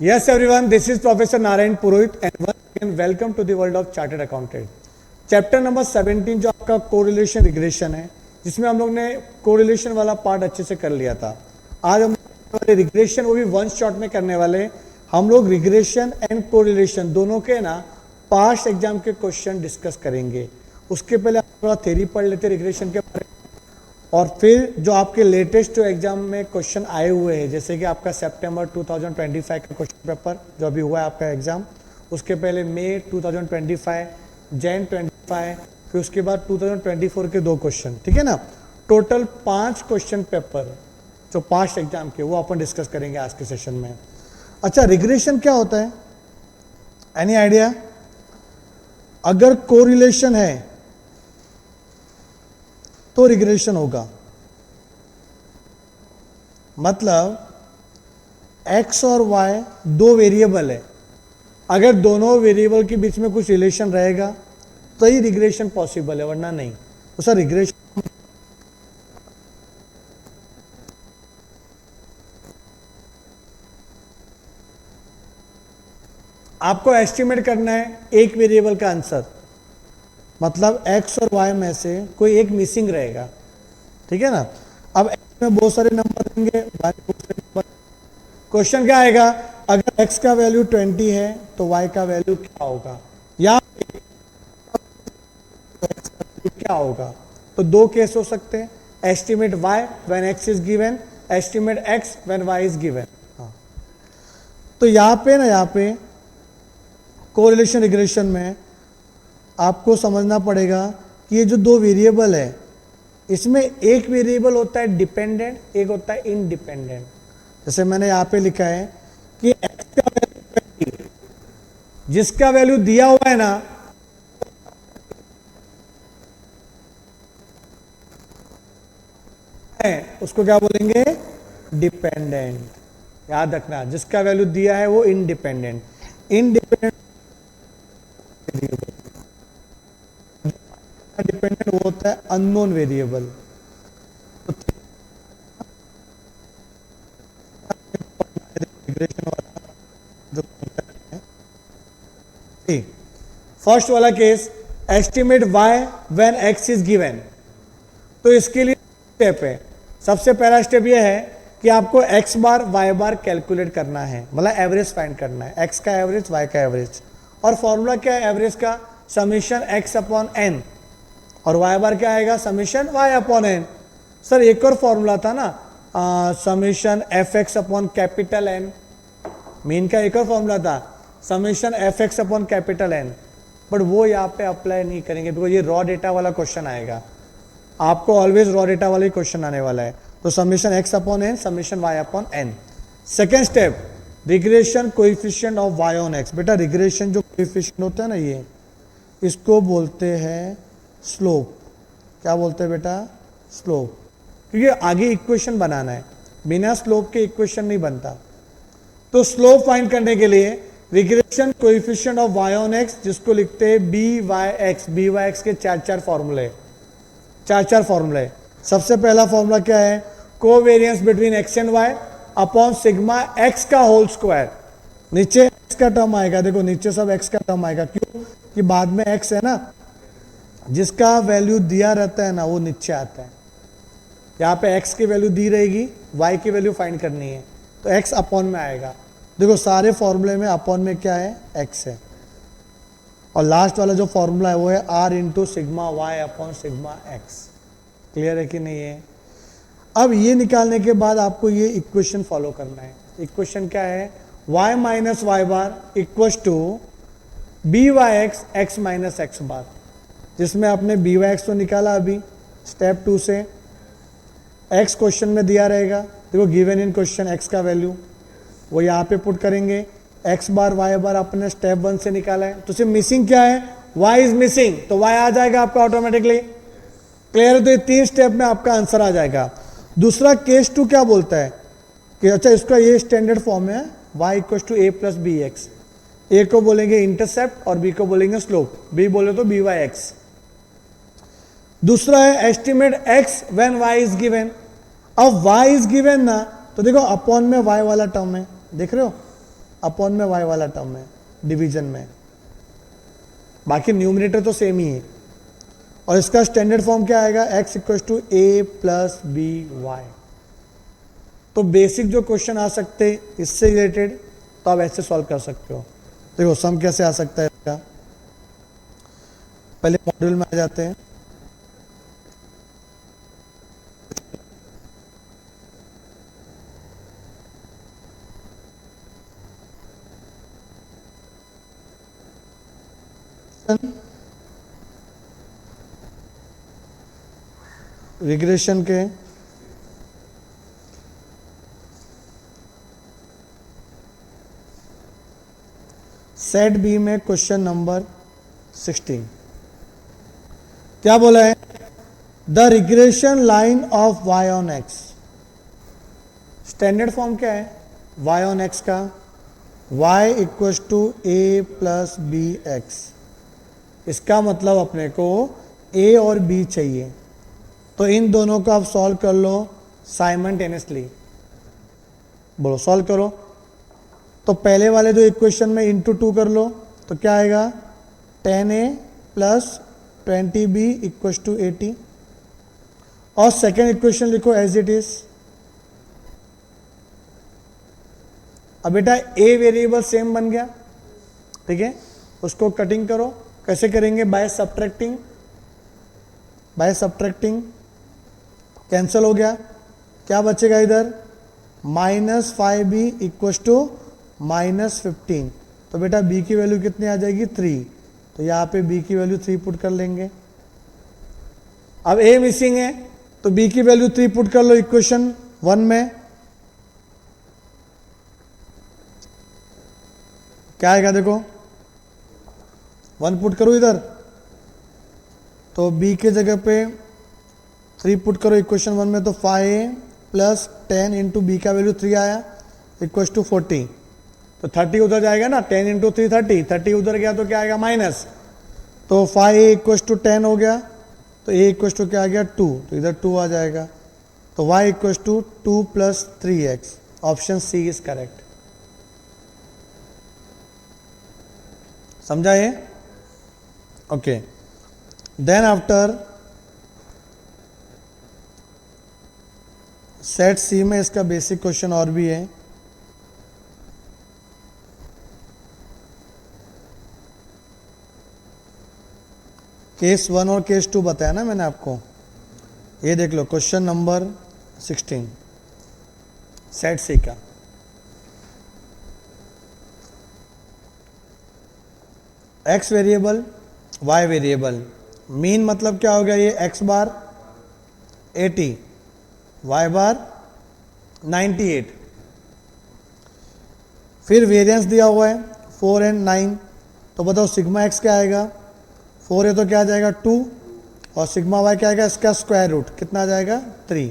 Yes, everyone, this is Professor Narayan Purohit and once again welcome to the world of Chartered Accountant. Chapter number 17 जो आपका correlation regression है, जिसमें हम लोग ने कोरिलेशन वाला पार्ट अच्छे से कर लिया था. आज हम रिग्रेशन वो भी वन शॉट में करने वाले. हम लोग रिग्रेशन एंड कोरिलेशन दोनों के ना पास्ट एग्जाम के क्वेश्चन डिस्कस करेंगे. उसके पहले आप थोड़ा थ्योरी पढ़ लेते रिग्रेशन के बारे में, और फिर जो आपके लेटेस्ट जो एग्जाम में क्वेश्चन आए हुए हैं, जैसे कि आपका सितंबर 2025 का क्वेश्चन पेपर जो अभी हुआ है आपका एग्जाम, उसके पहले मई 2025, जैन 25, फिर उसके बाद 2024 के 2 क्वेश्चन, ठीक है ना. टोटल 5 क्वेश्चन पेपर जो पास्ट एग्जाम के, वो अपन डिस्कस करेंगे आज के सेशन में. अच्छा, रिग्रेशन क्या होता है? Any idea? अगर कोरिलेशन है तो रिग्रेशन होगा. मतलब x और y दो वेरिएबल है, अगर दोनों वेरिएबल के बीच में कुछ रिलेशन रहेगा तो ही रिग्रेशन पॉसिबल है, वरना नहीं. तो सर रिग्रेशन आपको एस्टिमेट करना है एक वेरिएबल का आंसर, मतलब x और y में से कोई एक मिसिंग रहेगा, ठीक है ना. अब x में बहुत सारे नंबर देंगे, y में बहुत सारे नंबर. क्वेश्चन क्या आएगा? अगर x का वैल्यू 20 है तो y का वैल्यू क्या होगा, या क्या होगा? तो 2 केस हो सकते हैं. Estimate y when x is given, estimate x when y is given. तो यहाँ पे कोरिलेशन रिग्रेशन में आपको समझना पड़ेगा कि ये जो 2 वेरिएबल है, इसमें एक वेरिएबल होता है डिपेंडेंट, एक होता है इनडिपेंडेंट. जैसे मैंने यहाँ पे लिखा है कि x का वैल्यू 20, जिसका वैल्यू दिया हुआ है ना, उसको क्या बोलेंगे? डिपेंडेंट. याद रखना, जिसका वैल्यू दिया है वो इनडिपेंडेंट. इनडिपेंडेंट डिपेंडेंट वो होता है अननोन वेरिएबल. फर्स्ट वाला case, estimate y when x is given. तो इसके लिए स्टेप है. सबसे पहला स्टेप यह है कि आपको x बार y बार कैलकुलेट करना है, मतलब एवरेज फाइंड करना है. x का एवरेज, y का एवरेज. और फॉर्मूला क्या है एवरेज का? समीशन x अपॉन n, और y बार क्या आएगा? Summation y upon n. Sir एक और फॉर्मूला था ना, summation fx upon capital n. Mean का एक और फॉर्मूला था, summation fx upon capital n. But वो यहाँ पे अप्लाई नहीं करेंगे, बिकॉज ये रॉ डेटा वाला क्वेश्चन आएगा. आपको ऑलवेज रॉ डेटा वाला ही क्वेश्चन आने वाला है. तो summation x upon n, summation y upon n. Second step, regression coefficient of y on x. बेटा रिग्रेशन जो कोएफिशिएंट होता है ना, ये इसको बोलते हैं स्लोप. क्या बोलते हैं बेटा? स्लोप. क्योंकि आगे इक्वेशन बनाना है, बिना स्लोप के इक्वेशन नहीं बनता. तो स्लोप फाइंड करने के लिए regression coefficient of y on x, जिसको लिखते हैं BYX. BYX के 4 फॉर्मूले, 4 फॉर्मूले. सबसे पहला फॉर्मूला क्या है? Covariance between x and y upon sigma x का होल स्क्वायर. नीचे x का टर्म आएगा, देखो नीचे सब x का टर्म आएगा. क्यों? कि बाद में x है ना, जिसका वैल्यू दिया रहता है ना वो नीचे आता है. यहाँ पे x की वैल्यू दी रहेगी, y की वैल्यू फाइंड करनी है, तो x अपॉन में आएगा. देखो सारे फॉर्मूले में अपॉन में क्या है? x है. और लास्ट वाला जो फॉर्मूला है वो है r into sigma y upon sigma x. Clear है कि नहीं है? अब ये निकालने के बाद आपको ये इक्वेशन फॉलो करना है. इक्वेशन क्या है? y minus Y bar equals to BYX x minus x bar. जिसमें आपने BYX तो निकाला अभी स्टेप 2 से. x क्वेश्चन में दिया रहेगा, देखो गिवन इन क्वेश्चन x का वैल्यू वो यहाँ पे पुट करेंगे. x बार y बार अपने स्टेप 1 से निकाला है, तो सिर्फ मिसिंग क्या है? y इज मिसिंग, तो y आ जाएगा आपका ऑटोमेटिकली. क्लियर है? तो ये 3 स्टेप में आपका आंसर आ जाएगा. दूसरा केस 2 क्या बोलता है कि अच्छा इसका ये स्टैंडर्ड फॉर्म है, y equals to a plus B X. A को बोलेंगे इंटरसेप्ट और बी को बोलेंगे स्लोप. बी बोले तो BYX. दूसरा है estimate x when y is given. अब y इज गिवन ना, तो देखो अपॉन में y वाला टर्म है, देख रहे हो? अपॉन में y वाला टर्म है डिवीजन में, बाकी न्यूमरेटर तो सेम ही है। और इसका स्टैंडर्ड फॉर्म क्या आएगा, x equal to a plus B y. तो बेसिक जो क्वेश्चन आ सकते इससे रिलेटेड तो आप ऐसे सॉल्व कर सकते हो। देखो सम कैसे आ सकता है इसका, पहले मॉड्यूल में आ जाते हैं। रिग्रेशन के सेट बी में क्वेश्चन नंबर 16 क्या बोला है, the regression line of y on x। Standard form क्या है y ऑन x का, y equal to a plus B x. इसका मतलब अपने को a और b चाहिए, तो इन दोनों को आप सॉल्व कर लो साइमल्टेनियसली। बोलो सॉल्व करो। तो पहले वाले जो इक्वेशन में इंटू 2 कर लो तो क्या आएगा, 10a plus 20b equal to 80। और सेकेंड इक्वेशन लिखो एज इट इज। अब बेटा a वेरिएबल सेम बन गया, ठीक है, उसको कटिंग करो। कैसे करेंगे, by subtracting. By subtracting cancel हो गया, क्या बचेगा इधर, -5b इक्वल टू -15। तो बेटा b की वैल्यू कितनी आ जाएगी, 3। तो यहाँ पे b की वैल्यू 3 पुट कर लेंगे। अब a मिसिंग है तो b की वैल्यू 3 पुट कर लो इक्वेशन 1 में। क्या आएगा देखो, 1 पुट करो इधर, तो b के जगह पे 3 पुट करो इक्वेशन 1 में, तो 5a प्लस 10 इंटू बी का वैल्यू 3 आया इक्वल टू 40। तो 30 उधर जाएगा ना, 10 इंटू 3 30 उधर गया तो क्या आएगा माइनस। तो 5a इक्वल टू 10 हो गया, तो a इक्वल टू क्या आ गया 2, तो इधर 2 आ जाएगा। तो y equal to 2 plus 3x। Option C is correct. समझा ये, okay. Then after set C में इसका बेसिक क्वेश्चन और भी है। केस 1 और केस 2 बताया ना मैंने आपको, ये देख लो क्वेश्चन नंबर 16 सेट सी का। x variable y variable, mean मतलब क्या हो गया, ये x बार 80, y बार 98। फिर वेरिएंस दिया हुआ है 4 एंड 9। तो बताओ सिग्मा x क्या आएगा, 4 है तो क्या आ जाएगा 2, और सिग्मा y क्या आएगा, इसका स्क्वायर रूट कितना आ जाएगा 3।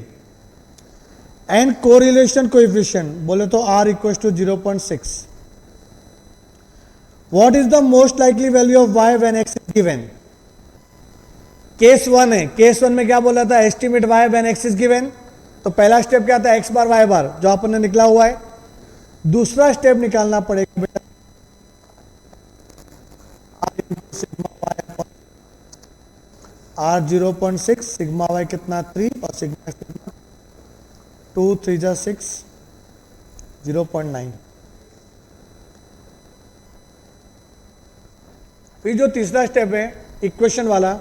एंड कोरिलेशन कोएफिशिएंट बोले तो r equal to 0.6। What is the most likely value of y when x is given. Case 1 है, केस 1 में क्या बोला था, estimate y when x is given. तो पहला स्टेप क्या था, x बार y बार जो अपन ने निकला हुआ है। दूसरा स्टेप निकालना पड़ेगा बेटा r 0.6, सिग्मा y कितना 3, और सिग्मा 2 3 जा 6 0.9। फिर जो तीसरा स्टेप है इक्वेशन वाला,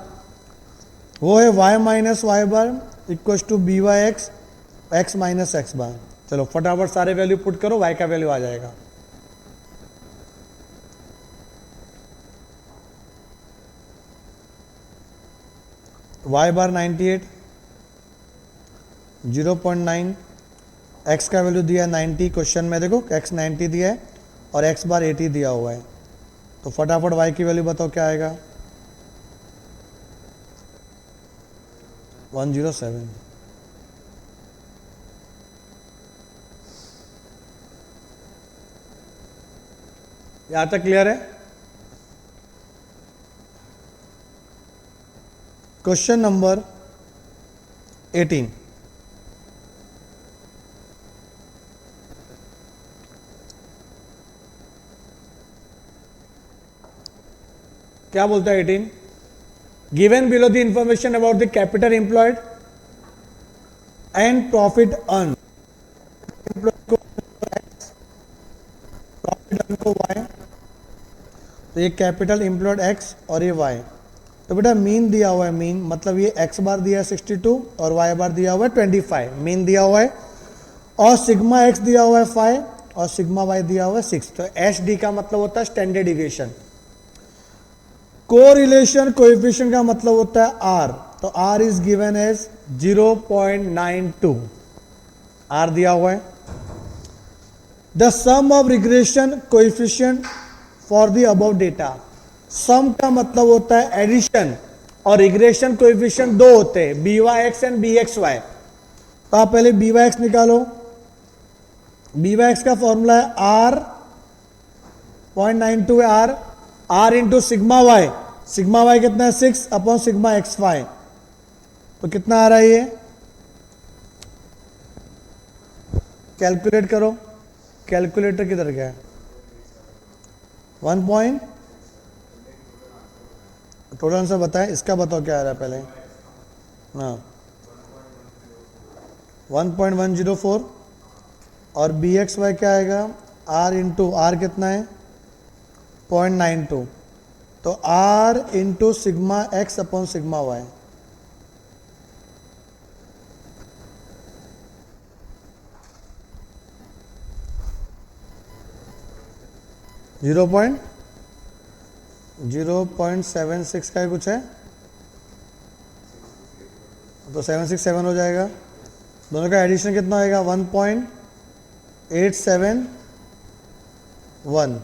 वो है y minus Y bar equal to B Y X, X minus x bar. चलो फटाफट सारे वैल्यू पुट करो, y का वैल्यू आ जाएगा। y बार 98, 0.9, x का वैल्यू दिया 90 क्वेश्चन में, देखो x 90 दिया है और x बार 80 दिया हुआ है। तो फटाफट y की वैल्यू बताओ क्या आएगा, 107। यहां तक क्लियर है। क्वेश्चन नंबर 18, क्या बोलता है 18? Given below the information about the capital employed and profit earn, profit earn को y, तो ये कैपिटल एम्प्लॉयड x और ये y। तो बेटा मीन दिया हुआ है, मीन मतलब ये x बार दिया है 62 और y बार दिया हुआ है 25, मीन दिया हुआ है, और सिग्मा x दिया हुआ है 5 और सिग्मा y दिया हुआ है 6। तो SD का मतलब होता है स्टैंडर्ड डिविएशन। कोरिलेशन कोएफिशिएंट का मतलब होता है R, तो R is given as 0.92, R दिया हुआ है। The sum of regression coefficient for the above data, sum का मतलब होता है एडिशन और रिग्रेशन कोएफिशिएंट दो होते हैं, BYX एंड BXY। तो आप पहले BYX निकालो, BYX का फॉर्मूला है R 0.92 है, R into sigma y, sigma y कितना है 6 अपॉन सिग्मा XY, तो कितना आ रहा है ये, कैलकुलेट करो, कैलकुलेटर किधर गया है, 1 पॉइंट, टोटल आंसर बताएं, इसका बताओ क्या आ रहा है पहले। हाँ 1.104 और BXY क्या आएगा, R इंटू आर कितना है 0.92, तो R into sigma x upon sigma y, zero point 0.76 का ही कुछ है, तो 767 हो जाएगा। दोनों का एडिशन कितना होएगा 1.871।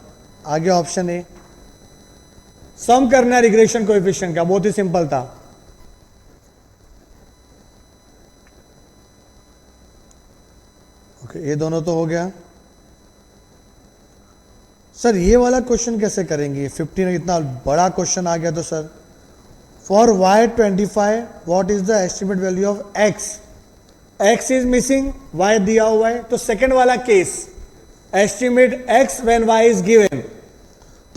आगे ऑप्शन ए, सम करना है रिग्रेशन कोएफिशिएंट का, बहुत ही सिंपल था। ओके, ये दोनों तो हो गया। सर ये वाला क्वेश्चन कैसे करेंगे, 15 इतना बड़ा क्वेश्चन आ गया तो sir, for y25 what is the estimate value of x, x is missing, y दिया हुआ है, तो सेकंड वाला case estimate x when y is given,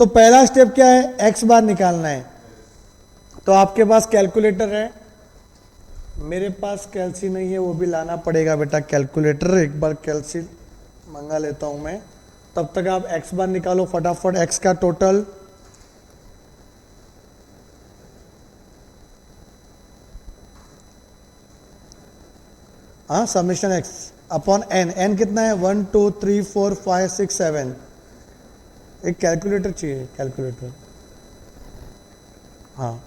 तो पहला स्टेप क्या है, x बार निकालना है। तो आपके पास कैलकुलेटर है, मेरे पास कैलसी नहीं है, वो भी लाना पड़ेगा बेटा कैलकुलेटर, एक बार कैलसी मंगा लेता हूं मैं, तब तक आप x बार निकालो फटाफट, x का total summation x upon n, n कितना है 1 2 3 4 5 6 7, एक कैलकुलेटर चाहिए, कैलकुलेटर, हाँ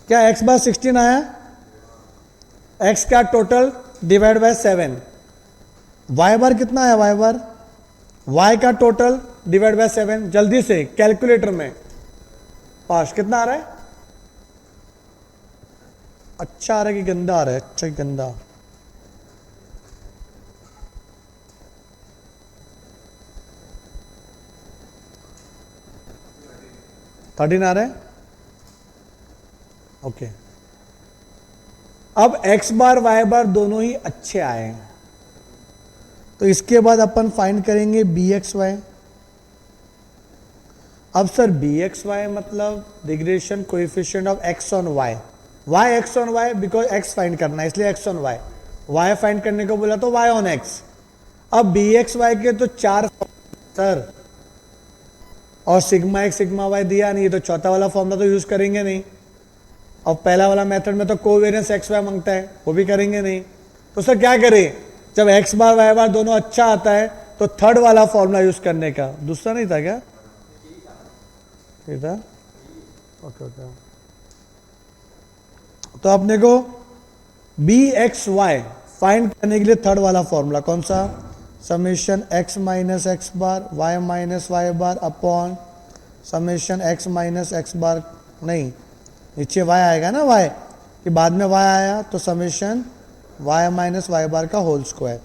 क्या x बार 16 आया, x का टोटल डिवाइड बाय 7, y बार कितना है, y बार, y का टोटल डिवाइड बाय 7, जल्दी से कैलकुलेटर में पास कितना आ रहा है, अच्छा आ रहा है कि गंदा आ रहा है, अच्छा कि गंदा, थर्टीन आ रहा है, ओके। अब x बार y बार दोनों ही अच्छे आए, तो इसके बाद अपन फाइंड करेंगे BXY। अब सर BXY मतलब regression coefficient of x on y, y x on y, because x find करना है इसलिए x on y, y find करने को बोला तो y ऑन x। अब BXY के तो 4 सर, और सिग्मा x सिग्मा y दिया नहीं, तो चौथा वाला फॉर्मूला तो यूज करेंगे नहीं, और पहला वाला मेथड में तो कोवेरिएंस एक्स वाई मांगता है, वो भी करेंगे नहीं। तो सर क्या करें, जब एक्स बार वाई बार दोनों अच्छा आता है तो थर्ड वाला फॉर्मूला यूज करने का, दूसरा नहीं था क्या, ठीक था, ओके ओके। तो अपने को BXY फाइंड करने के लिए थर्ड वाला फॉर्मूला कौन सा, summation x minus x bar y minus Y bar upon summation x minus x bar, नहीं नीचे y आएगा ना, y कि बाद में y आया, तो समेशन y माइनस वाई बार का होल स्क्वायर।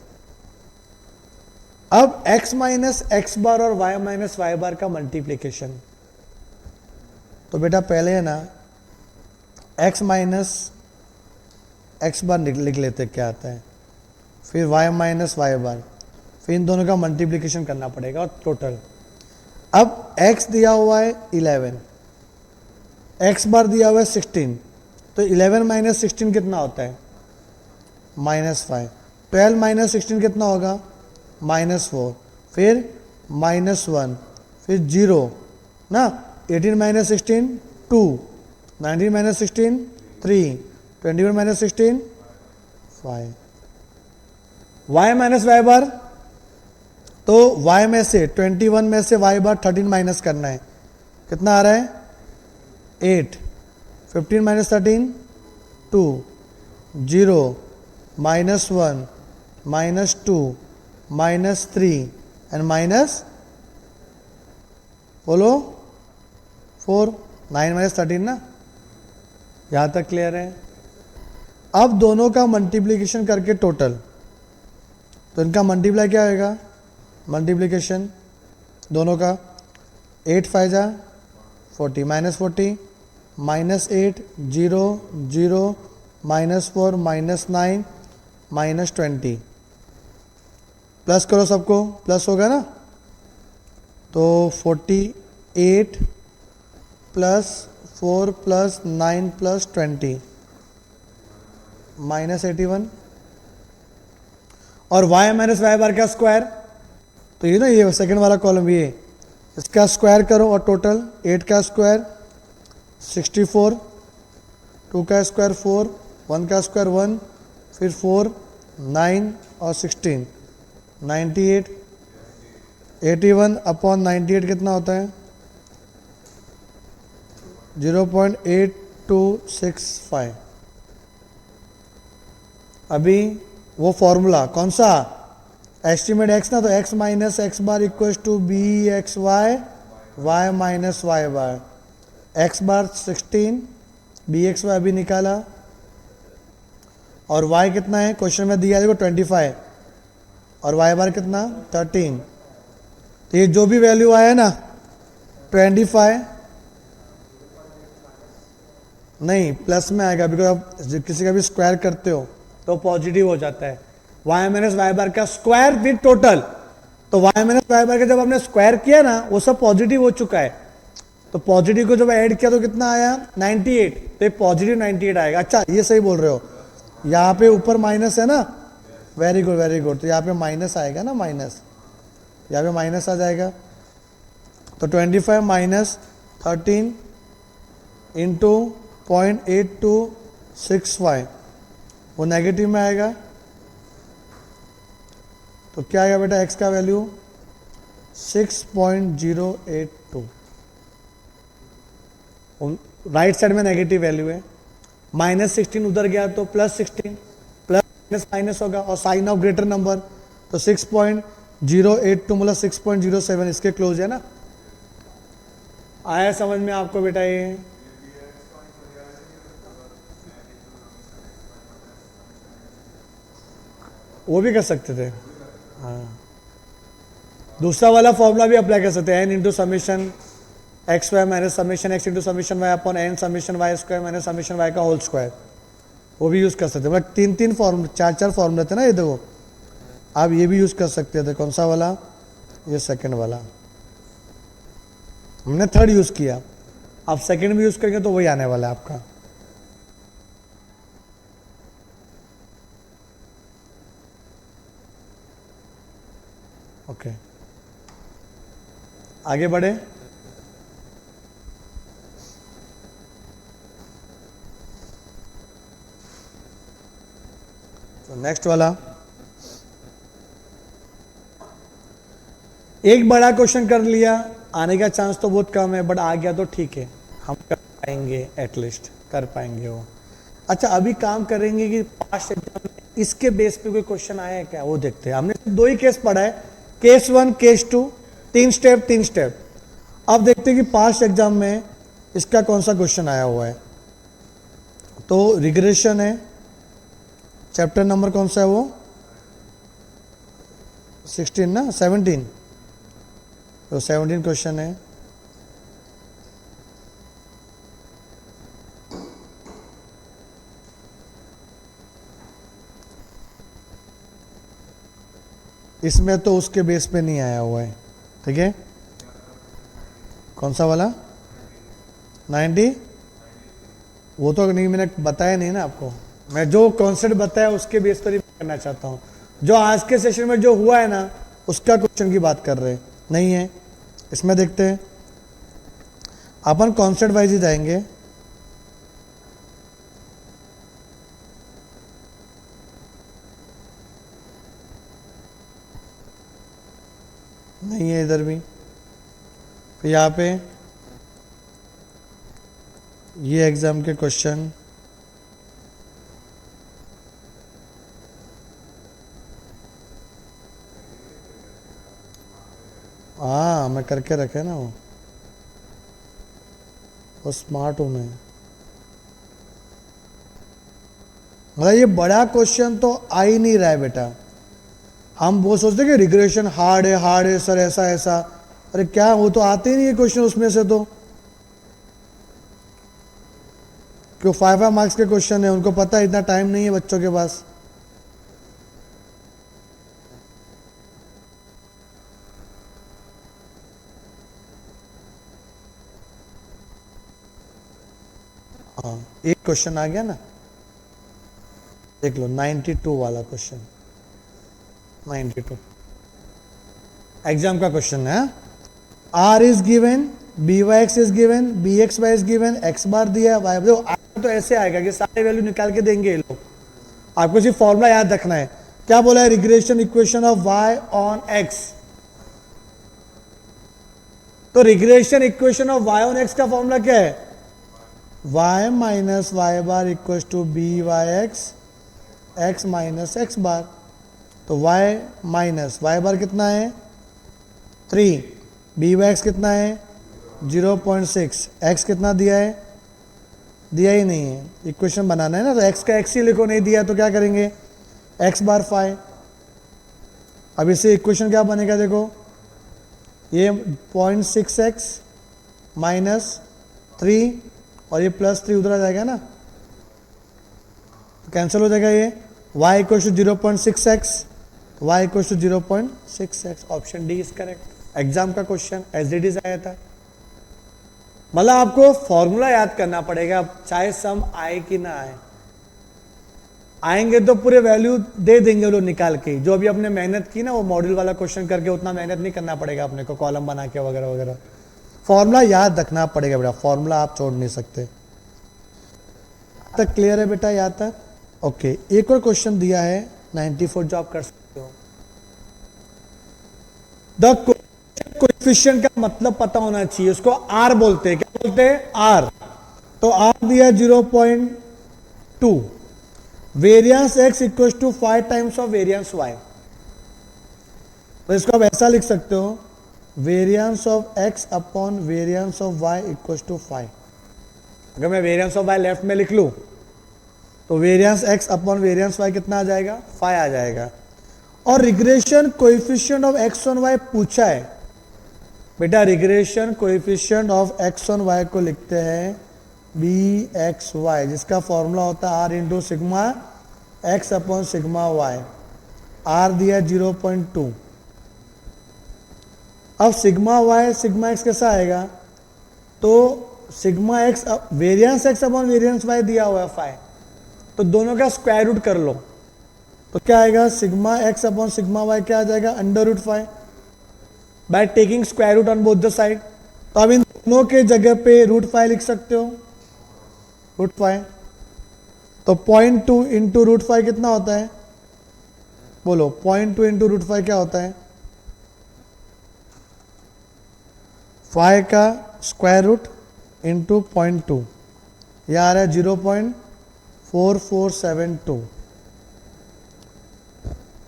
अब x माइनस एक्स बार और y माइनस वाई बार का मल्टीप्लीकेशन, तो बेटा पहले है ना x माइनस एक्स बार लिख लेते क्या आता है, फिर y माइनस वाई बार, फिर इन दोनों का मल्टीप्लिकेशन करना पड़ेगा और टोटल। अब x दिया हुआ है 11, x बार दिया हुआ है 16, तो 11 माइनस 16 कितना होता है? -5। 12 माइनस 16 कितना होगा? -4, फिर -1, फिर 0 ना। 18 minus 16 2, 19 minus 16 3, 21 minus 16 5। y minus Y bar, तो y में से 21 में से y बार 13 माइनस करना है, कितना आ रहा है? 8। 15 माइनस 13 2, 0 -1 -2 -3 एंड माइनस बोलो 4। 9 माइनस 13 ना। यहाँ तक क्लियर है? अब दोनों का मल्टीप्लिकेशन करके टोटल, तो इनका मल्टीप्लाई क्या होगा? मल्टीप्लिकेशन दोनों का 8 5 जा 40 -40 -8 0 0 -4 -9 -20, प्लस करो सबको, प्लस होगा ना। तो 48 प्लस 4 प्लस 9 प्लस 20 -81, और y माइनस वाई बार का स्क्वायर, तो ये ना ये सेकंड वाला कॉलम, ये इसका स्क्वायर करो और टोटल 8 का स्क्वायर 64, 2 का स्क्वायर 4, 1 का स्क्वायर 1, फिर 4 9 और 16 98। 81 अपॉन 98 कितना होता है? 0.8265। अभी वो फॉर्मूला कौन सा? एस्टिमेट x ना, तो x minus x bar equal to b x y, y minus Y bar. x bar 16, b x y अभी निकाला, और y कितना है क्वेश्चन में दिया, देखो 25, और y बार कितना? 13। तो ये जो भी वैल्यू आया ना 25 नहीं प्लस में आएगा, बिकॉज आप किसी का भी स्क्वायर करते हो तो पॉजिटिव हो जाता है। y माइनस वाई बार का स्क्वायर विद टोटल, तो y माइनस वाई बार का जब आपने स्क्वायर किया ना वो सब पॉजिटिव हो चुका है, तो पॉजिटिव को जब ऐड किया तो कितना आया? 98, तो ये पॉजिटिव 98 आएगा। अच्छा ये सही बोल रहे हो, यहाँ पे ऊपर माइनस है ना, वेरी गुड वेरी गुड, तो यहाँ पे माइनस आएगा ना, माइनस यहाँ पे माइनस आ जाएगा, तो 25 माइनस 13 इंटू 0.8265 वो नेगेटिव में आएगा, तो क्या आएगा बेटा x का वैल्यू? 6.082। राइट साइड में नेगेटिव वैल्यू है, -16 उधर गया तो +16, प्लस माइनस माइनस होगा, और साइन ऑफ ग्रेटर नंबर, तो 6.082 मतलब 6.07 इसके क्लोज है ना। आया समझ में आपको बेटा? ये वो भी कर सकते थे, हाँ। दूसरा वाला फॉर्मूला भी अप्लाई कर सकते हैं, n into summation x y minus summation x into summation y upon n summation y square minus summation y का होल स्क्वायर, वो भी यूज़ कर सकते हैं। मतलब 3 फॉर्म 4 फॉर्मूले थे ना ये, देखो आप ये भी यूज़ कर सकते थे। कौन सा वाला? ये सेकंड वाला, हमने थर्ड यूज़ किया, आप सेकंड भी यूज़ करेंगे तो वही आने वाला है आपका। ओके आगे बढ़े। तो नेक्स्ट वाला, एक बड़ा क्वेश्चन कर लिया, आने का चांस तो बहुत कम है, बट आ गया तो ठीक है, हम कर पाएंगे, एटलीस्ट कर पाएंगे वो। अच्छा अभी काम करेंगे कि पास्ट एग्जाम में इसके बेस पे कोई क्वेश्चन आया है क्या, वो देखते हैं। हमने 2 ही केस पढ़ा है, केस 1 केस 2, 3 स्टेप। अब देखते हैं कि पास्ट एग्जाम में इसका कौन सा क्वेश्चन आया हुआ है। तो रिग्रेशन है, चैप्टर नंबर कौन सा है वो? 16 ना, 17, तो 17 क्वेश्चन है। इसमें तो उसके बेस पे नहीं आया हुआ है, ठीक है। कौन सा वाला 90? वो तो नहीं, मैंने बताया नहीं ना आपको, मैं जो कॉन्सेप्ट बताया उसके बेस पर ही करना चाहता हूँ। जो आज के सेशन में जो हुआ है ना, उसका क्वेश्चन की बात कर रहे हैं, नहीं है। इसमें देखते हैं, अपन कॉन्सेप्ट वाइज ही जाएंगे। नहीं है इधर भी। फिर यहाँ पे ये एग्जाम के क्वेश्चन, हाँ मैं करके रखे ना वो स्मार्ट हूँ मैं। मतलब ये बड़ा क्वेश्चन तो आ ही नहीं रहा है बेटा। हम वो सोचते कि रिग्रेशन हार्ड है सर, ऐसा ऐसा। अरे क्या, वो तो आते ही नहीं है क्वेश्चन उसमें से तो। क्यों 5 मार्क्स के क्वेश्चन है, उनको पता है इतना टाइम नहीं है बच्चों के पास। हाँ एक क्वेश्चन आ गया ना, देख लो 92 वाला क्वेश्चन, 92 एग्जाम का क्वेश्चन है। R is given, B Y X is given, B x Y is given, X bar दिया, वाई तो ऐसे आएगा कि सारे वैल्यू निकाल के देंगे ये लोग। आपको सिर्फ फॉर्मूला याद रखना है। क्या बोला है? Regression equation of Y on X. तो regression equation of Y on X का फॉर्मूला क्या है? y minus Y bar equal to B Y X, X minus x bar. तो y माइनस वाई बार कितना है 3, बी वाई एक्स कितना है 0.6, x कितना दिया है? दिया ही नहीं है। इक्वेशन बनाना है ना, तो x का x ही लिखो, नहीं दिया तो क्या करेंगे? x बार 5। अब इससे इक्वेशन क्या बनेगा देखो, ये 0.6x माइनस 3 और ये +3 उधर आ जाएगा ना, तो कैंसिल हो जाएगा ये। y equal to 0.6x, y equal to 0.6x। Option D is correct. Exam का क्वेश्चन एज इट इज आया था। मतलब आपको फॉर्मूला याद करना पड़ेगा, चाहे सम आए कि ना आए। आएंगे तो पूरे वैल्यू दे देंगे वो लोग निकाल के। जो अभी आपने मेहनत की ना वो मॉड्यूल वाला क्वेश्चन करके, उतना मेहनत नहीं करना पड़ेगा अपने को, कॉलम बना के वगैरह वगैरह। फॉर्मूला याद रखना पड़ेगा बेटा, फॉर्मूला आप छोड़ नहीं सकते। तक क्लियर है बेटा यहाँ तक? ओके, एक और क्वेश्चन दिया है 94 जो आप कर सकते हो। द कोएफिशिएंट का मतलब पता होना चाहिए, उसको आर बोलते हैं। क्या बोलते हैं? आर। तो आर दिया 0.2, variance x equal to 5 times of variance y. तो इसको आप ऐसा लिख सकते हो, variance of x upon variance of y equal to 5। अगर मैं वेरियंस ऑफ वाई लेफ्ट में लिख लूं तो variance x upon variance y कितना आ जाएगा? 5 आ जाएगा। और regression coefficient of x on y पूछा है बेटा। Regression coefficient of x on y को लिखते हैं बी एक्स वाई, जिसका फॉर्मूला होता है R into sigma x upon sigma y. R दिया 0.2। अब सिग्मा वाई सिग्मा एक्स कैसा आएगा? तो sigma x variance x upon variance y दिया हुआ है 5, तो दोनों का स्क्वायर रूट कर लो तो क्या आएगा? Sigma x upon sigma y क्या आ जाएगा? √5 by taking square root on both the side. तो अब इन दोनों के जगह पे √5 लिख सकते हो, √5। तो 0.2 इंटू √5 कितना होता है? बोलो 0.2 इंटू √5 क्या होता है? 5 का स्क्वायर रूट इंटू 0.2, यह आ रहा है 0.4472।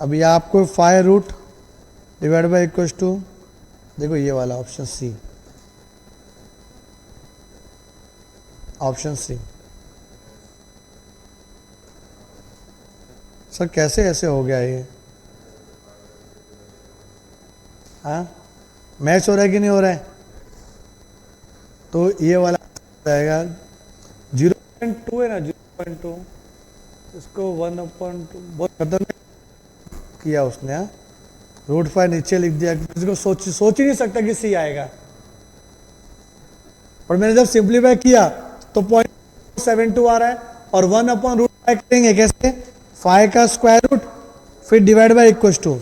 अब ये आपको 5 root divide by equal to, देखो ये वाला option C, option C. Sir कैसे ऐसे हो गया ये? हाँ मैच हो रहा है कि नहीं हो रहा है? तो ये वाला रहेगा 0.2 है ना, 0.2 इसको 1/2 बहुत खतरनाक किया उसने। हाँ √5 नीचे लिख दिया, किसी को सोच ही नहीं सकता कि सी आएगा। और मैंने जब सिंप्लीफाई किया तो 0.72 आ रहा है, और 1/√5 करेंगे कैसे, 5 का स्क्वायर रूट फिर डिवाइड बाय इक्वल्स टू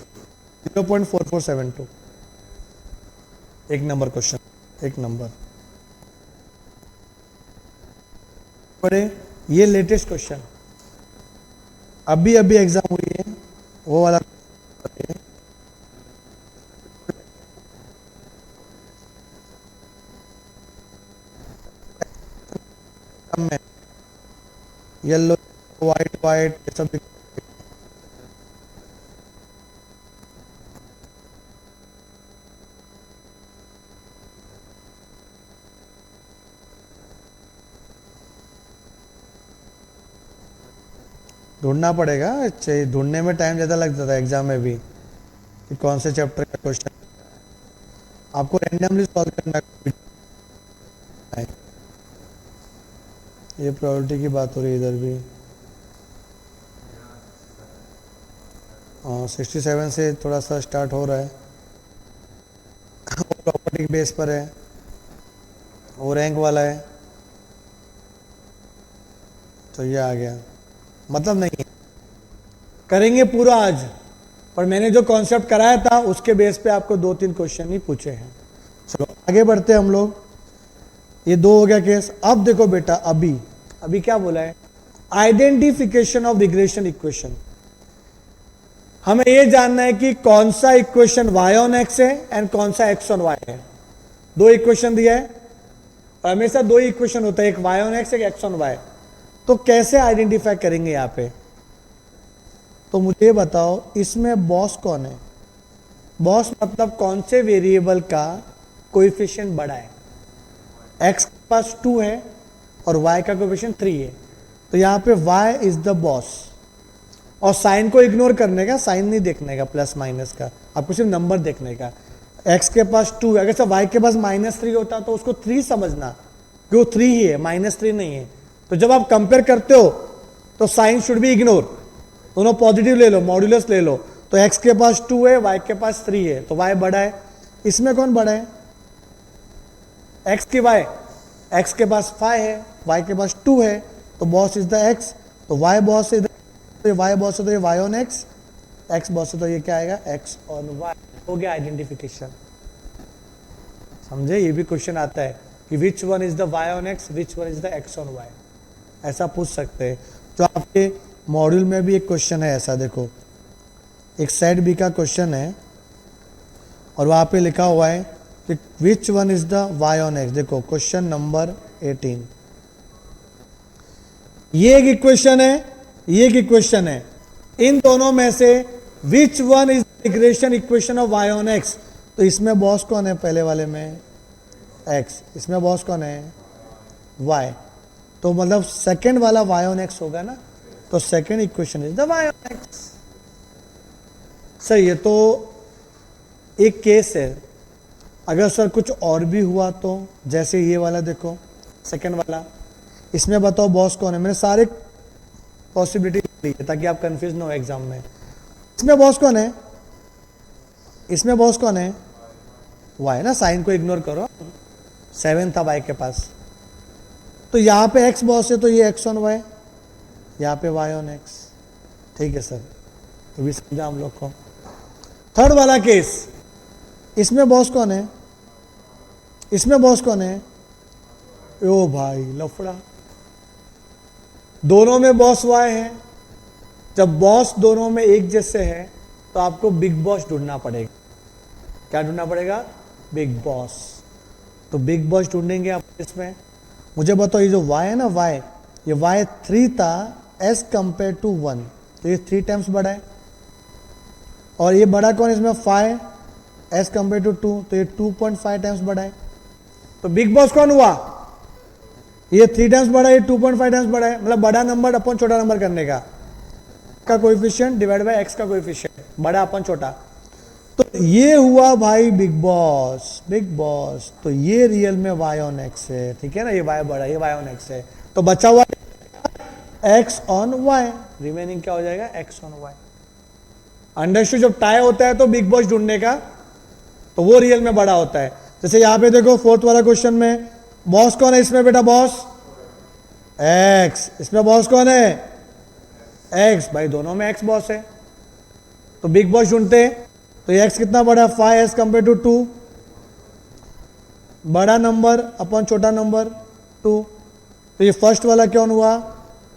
0.4472। एक नंबर क्वेश्चन, एक नंबर। पढ़े, ये लेटेस्ट क्वेश्चन अभी अभी एग्जाम हुई है, वो वाला में येलो व्हाइट व्हाइट ये सब ढूंढना पड़ेगा, ढूंढने में टाइम ज़्यादा लग जाता है एग्जाम में भी कि कौन से चैप्टर का क्वेश्चन आपको रैंडमली सॉल्व करना है। ये प्रोबेबिलिटी की बात हो रही है इधर भी। 67 से थोड़ा सा स्टार्ट हो रहा है, प्रॉपर्टी बेस पर है, वो रैंक वाला है, तो ये आ गया। मतलब नहीं है, करेंगे पूरा आज, पर मैंने जो कॉन्सेप्ट कराया था उसके बेस पे आपको 2-3 क्वेश्चन ही पूछे हैं। चलो आगे बढ़ते हैं हम लोग। ये 2 हो गया केस। अब देखो बेटा, अभी क्या बोला है, आइडेंटिफिकेशन ऑफ रिग्रेशन इक्वेशन। हमें ये जानना है कि कौन सा इक्वेशन y ऑन x है एंड कौन सा x ऑन y है। 2 इक्वेशन दिया है और हमेशा 2 इक्वेशन होता है, एक y ऑन x एक x ऑन y। तो कैसे आइडेंटिफाई करेंगे यहां पे, तो मुझे बताओ इसमें बॉस कौन है। बॉस मतलब कौन से वेरिएबल का कोएफिशिएंट बड़ा है। x के पास 2 है और y का कोएफिशिएंट 3 है, तो यहां पे y इज द बॉस। और साइन को इग्नोर करने का, साइन नहीं देखने का प्लस माइनस का, आपको सिर्फ नंबर देखने का। x के पास 2 है, अगर सब y के पास -3 होता तो उसको 3 समझना कि वो 3 ही है, -3 नहीं है। तो जब आप कंपेयर करते हो तो साइन शुड बी इग्नोर, दोनों पॉजिटिव ले लो, मॉड्यूलस ले लो। तो x के पास 2 है, y के पास 3 है, तो y बड़ा है। इसमें कौन बड़ा है, x की y, x के पास 5 है, y के पास 2 है, तो बॉस इज द x। तो y बॉस है, तो y बॉस है तो ये y ऑन x बॉस है तो ये क्या आएगा, x ऑन y। हो गया आइडेंटिफिकेशन। समझे, ये भी क्वेश्चन आता है कि विच one is the y on x, which one is the x on y, ऐसा पूछ सकते हैं। तो आपके मॉड्यूल में भी एक क्वेश्चन है ऐसा, देखो एक सेट बी का क्वेश्चन है और वहां पे लिखा हुआ है कि विच one is the y on x। देखो क्वेश्चन नंबर 18, ये एक इक्वेशन है, ये एक इक्वेशन है, इन दोनों में से विच one is regression equation of y on x। तो इसमें बॉस कौन है, पहले वाले में x, इसमें बॉस कौन है y, तो मतलब सेकंड वाला y ऑन x होगा ना, तो second equation is the y on x। सही है। तो एक केस है, अगर सर कुछ और भी हुआ तो, जैसे ये वाला देखो सेकंड वाला, इसमें बताओ बॉस कौन है। मैंने सारे पॉसिबिलिटी ली है ताकि आप कंफ्यूज ना हो एग्जाम में। इसमें बॉस कौन है, इसमें बॉस कौन है, y ना, साइन को इग्नोर करो, 7 था y के पास, तो यहाँ पे x बॉस है तो ये x ऑन y, यहाँ पे y ऑन x। ठीक है सर, तो भी समझा हम लोग को। थर्ड वाला केस, इसमें बॉस कौन है, इसमें बॉस कौन है, ओ भाई लफड़ा, दोनों में बॉस y है। जब बॉस दोनों में एक जैसे है तो आपको बिग बॉस ढूंढना पड़ेगा। क्या ढूंढना पड़ेगा, बिग बॉस। तो बिग बॉस ढूंढेंगे आप इसमें। मुझे बताओ ये जो y है ना, y, ये y 3 था एज कंपेयर टू 1, तो ये 3 टाइम्स बड़ा है। और ये बड़ा कौन, इसमें 5 एज कंपेयर टू 2, तो ये 2.5 टाइम्स बड़ा है। तो बिग बॉस कौन हुआ, ये 3 टाइम्स बड़ा है, ये 2.5 टाइम्स बड़ा है, मतलब बड़ा नंबर अपन छोटा नंबर करने का कोएफिशिएंट डिवाइड बाय x का कोएफिशिएंट, बड़ा अपन छोटा। तो ये हुआ भाई बिग बॉस, बिग बॉस। तो ये रियल में y ऑन x है, ठीक है ना, ये y बड़ा, ये y ऑन x है, तो बचा हुआ x ऑन y, रिमेनिंग क्या हो जाएगा, x ऑन y। अंडरस्टूड, जब टाई होता है तो बिग बॉस ढूंढने का, तो वो रियल में बड़ा होता है। जैसे यहां पे देखो फोर्थ वाला क्वेश्चन में बॉस कौन है इसमें बेटा, बॉस एक्स, इसमें बॉस कौन है एक्स, भाई दोनों में एक्स बॉस है, तो बिग बॉस ढूंढते हैं। तो एक्स कितना बड़ा है 5 एज कंपेयर टू 2, बड़ा नंबर अपॉन छोटा नंबर 2, तो ये फर्स्ट वाला कौन हुआ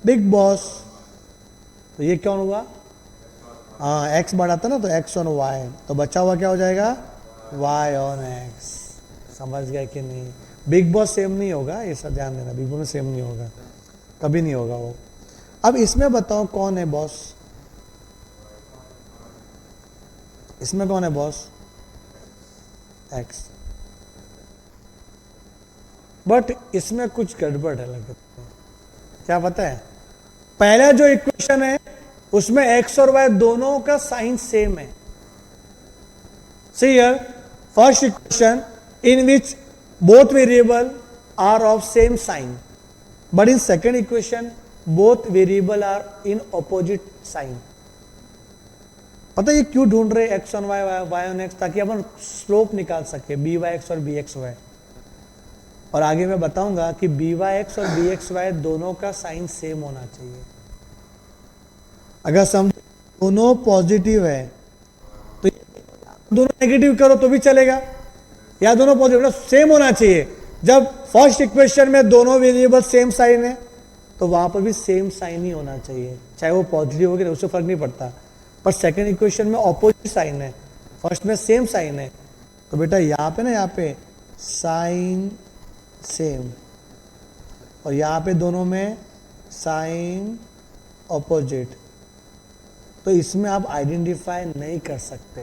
बिग बॉस, तो ये कौन हुआ, हाँ एक्स बड़ा था ना, तो एक्स ऑन वाई, तो बचा हुआ क्या हो जाएगा वाई ऑन एक्स। समझ गए कि नहीं, बिग बॉस सेम नहीं होगा, ये सब ध्यान देना, बिग बॉस में सेम नहीं होगा, कभी नहीं होगा वो। अब इसमें बताओ कौन है बॉस, इसमें कौन है बॉस एक्स, बट इसमें कुछ गड़बड़ है लगता है, क्या पता है, पहला जो इक्वेशन है उसमें एक्स और वाई दोनों का साइन सेम है। See here first equation in which both variable are of same sign, but in second equation both variable are in opposite sign. पता ये क्यों ढूंढ रहे x on y y on x, ताकि अपन स्लोप निकाल सके बी वाई एक्स और बी एक्स वाई, और आगे मैं बताऊंगा कि बी वाई एक्स और बी एक्स वाई दोनों का साइन सेम होना चाहिए। अगर सम दोनों पॉजिटिव है तो दोनों नेगेटिव करो तो भी चलेगा, या दोनों पॉजिटिव सेम होना चाहिए। जब फर्स्ट इक्वेशन में दोनों वेरिएबल सेम साइन है तो वहां पर भी सेम साइन ही होना चाहिए, चाहे वो पॉजिटिव हो गया उससे फर्क नहीं पड़ता। पर सेकंड इक्वेशन में ऑपोजिट साइन है, फर्स्ट में सेम साइन है, तो बेटा यहाँ पे ना, यहाँ पे साइन सेम, और यहाँ पे दोनों में साइन ऑपोजिट, तो इसमें आप आइडेंटिफाई नहीं कर सकते।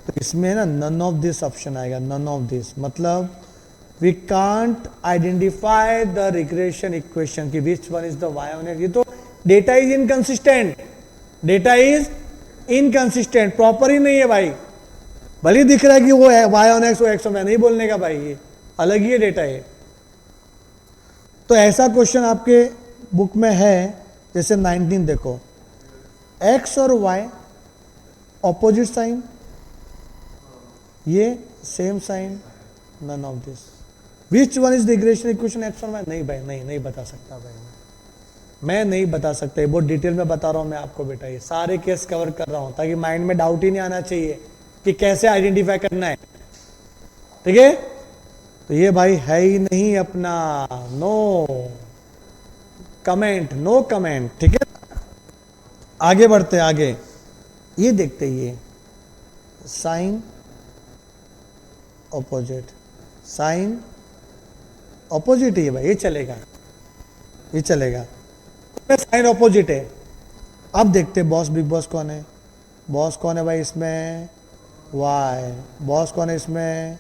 तो इसमें ना नन ऑफ दिस ऑप्शन आएगा, नन ऑफ दिस, मतलब we can't identify the regression equation की which one is the Y on X. ये तो data is inconsistent, data is inconsistent, proper ही नहीं है भाई। भले दिख रहा है कि वो वाई ऑन एक्स वो एक्स ऑन वाई, नहीं बोलने का भाई, ये अलग ही है डेटा है। तो ऐसा क्वेश्चन आपके बुक में है, जैसे 19 देखो, एक्स और वाई ऑपोजिट साइन, ये same sign, none of this, which one is the regression equation x और वाई, नहीं भाई, नहीं बता सकता भाई, मैं नहीं बता सकता, बहुत डिटेल में बता रहा हूं मैं आपको बेटा, ये सारे केस कवर कर रहा हूं ताकि माइंड में डाउट ही नहीं आना चाहिए कि कैसे आइडेंटिफाई करना है, ठीक है। तो ये भाई है ही नहीं अपना, नो कमेंट, नो कमेंट, ठीक है। आगे बढ़ते हैं, आगे ये देखते ये साइन ऑपोजिट, साइन ऑपोजिट ही है भाई, ये चलेगा, ये चलेगा, साइन ऑपोजिट है। अब देखते बॉस बिग बॉस कौन है, बॉस कौन है भाई इसमें वाई, बॉस कौन है इसमें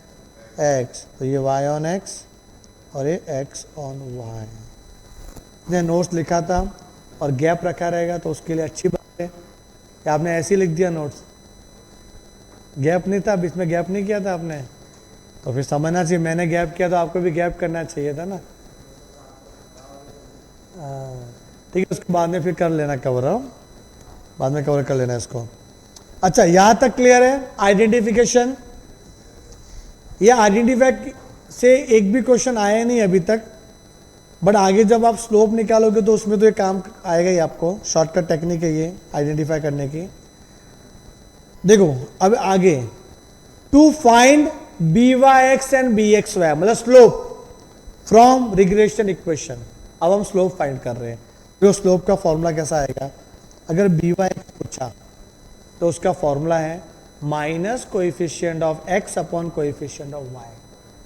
एक्स, तो ये वाई ऑन एक्स और ये एक्स ऑन वाई। ने नोट्स लिखा था और गैप रखा रहेगा तो उसके लिए अच्छी बात है कि आपने ऐसे ही लिख दिया नोट्स, गैप नहीं था, बीच में गैप नहीं किया था आपने, तो फिर समझना चाहिए मैंने गैप किया तो आपको भी गैप करना चाहिए था ना, ठीक है। उसके बाद में फिर कर लेना कवर, बाद में कवर कर लेना इसको। अच्छा यहां तक क्लियर है आइडेंटिफिकेशन। ये आइडेंटिफाई से एक भी क्वेश्चन आया नहीं अभी तक, बट आगे जब आप स्लोप निकालोगे तो उसमें तो ये काम आएगा ही आपको, शॉर्टकट टेक्निक है ये आइडेंटिफाई करने की। देखो अब आगे, to find b Y x and B x Y, मतलब स्लोप फ्रॉम रिग्रेशन इक्वेशन। अब हम स्लोप फाइंड कर रहे हैं, तो स्लोप का फॉर्मूला कैसा आएगा, अगर बी वाई एक्स पूछा तो उसका फॉर्मूला है minus coefficient of x upon coefficient of y,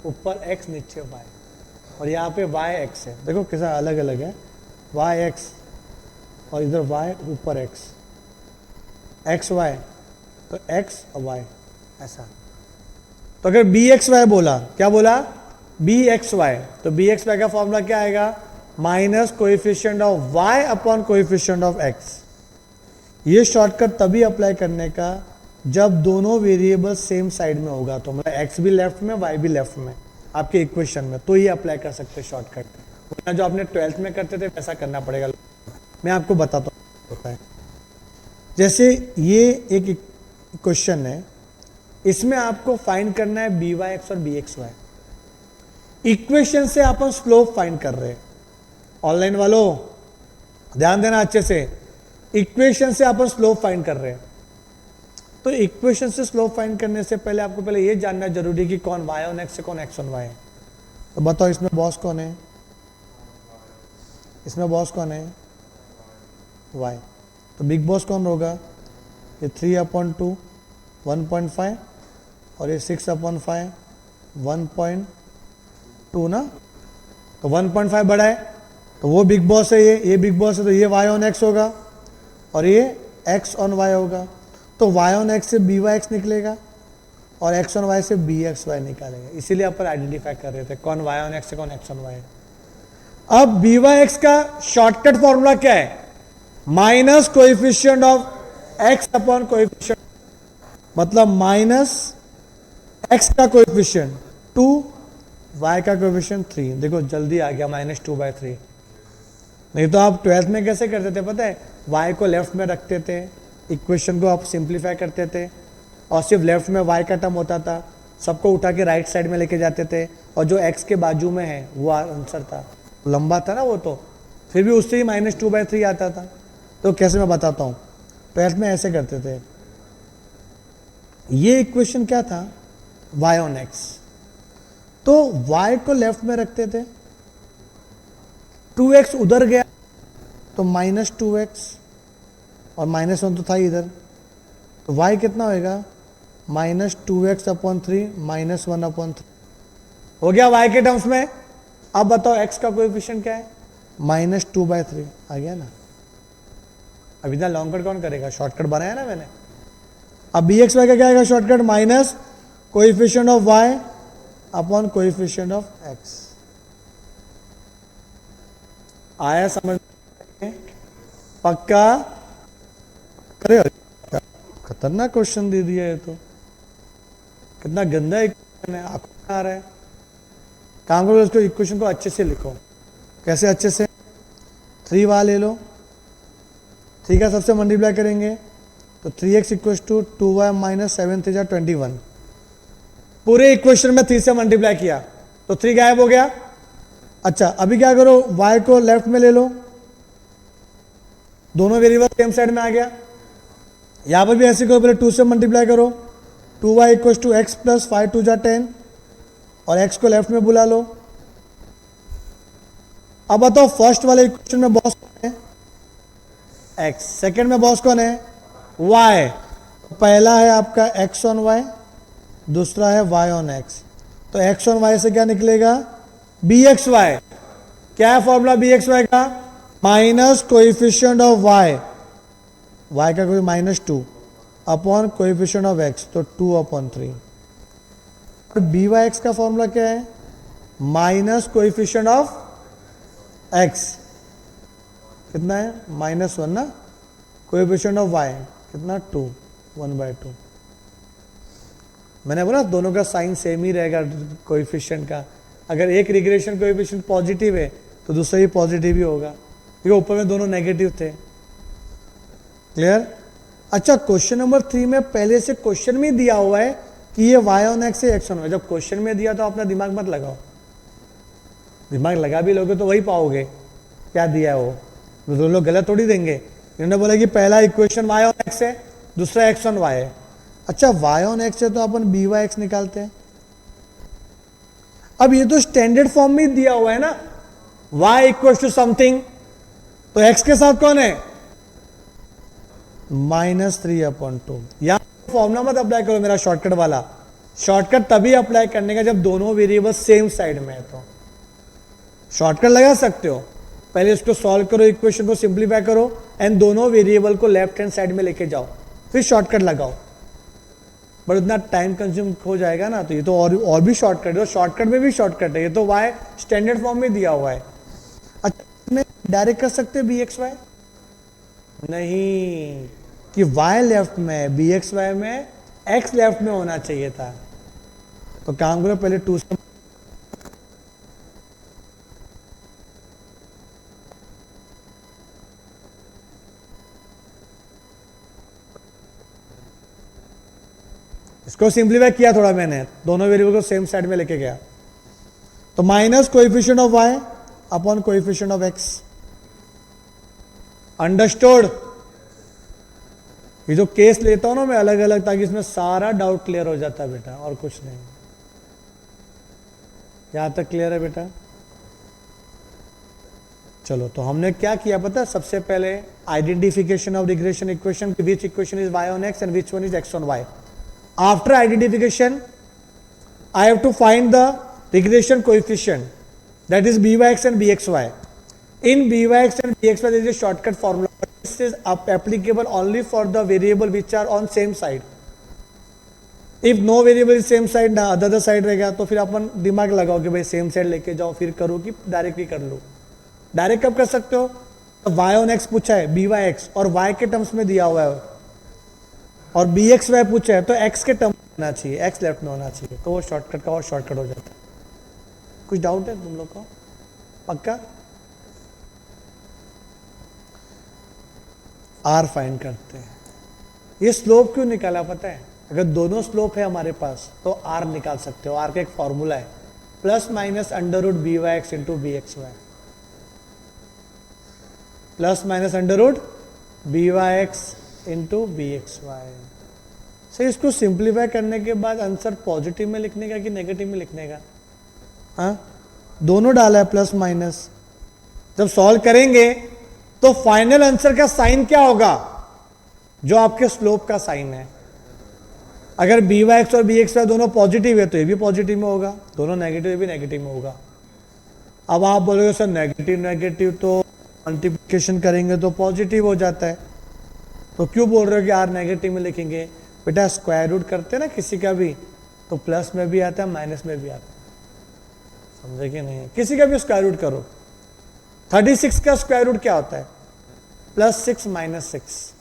ऊपर एक्स नीचे वाई, और यहाँ पे वाई एक्स है, देखो कैसा अलग अलग है, वाई एक्स और इधर वाई ऊपर एक्स, एक्स वाई तो एक्स और वाई ऐसा। तो अगर बी एक्स वाई बोला, क्या बोला बी एक्स वाई, तो बी एक्स वाई का फॉर्मूला क्या आएगा minus coefficient of Y upon coefficient of x. ये शॉर्टकट तभी अप्लाई करने का जब दोनों वेरिएबल सेम साइड में होगा, तो मतलब एक्स भी लेफ्ट में वाई भी लेफ्ट में आपके इक्वेशन में, तो ये अप्लाई कर सकते हैं शॉर्टकट, वरना जो आपने 12th में करते थे वैसा करना पड़ेगा। मैं आपको बताता हूँ होता है, जैसे ये एक क्वेश्चन है, इसमें आपको फाइंड करना है बी वाई एक्स और बी एक्स वाई। इक्वेशन से अपन स्लोप फाइंड कर रहे हैं। ऑनलाइन वालों ध्यान देना अच्छे से, इक्वेशन से अपन स्लोप फाइंड कर रहे हैं। तो इक्वेशन से स्लोप फाइंड करने से पहले आपको पहले ये जानना जरूरी कि कौन y ऑन x है, कौन x ऑन y है। तो बताओ इसमें बॉस कौन है, इसमें बॉस कौन है, y। तो बिग बॉस कौन होगा, ये 3/2 1.5 और ये 6/5 1.2 ना। तो 1.5 बड़ा है तो वो बिग बॉस है, ये बिग बॉस है, तो ये y ऑन x होगा और ये x ऑन y होगा। तो y ऑन x से बी वाई एक्स निकलेगा और x ऑन y से बी एक्स वाई निकालेंगे। इसीलिए अपन आइडेंटिफाई कर रहे थे कौन y ऑन x है, कौन x ऑन y है। अब बी वाई एक्स का शॉर्टकट फॉर्मूला क्या है, minus coefficient of x upon coefficient, मतलब माइनस x का कोएफिशिएंट 2, y का कोएफिशिएंट 3। देखो जल्दी आ गया -2/3। नहीं तो आप 12th में कैसे करते थे पता है, y को लेफ्ट में रखते थे, इक्वेशन को आप सिंप्लीफाई करते थे और सिर्फ लेफ्ट में y का टर्म होता था, सबको उठा के राइट साइड में लेके जाते थे और जो x के बाजू में है वो आंसर था। लंबा था ना वो, तो फिर भी उससे ही -2/3 आता था। तो कैसे मैं बताता हूँ, 12th में ऐसे करते थे। ये इक्वेशन क्या था, y ऑन x, तो y को लेफ्ट में रखते थे, 2x उधर गया तो -2x और -1 तो था ही इधर, तो y कितना होएगा -2x/3 -1/3 हो गया y के टर्म्स में। अब बताओ x का कोएफिशिएंट क्या है, -2/3 आ गया ना। अब इतना लॉन्ग कट कौन करेगा, शॉर्टकट बनाया ना मैंने। अब बी एक्स वाई का क्या आएगा shortcut, minus coefficient of y upon coefficient of x। आया समझ में? पक्का करे। खतरनाक क्वेश्चन दे दिया है, तो कितना गंदा इक्वेशन है, आंखों में आ रहा है। काम करो इसको, इक्वेशन को अच्छे से लिखो। कैसे अच्छे से, 3 वहां ले लो, 3 का सबसे मल्टीप्लाई करेंगे तो 3x = 2y - 7 3 21। पूरे इक्वेशन में 3 से मल्टीप्लाई किया तो 3 गायब हो गया। अच्छा अभी क्या करो, y को लेफ्ट में ले लो, दोनों वेरिएबल सेम साइड में आ गया। यहां पर भी ऐसे करो, पहले 2 से मल्टीप्लाई करो, 2y = x + 5 2 10 और x को लेफ्ट में बुला लो। अब बताओ फर्स्ट वाले इक्वेशन में बॉस कौन है, x, सेकंड में बॉस कौन है, y। पहला है आपका x ऑन y, दूसरा है y ऑन x। तो x ऑन y से क्या निकलेगा, bxy। क्या है फॉर्मूला bxy का, minus coefficient of y, y का कोई -2 अपॉन कोएफिशिएंट ऑफ x, तो 2/3। तो बी वाई एक्स का फॉर्मूला क्या है, माइनस कोएफिशिएंट ऑफ x कितना है, -1 ना, कोएफिशिएंट ऑफ y कितना 2, 1/2। मैंने बोला दोनों का साइन सेम ही रहेगा कोएफिशिएंट का। अगर एक रिग्रेशन कोएफिशिएंट पॉजिटिव है तो दूसरा ही पॉजिटिव ही होगा, क्योंकि ऊपर में दोनों नेगेटिव थे। क्लियर। अच्छा क्वेश्चन नंबर 3 में पहले से क्वेश्चन में दिया हुआ है कि ये y ऑन x है, x ऑन y। जब क्वेश्चन में दिया तो अपना दिमाग मत लगाओ, दिमाग लगा भी लोगे तो वही पाओगे क्या दिया है वो, तो दोनों लोग गलत थोड़ी देंगे। इन्होंने बोला कि पहला इक्वेशन y ऑन x है, दूसरा x ऑन y है। अच्छा y ऑन x है तो अपन बी वाई एक्स निकालते हैं। अब ये तो स्टैंडर्ड फॉर्म में दिया हुआ है ना, y = समथिंग, तो x के साथ कौन है, -3/2। यहां फॉर्मूला मत अप्लाई करो मेरा शॉर्टकट वाला, शॉर्टकट तभी अप्लाई करने का जब दोनों वेरिएबल सेम साइड में है। तो शॉर्टकट लगा सकते हो, पहले इसको सॉल्व करो, इक्वेशन को सिंप्लीफाई करो एंड दोनों वेरिएबल को लेफ्ट हैंड साइड में लेके जाओ, फिर शॉर्टकट लगाओ। बट इतना टाइम कंज्यूम हो जाएगा ना, तो ये तो और भी शॉर्टकट है, शॉर्टकट में भी शॉर्टकट है। ये तो y स्टैंडर्ड फॉर्म में दिया हुआ है। अच्छा डायरेक्ट कर सकते हैं bxy, नहीं, कि y लेफ्ट में है, bxy में x लेफ्ट में होना चाहिए था। तो काम करो पहले 2 से इसको सिंप्लीफाई किया थोड़ा मैंने, दोनों वेरिएबल को सेम साइड में लेके गया, तो minus coefficient of y upon coefficient of x। Understood? ये जो केस लेता हूं ना मैं अलग अलग, ताकि इसमें सारा डाउट क्लियर हो जाता है बेटा, और कुछ नहीं। यहां तक क्लियर है बेटा? चलो, तो हमने क्या किया पता है? सबसे पहले identification of regression equation, which equation is y on x and which one is x on y। After identification I have to find the regression coefficient, that is byx and bxy. In byx and bxy there is a shortcut formula, but this is applicable only for the variable which are on same side. If no variable is same side ना other side रहेगा, तो फिर अपन दिमाग लगाओ कि भाई same side लेके जाओ, फिर करो कि डायरेक्टली कर लो। डायरेक्ट कब कर सकते हो? तो y on x पूछा है byx और y के टर्म्स में दिया हुआ है, और bxy पूछा है तो x के टर्म में होना चाहिए, x लेफ्ट में होना चाहिए, तो वो शॉर्टकट का और शॉर्टकट हो जाता है। कुछ डाउट है तुम लोग को? पक्का? आर फाइंड करते हैं। ये स्लोप क्यों निकाला पता है? अगर दोनों स्लोप है हमारे पास तो आर निकाल सकते हो। आर का एक फॉर्मूला है, plus minus under root B Y x into B x y, plus minus under root B Y x into B x y. Sir इसको सिंप्लीफाई करने के बाद आंसर पॉजिटिव में लिखने का कि नेगेटिव में लिखने का? हाँ, दोनों डाला है प्लस माइनस। जब सॉल्व करेंगे तो फाइनल आंसर का साइन क्या होगा? जो आपके स्लोप का साइन है। अगर बी वाई एक्स और बी एक्स वाई दोनों पॉजिटिव है तो ये भी पॉजिटिव में होगा, दोनों नेगेटिव भी नेगेटिव में होगा। अब आप बोलोगे सर नेगेटिव नेगेटिव तो मल्टीप्लिकेशन करेंगे तो पॉजिटिव हो जाता है, तो क्यों बोल रहे हो कि आर नेगेटिव में लिखेंगे? बेटा स्क्वायर रूट करते हैं ना किसी का भी, तो प्लस में भी आता है माइनस में भी आता है, समझे कि नहीं? किसी का भी स्क्वायर रूट करो, 36 का स्क्वायर रूट क्या होता है? +6 - 6।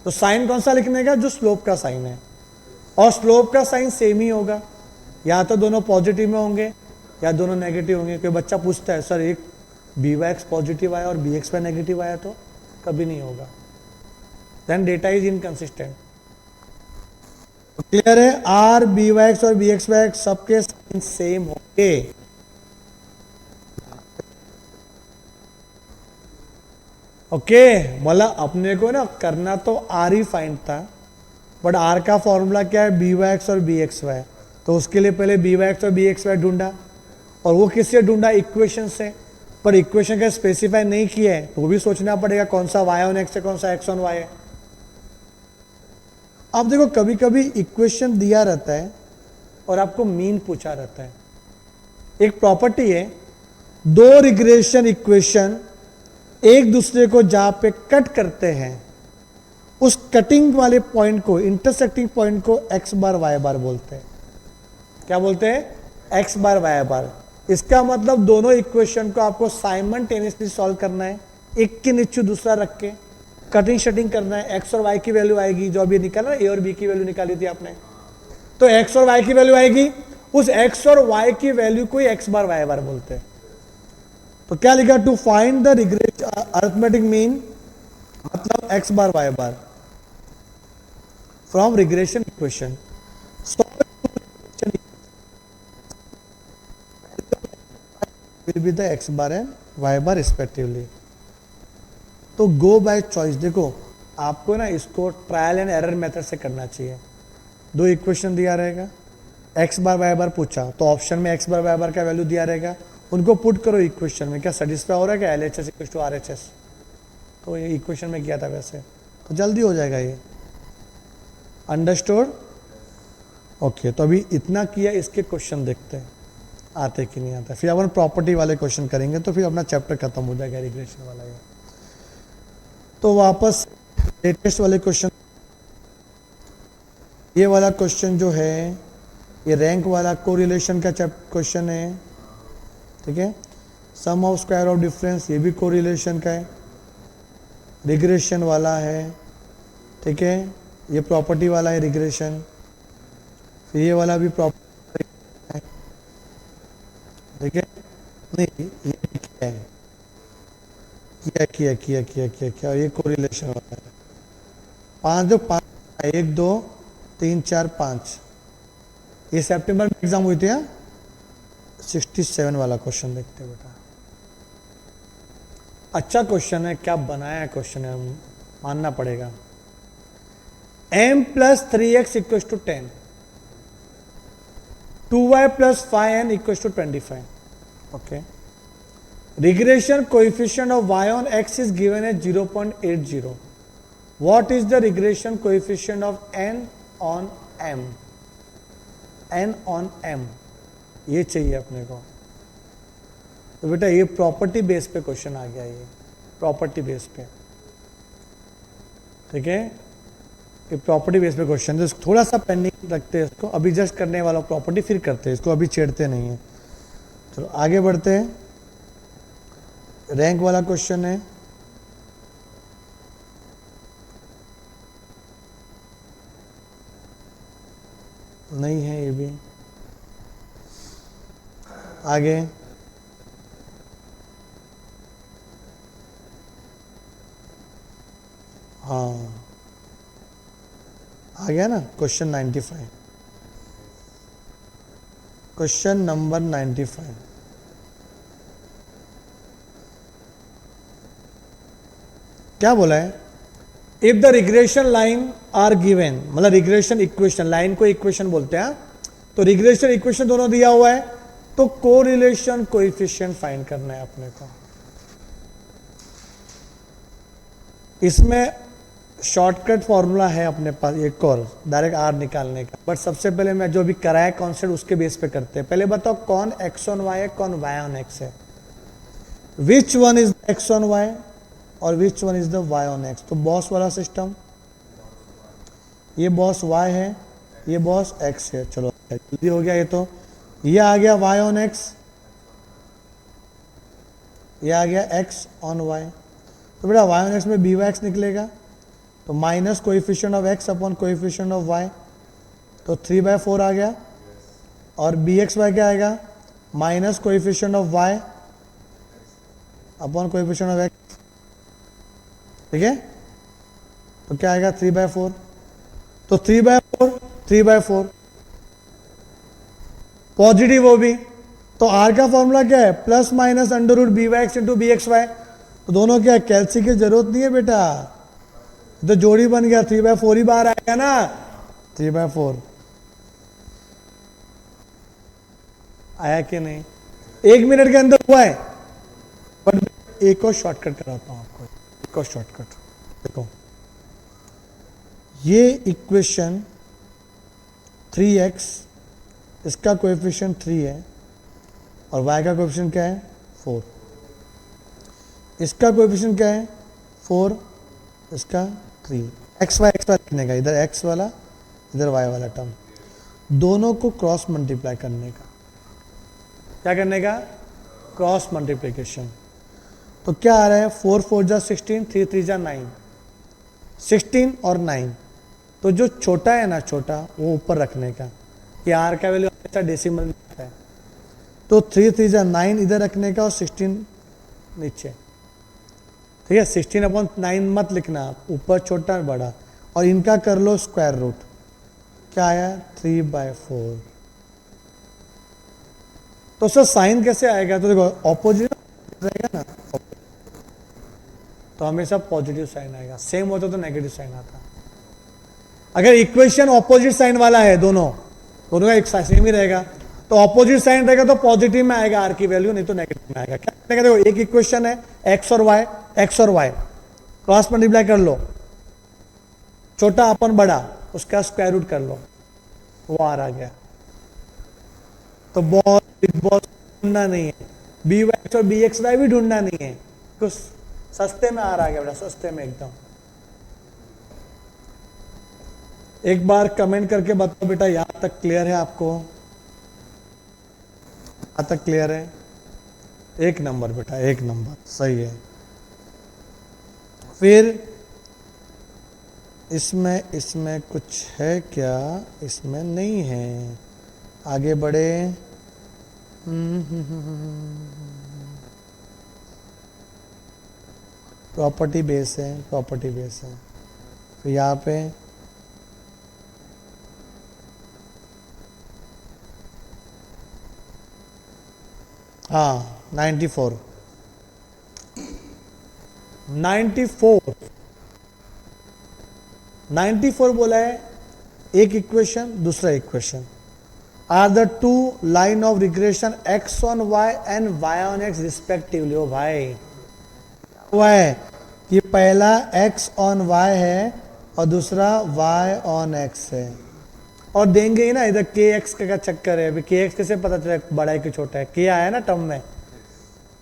तो साइन कौन सा लिखने का? जो स्लोप का साइन है, और स्लोप का साइन सेम ही होगा, या तो दोनों पॉजिटिव में होंगे या दोनों नेगेटिव होंगे। कोई बच्चा पूछता है सर एक बी वाई एक्स पॉजिटिव आया और बी एक्स वाई नेगेटिव आया तो कभी नहीं होगा, then data is inconsistent. Clear है? आर बी वाई एक्स और बी एक्स वाई एक्स सबके साइन सेम होंगे। ओके, मतलब अपने को ना करना तो आर ही फाइंड था, बट आर का फॉर्मूला क्या है? बी वाई एक्स और बी एक्स वाई। तो उसके लिए पहले बी वाई एक्स और बी एक्स वाई ढूंढा, और वो किससे ढूंढा? इक्वेशन से। पर इक्वेशन का स्पेसिफाई नहीं किया है तो वो भी सोचना पड़ेगा कौन सा वाई ऑन एक्स है, कौन सा एक्स ऑन वाई है। अब देखो कभी कभी इक्वेशन दिया रहता है और आपको मीन पूछा रहता है। एक प्रॉपर्टी है, दो रिग्रेशन इक्वेशन एक दूसरे को जहां पे कट करते हैं, उस कटिंग वाले पॉइंट को, इंटरसेक्टिंग पॉइंट को एक्स बार वाई बार बोलते हैं। क्या बोलते हैं? एक्स बार वाई बार। इसका मतलब दोनों इक्वेशन को आपको साइमल्टेनियसली सॉल्व करना है, एक के नीचे दूसरा रख के कटिंग शटिंग करना है। एक्स और वाई की वैल्यू आएगी, जो अभी निकाला ना, ए और बी की वैल्यू निकाली थी आपने, तो एक्स और वाई की वैल्यू आएगी, उस एक्स और वाई की वैल्यू को एक्स बार वाई बार बोलते हैं। तो क्या लिखा? To find the regression arithmetic mean, मतलब X bar Y bar from regression equation will be the x bar and y bar respectively। तो गो बाय चॉइस। देखो आपको ना इसको ट्रायल एंड एरर मेथड से करना चाहिए। दो इक्वेशन दिया रहेगा, x बार y बार पूछा, तो ऑप्शन में x बार y बार का वैल्यू दिया रहेगा, उनको पुट करो इक्वेशन में। क्या सेटिस्फाई हो रहा है क्या? LHS = RHS, तो ये इक्वेशन में किया था वैसे, तो जल्दी हो जाएगा ये। अंडरस्टूड? ओके, तो अभी इतना किया, इसके क्वेश्चन देखते हैं आते कि नहीं आता, फिर अपन प्रॉपर्टी वाले क्वेश्चन करेंगे, तो फिर अपना चैप्टर खत्म हो जाएगा रिग्रेशन वाला ये। तो वापस लेटेस्ट वाले क्वेश्चन, ये वाला क्वेश्चन जो है ये रैंक वाला कोरिलेशन का क्वेश्चन है, ठीक है। सम ऑफ स्क्वायर ऑफ डिफरेंस, ये भी कोरिलेशन का है, रिग्रेशन वाला है, ठीक है। ये प्रॉपर्टी वाला है रिग्रेशन, फिर ये वाला भी प्रॉपर्टी, ठीक है। नहीं ये क्या है, किया ये कोरिलेशन वाला है। 5 1 2 3 4 5, ये सितंबर में एग्जाम हुई थी। 67 वाला क्वेश्चन देखते हैं बेटा। अच्छा क्वेश्चन है, क्या बनाया है क्वेश्चन है, मानना पड़ेगा। m plus 3x equal to 10, 2y plus 5n equal to 25। Okay, regression coefficient of y on x is given as 0.80. What is the regression coefficient of n on m? n on m ये चाहिए अपने को। तो बेटा ये property base पे question आ गया, ये प्रॉपर्टी बेस पे, ठीक है, ये प्रॉपर्टी बेस पे क्वेश्चन। तो थोड़ा सा पेंडिंग रखते हैं इसको, अभी जस्ट करने वाला प्रॉपर्टी फिर करते हैं इसको, अभी छेड़ते नहीं है। चलो आगे बढ़ते हैं। रैंक वाला क्वेश्चन है। नहीं है ये भी। आगे हाँ आ गया ना क्वेश्चन 95, क्वेश्चन नंबर 95। क्या बोला है? If the regression line are given, मतलब रिग्रेशन इक्वेशन, लाइन को इक्वेशन बोलते हैं, तो रिग्रेशन इक्वेशन दोनों दिया हुआ है, तो कोरिलेशन कोएफिशिएंट फाइंड करना है अपने को। इसमें शॉर्टकट फॉर्मूला है अपने पास एक और, डायरेक्ट आर निकालने का, बट सबसे पहले मैं जो भी कराया कॉन्सेप्ट उसके बेस पे करते हैं। पहले बताओ कौन एक्स ऑन वाई है, कौन वाई ऑन एक्स है, which one is X on Y और which one is the Y on X. तो बॉस वाला सिस्टम, ये बॉस वाई है, ये बॉस एक्स है। चलो जल्दी हो गया ये, तो ये आ गया वाई ऑन एक्स, ये आ गया एक्स ऑन वाई। तो बेटा वाई ऑन एक्स में बी वाई एक्स निकलेगा, तो minus coefficient of x upon coefficient of y, तो 3/4 आ गया। और बी एक्स वाई क्या आएगा? Minus coefficient of Y upon coefficient of x, ठीक है। तो क्या आएगा? 3/4। तो 3/4 पॉजिटिव हो भी, तो आर का फॉर्मूला क्या है? Plus minus under root B Y x into B x y. तो दोनों क्या है? कैल्सी की जरूरत नहीं है बेटा, तो जोड़ी बन गया, 3/4 ही बाहर आएगा ना, 3/4 आया कि नहीं? 1 मिनट के अंदर हुआ है। बट एक और शॉर्टकट कराता हूं आपको, एक और शॉर्टकट। देखो ये इक्वेशन 3x, इसका कोएफिशिएंट 3 है और y का कोएफिशिएंट क्या है? 4। इसका कोएफिशिएंट क्या है? 4, इसका 3। एक्स वाई लिखने का, इधर x वाला इधर y वाला टर्म, दोनों को क्रॉस मल्टीप्लाई करने का। क्या करने का? Cross multiplication. तो क्या आ रहा है? 4 4 जा 16, 3 3 जा 9, 16 और 9। तो जो छोटा है ना, छोटा वो ऊपर रखने का, कि आर का वैल्यू हमेशा डेसिमल में आता है। तो 3 3 जा 9 इधर रखने का और 16 नीचे, ठीक है। 16/9 मत लिखना, ऊपर छोटा बड़ा, और इनका कर लो स्क्वायर रूट। क्या आया? 3/4। तो सर साइन कैसे आएगा? तो देखो ऑपोजिट रहेगा ना, तो हमेशा पॉजिटिव साइन आएगा, सेम होता तो नेगेटिव साइन आता। अगर इक्वेशन ऑपोजिट साइन वाला है, दोनों का एक सेम ही रहेगा, तो ऑपोजिट साइन रहेगा तो पॉजिटिव में आएगा आर की वैल्यू, नहीं तो नेगेटिव में आएगा। क्या करेगा? देखो एक इक्वेशन है एक्स और वाई, क्रॉस मल्टीप्लाई कर लो, छोटा अपन बड़ा, उसका स्क्वायर रूट कर लो, वो आर आ गया। तो बॉस बिग बॉस ढूंढना नहीं है, बी वाई एक्स और बी एक्स वाई भी ढूंढना नहीं है, कुछ सस्ते में आर आ गया बेटा, सस्ते में एकदम। एक बार कमेंट करके बताओ बेटा यहां तक क्लियर है आपको? यहां तक क्लियर है? एक नंबर बेटा, एक नंबर, सही है। फिर इसमें कुछ है क्या? इसमें नहीं है। आगे बढ़े। प्रॉपर्टी बेस है, फिर यहाँ पे हाँ 94 94 94 बोला है, एक इक्वेशन दूसरा equation, are the two line of regression x on y and y on x respectively. ओ भाई हुआ है कि पहला x ऑन y है और दूसरा y ऑन x है, और देंगे ही ना, इधर kx का क्या चक्कर है, अभी kx कैसे पता चले बड़ा है कि छोटा है, k आया ना टर्म में,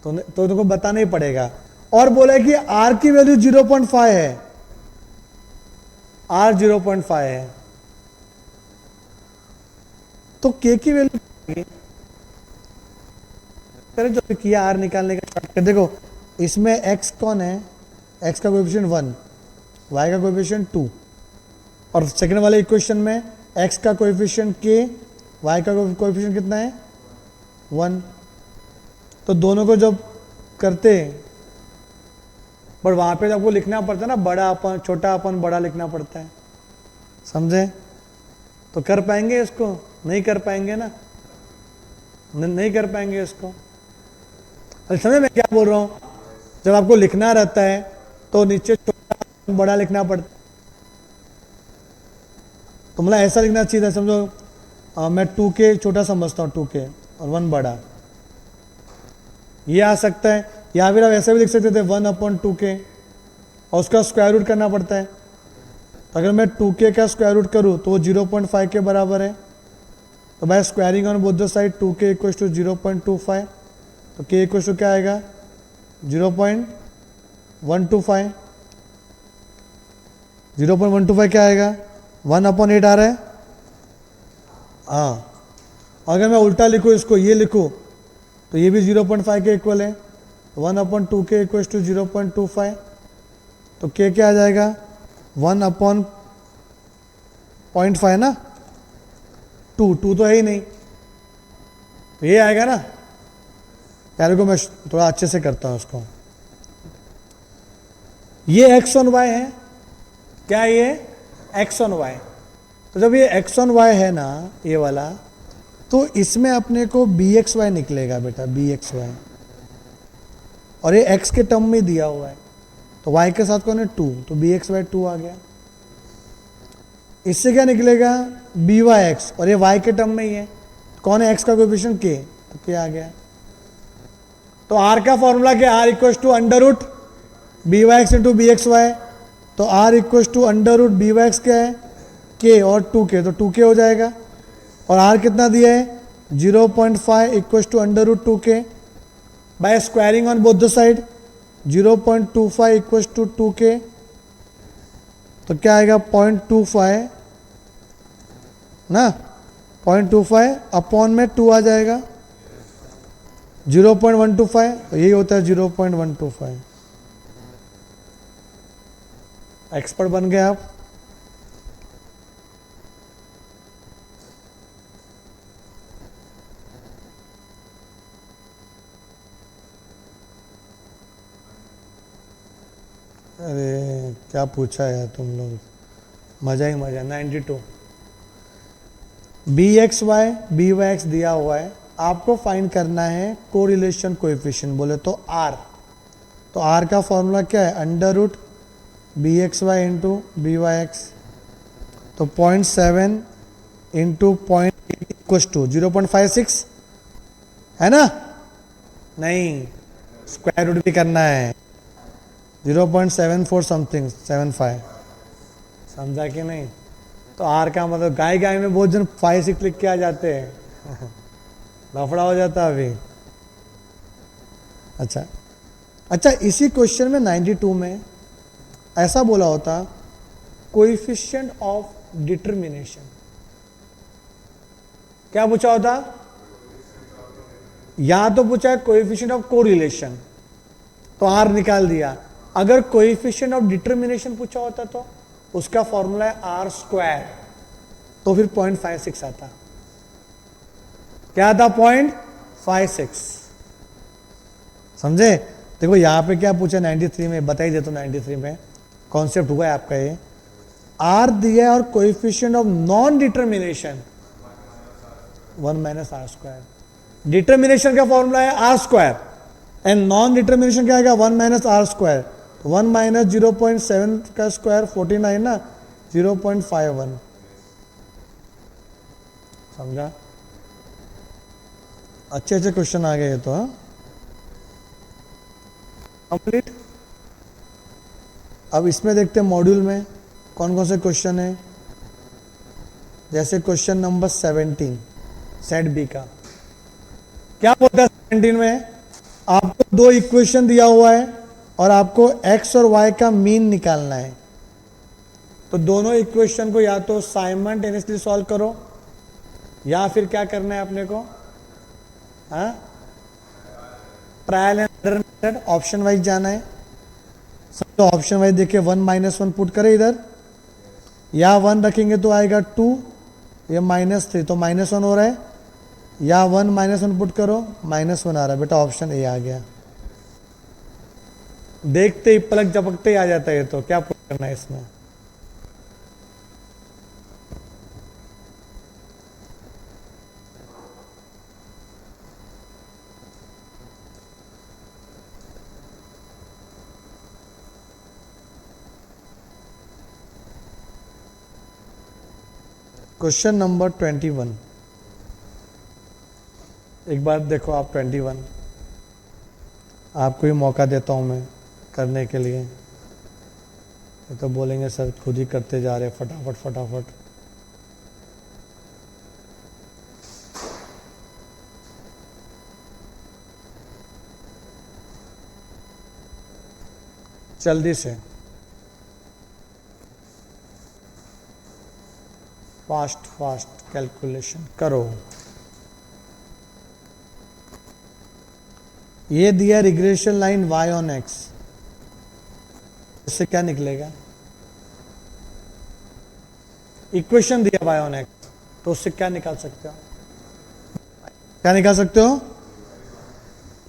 तो तुमको बताना ही पड़ेगा। और बोला है कि r की वैल्यू 0.5 है, r 0.5 है, तो k की वैल्यू जो किया r निकालने का शॉर्टकट, देखो इसमें x कौन है, x का कोएफिशिएंट 1, y का कोएफिशिएंट 2, और सेकंड वाले इक्वेशन में x का कोएफिशिएंट k, y का कोएफिशिएंट कितना है 1, तो दोनों को जब करते, बट वहां पे आपको लिखना पड़ता है ना, बड़ा अपन छोटा अपन बड़ा लिखना पड़ता है, समझे? तो कर पाएंगे इसको? नहीं कर पाएंगे ना, नहीं कर पाएंगे इसको। अरे समझे मैं क्या बोल रहा हूं? जब आपको लिखना रहता है तो नीचे छोटा बड़ा लिखना पड़ता है, तो मतलब ऐसा लिखना चाहिए था, समझो मैं 2k छोटा समझता हूँ, 2k और 1 बड़ा, ये आ सकता है, या फिर आप ऐसे भी लिख सकते थे 1/2k और उसका स्क्वायर रूट करना पड़ता है, तो अगर मैं 2k का स्क्वायर रूट करूँ तो वो 0.5 के बराबर है, तो by squaring on both the side 2k equals to 0.25, तो k इक्वल्स टू क्या आएगा 0.125, 0.125 क्या आएगा 1/8 आ रहा है। हाँ, अगर मैं उल्टा लिखूँ इसको, ये लिखूँ तो ये भी 0.5 के इक्वल है, 1/2k इक्वल्स टू 0.25, तो k क्या आ जाएगा 1/0.5 ना, 2 तो है ही नहीं, तो ये आएगा ना। यार को मैं थोड़ा अच्छे से करता हूँ उसको, ये x ऑन y है, क्या है ये x ऑन y, तो जब ये x ऑन y है ना ये वाला, तो इसमें अपने को bxy निकलेगा बेटा, bxy, और ये x के टर्म में दिया हुआ है, तो y के साथ कौन है 2, तो bxy 2 आ गया। इससे क्या निकलेगा byx, और ये y के टर्म में ही है, तो कौन है x का कोएफिशिएंट k, तो k आ गया। तो r का फॉर्मूला क्या, r equals to under root byx into bxy, तो r equals to under root byx क्या है k और 2k, तो 2k हो जाएगा, और r कितना दिया है 0.5 equals to under root 2k, by squaring on both the side 0.25 equals to 2k, तो क्या आएगा 0.25 ना, 0.25 अपॉन में 2 आ जाएगा 0.125, तो यही होता है 0.125। एक्सपर्ट बन गए आप। अरे क्या पूछा है तुम लोग, मजा ही मजा। 92 byx दिया हुआ है, आपको फाइंड करना है कोरिलेशन कोएफिशिएंट, बोले तो r, तो r का फॉर्मूला क्या है under root bxy into byx, तो 0.7 इंटू 0.8 इक्वल्स टू 0.56 है ना, नहीं स्क्वायर रूट भी करना है 0.74 समथिंग 75, समझा कि नहीं? तो r का मतलब गाय गाय में बहुत जन 5-6 लिख के आ जाते हैं लफड़ा हो जाता अभी। अच्छा, इसी क्वेश्चन में 92 में ऐसा बोला होता कोएफिशिएंट ऑफ डिटरमिनेशन, क्या पूछा होता? यहां तो पूछा है कोएफिशिएंट ऑफ कोरिलेशन, तो r निकाल दिया। अगर कोएफिशिएंट ऑफ डिटरमिनेशन पूछा होता तो उसका फॉर्मूला है r स्क्वायर, तो फिर 0.56 आता। क्या था 0.56, समझे? देखो यहां पे क्या पूछा 93 में, बता ही देता हूं 93 में कॉन्सेप्ट हुआ है आपका ये, r दिया है और coefficient of non determination 1 - r square, determination का फॉर्मूला है R square and non determination क्या आएगा 1 माइनस आर स्क्वायर, 1 माइनस 0.7 का स्क्वायर 49 ना 0.51, समझा। अच्छे अच्छे क्वेश्चन आ गए तो कंप्लीट। अब इसमें देखते हैं मॉड्यूल में कौन कौन से क्वेश्चन है। जैसे क्वेश्चन नंबर 17 सेट बी का क्या बोलता है 17 में, आपको दो इक्वेशन दिया हुआ है और आपको x और y का मीन निकालना है। तो दोनों इक्वेशन को या तो साइमल्टेनियसली सॉल्व करो या फिर क्या करना है अपने को, trial and error method, option wise जाना है। सब तो ऑप्शन वाइज देखिए 1 माइनस 1 पुट करें इधर, या 1 रखेंगे तो आएगा 2, ये -3 तो -1 हो रहा है, या 1 माइनस 1 पुट करो -1 आ रहा है। बेटा ऑप्शन ए आ गया, देखते ही पलक झपकते ही आ जाता है। तो क्या पुट करना है इसमें, क्वेश्चन नंबर 21, एक बार देखो आप 21, आपको ही मौका देता हूं मैं करने के लिए। ये तो बोलेंगे सर खुद ही करते जा रहे फटाफट फटाफट। जल्दी से फास्ट फास्ट कैलकुलेशन करो। ये दिया regression line y on x, इससे क्या निकलेगा, इक्वेशन दिया y ऑन x, तो उससे क्या निकाल सकते हो, क्या निकाल सकते हो,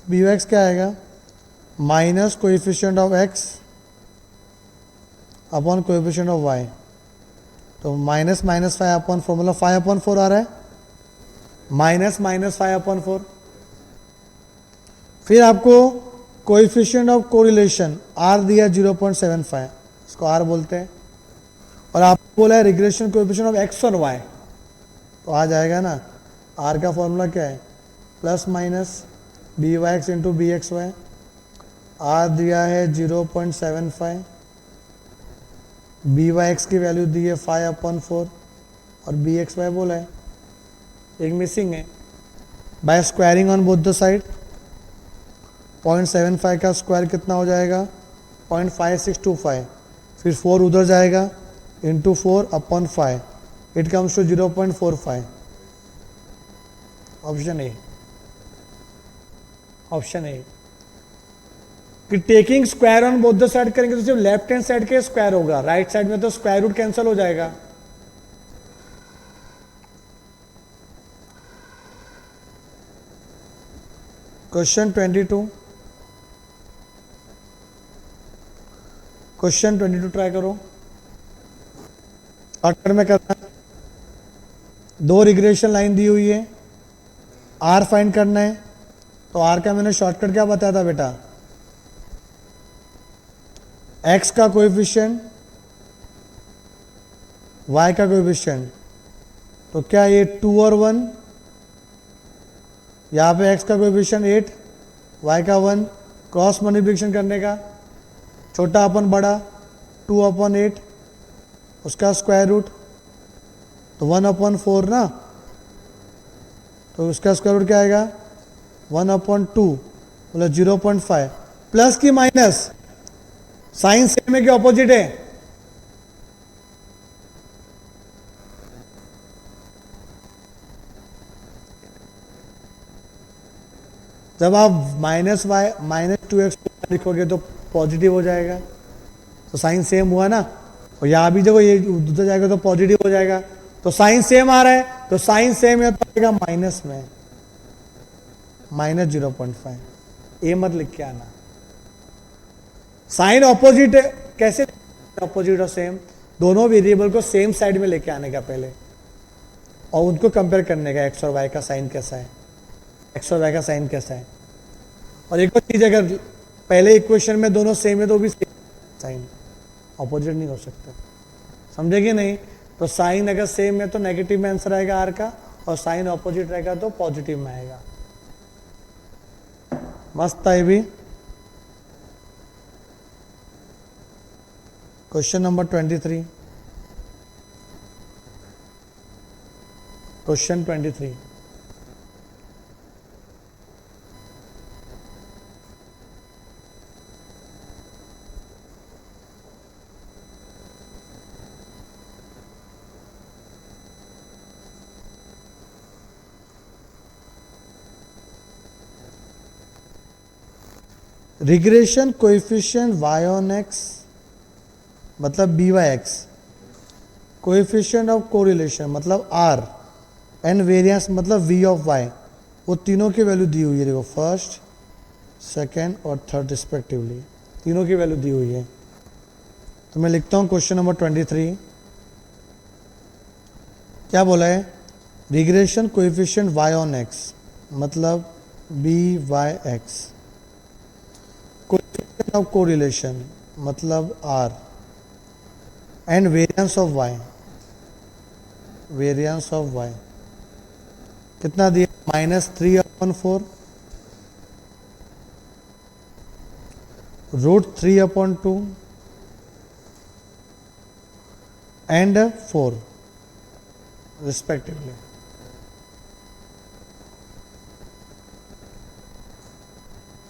बी एक्स क्या आएगा, minus coefficient of x upon coefficient of y। तो माइनस माइनस 5 अपॉन 4 मतलब 5 अपॉन 4 आ रहा है, माइनस माइनस 5 अपॉन 4। फिर आपको कोएफिशिएंट ऑफ कोरिलेशन r दिया 0.75, इसको r बोलते हैं, और आपको बोला है रिग्रेशन कोएफिशिएंट ऑफ x और y, तो आ जाएगा ना, r का फॉर्मूला क्या है, plus minus B Y x into B x Y. r दिया है 0.75, बी वाई एक्स की वैल्यू दी है 5 अपॉन 4 और बी एक्स वाई बोला है, एक मिसिंग है। By squaring on both the side 0.75 का स्क्वायर कितना हो जाएगा 0.5625, फिर 4 उधर जाएगा into 4 upon 5, it comes to 0.45। Option A, option A कि taking square on both the side करेंगे तो सिर्फ लेफ्ट हैंड साइड के स्क्वायर होगा, राइट साइड में तो स्क्वायर रूट कैंसिल हो जाएगा। क्वेश्चन 22, क्वेश्चन 22 ट्राई करो, शॉर्टकट में करना। दो रिग्रेशन लाइन दी हुई है, आर फाइंड करना है, तो आर का मैंने शॉर्टकट क्या बताया था बेटा, x का कोएफिशिएंट y का कोएफिशिएंट, तो क्या ये 2 और 1, यहाँ पे x का कोएफिशिएंट 8, y का 1, क्रॉस मल्टीप्लिकेशन करने का, छोटा अपन बड़ा 2 अपॉन 8, उसका स्क्वायर रूट, तो 1 अपॉन 4 ना, तो उसका स्क्वायर रूट क्या आएगा 1 अपॉन 2 मतलब 0.5, प्लस की माइनस, साइन सेम है कि ऑपोजिट है, जब आप -2x लिखोगे तो पॉजिटिव हो जाएगा, तो साइन सेम हुआ ना, और यहां भी देखो ये उधर जाएगा तो पॉजिटिव हो जाएगा, तो साइन सेम आ रहा है, तो साइन सेम है तो आएगा माइनस में -0.5, ए मत लिख के आना। साइन ऑपोजिट है, कैसे ऑपोजिट और सेम, दोनों वेरिएबल को सेम साइड में लेके आने का पहले, और उनको कंपेयर करने का x और y का साइन कैसा है। एक्स और वाई का साइन कैसा है। और एक और चीज, अगर पहले इक्वेशन में दोनों सेम है तो भी साइन ऑपोजिट नहीं हो सकता, समझे कि नहीं। तो साइन अगर सेम है तो नेगेटिव में आंसर आएगा आर का, और साइन ऑपोजिट रहेगा तो पॉजिटिव में आएगा। मस्त है भी। Question number 23, question 23, regression coefficient y on x मतलब B Y X, coefficient of correlation मतलब r, एंड वेरिएंस मतलब v ऑफ y, वो तीनों की वैल्यू दी हुई है। देखो फर्स्ट, सेकेंड और थर्ड रिस्पेक्टिवली तीनों की वैल्यू दी हुई है। तो मैं लिखता हूँ क्वेश्चन नंबर 23, क्या बोला है, regression coefficient y on x मतलब B Y X, coefficient of correlation मतलब r, and variance of y, variance of y कितना दिया, -3/4 √3/2 एंड 4 रिस्पेक्टिवली।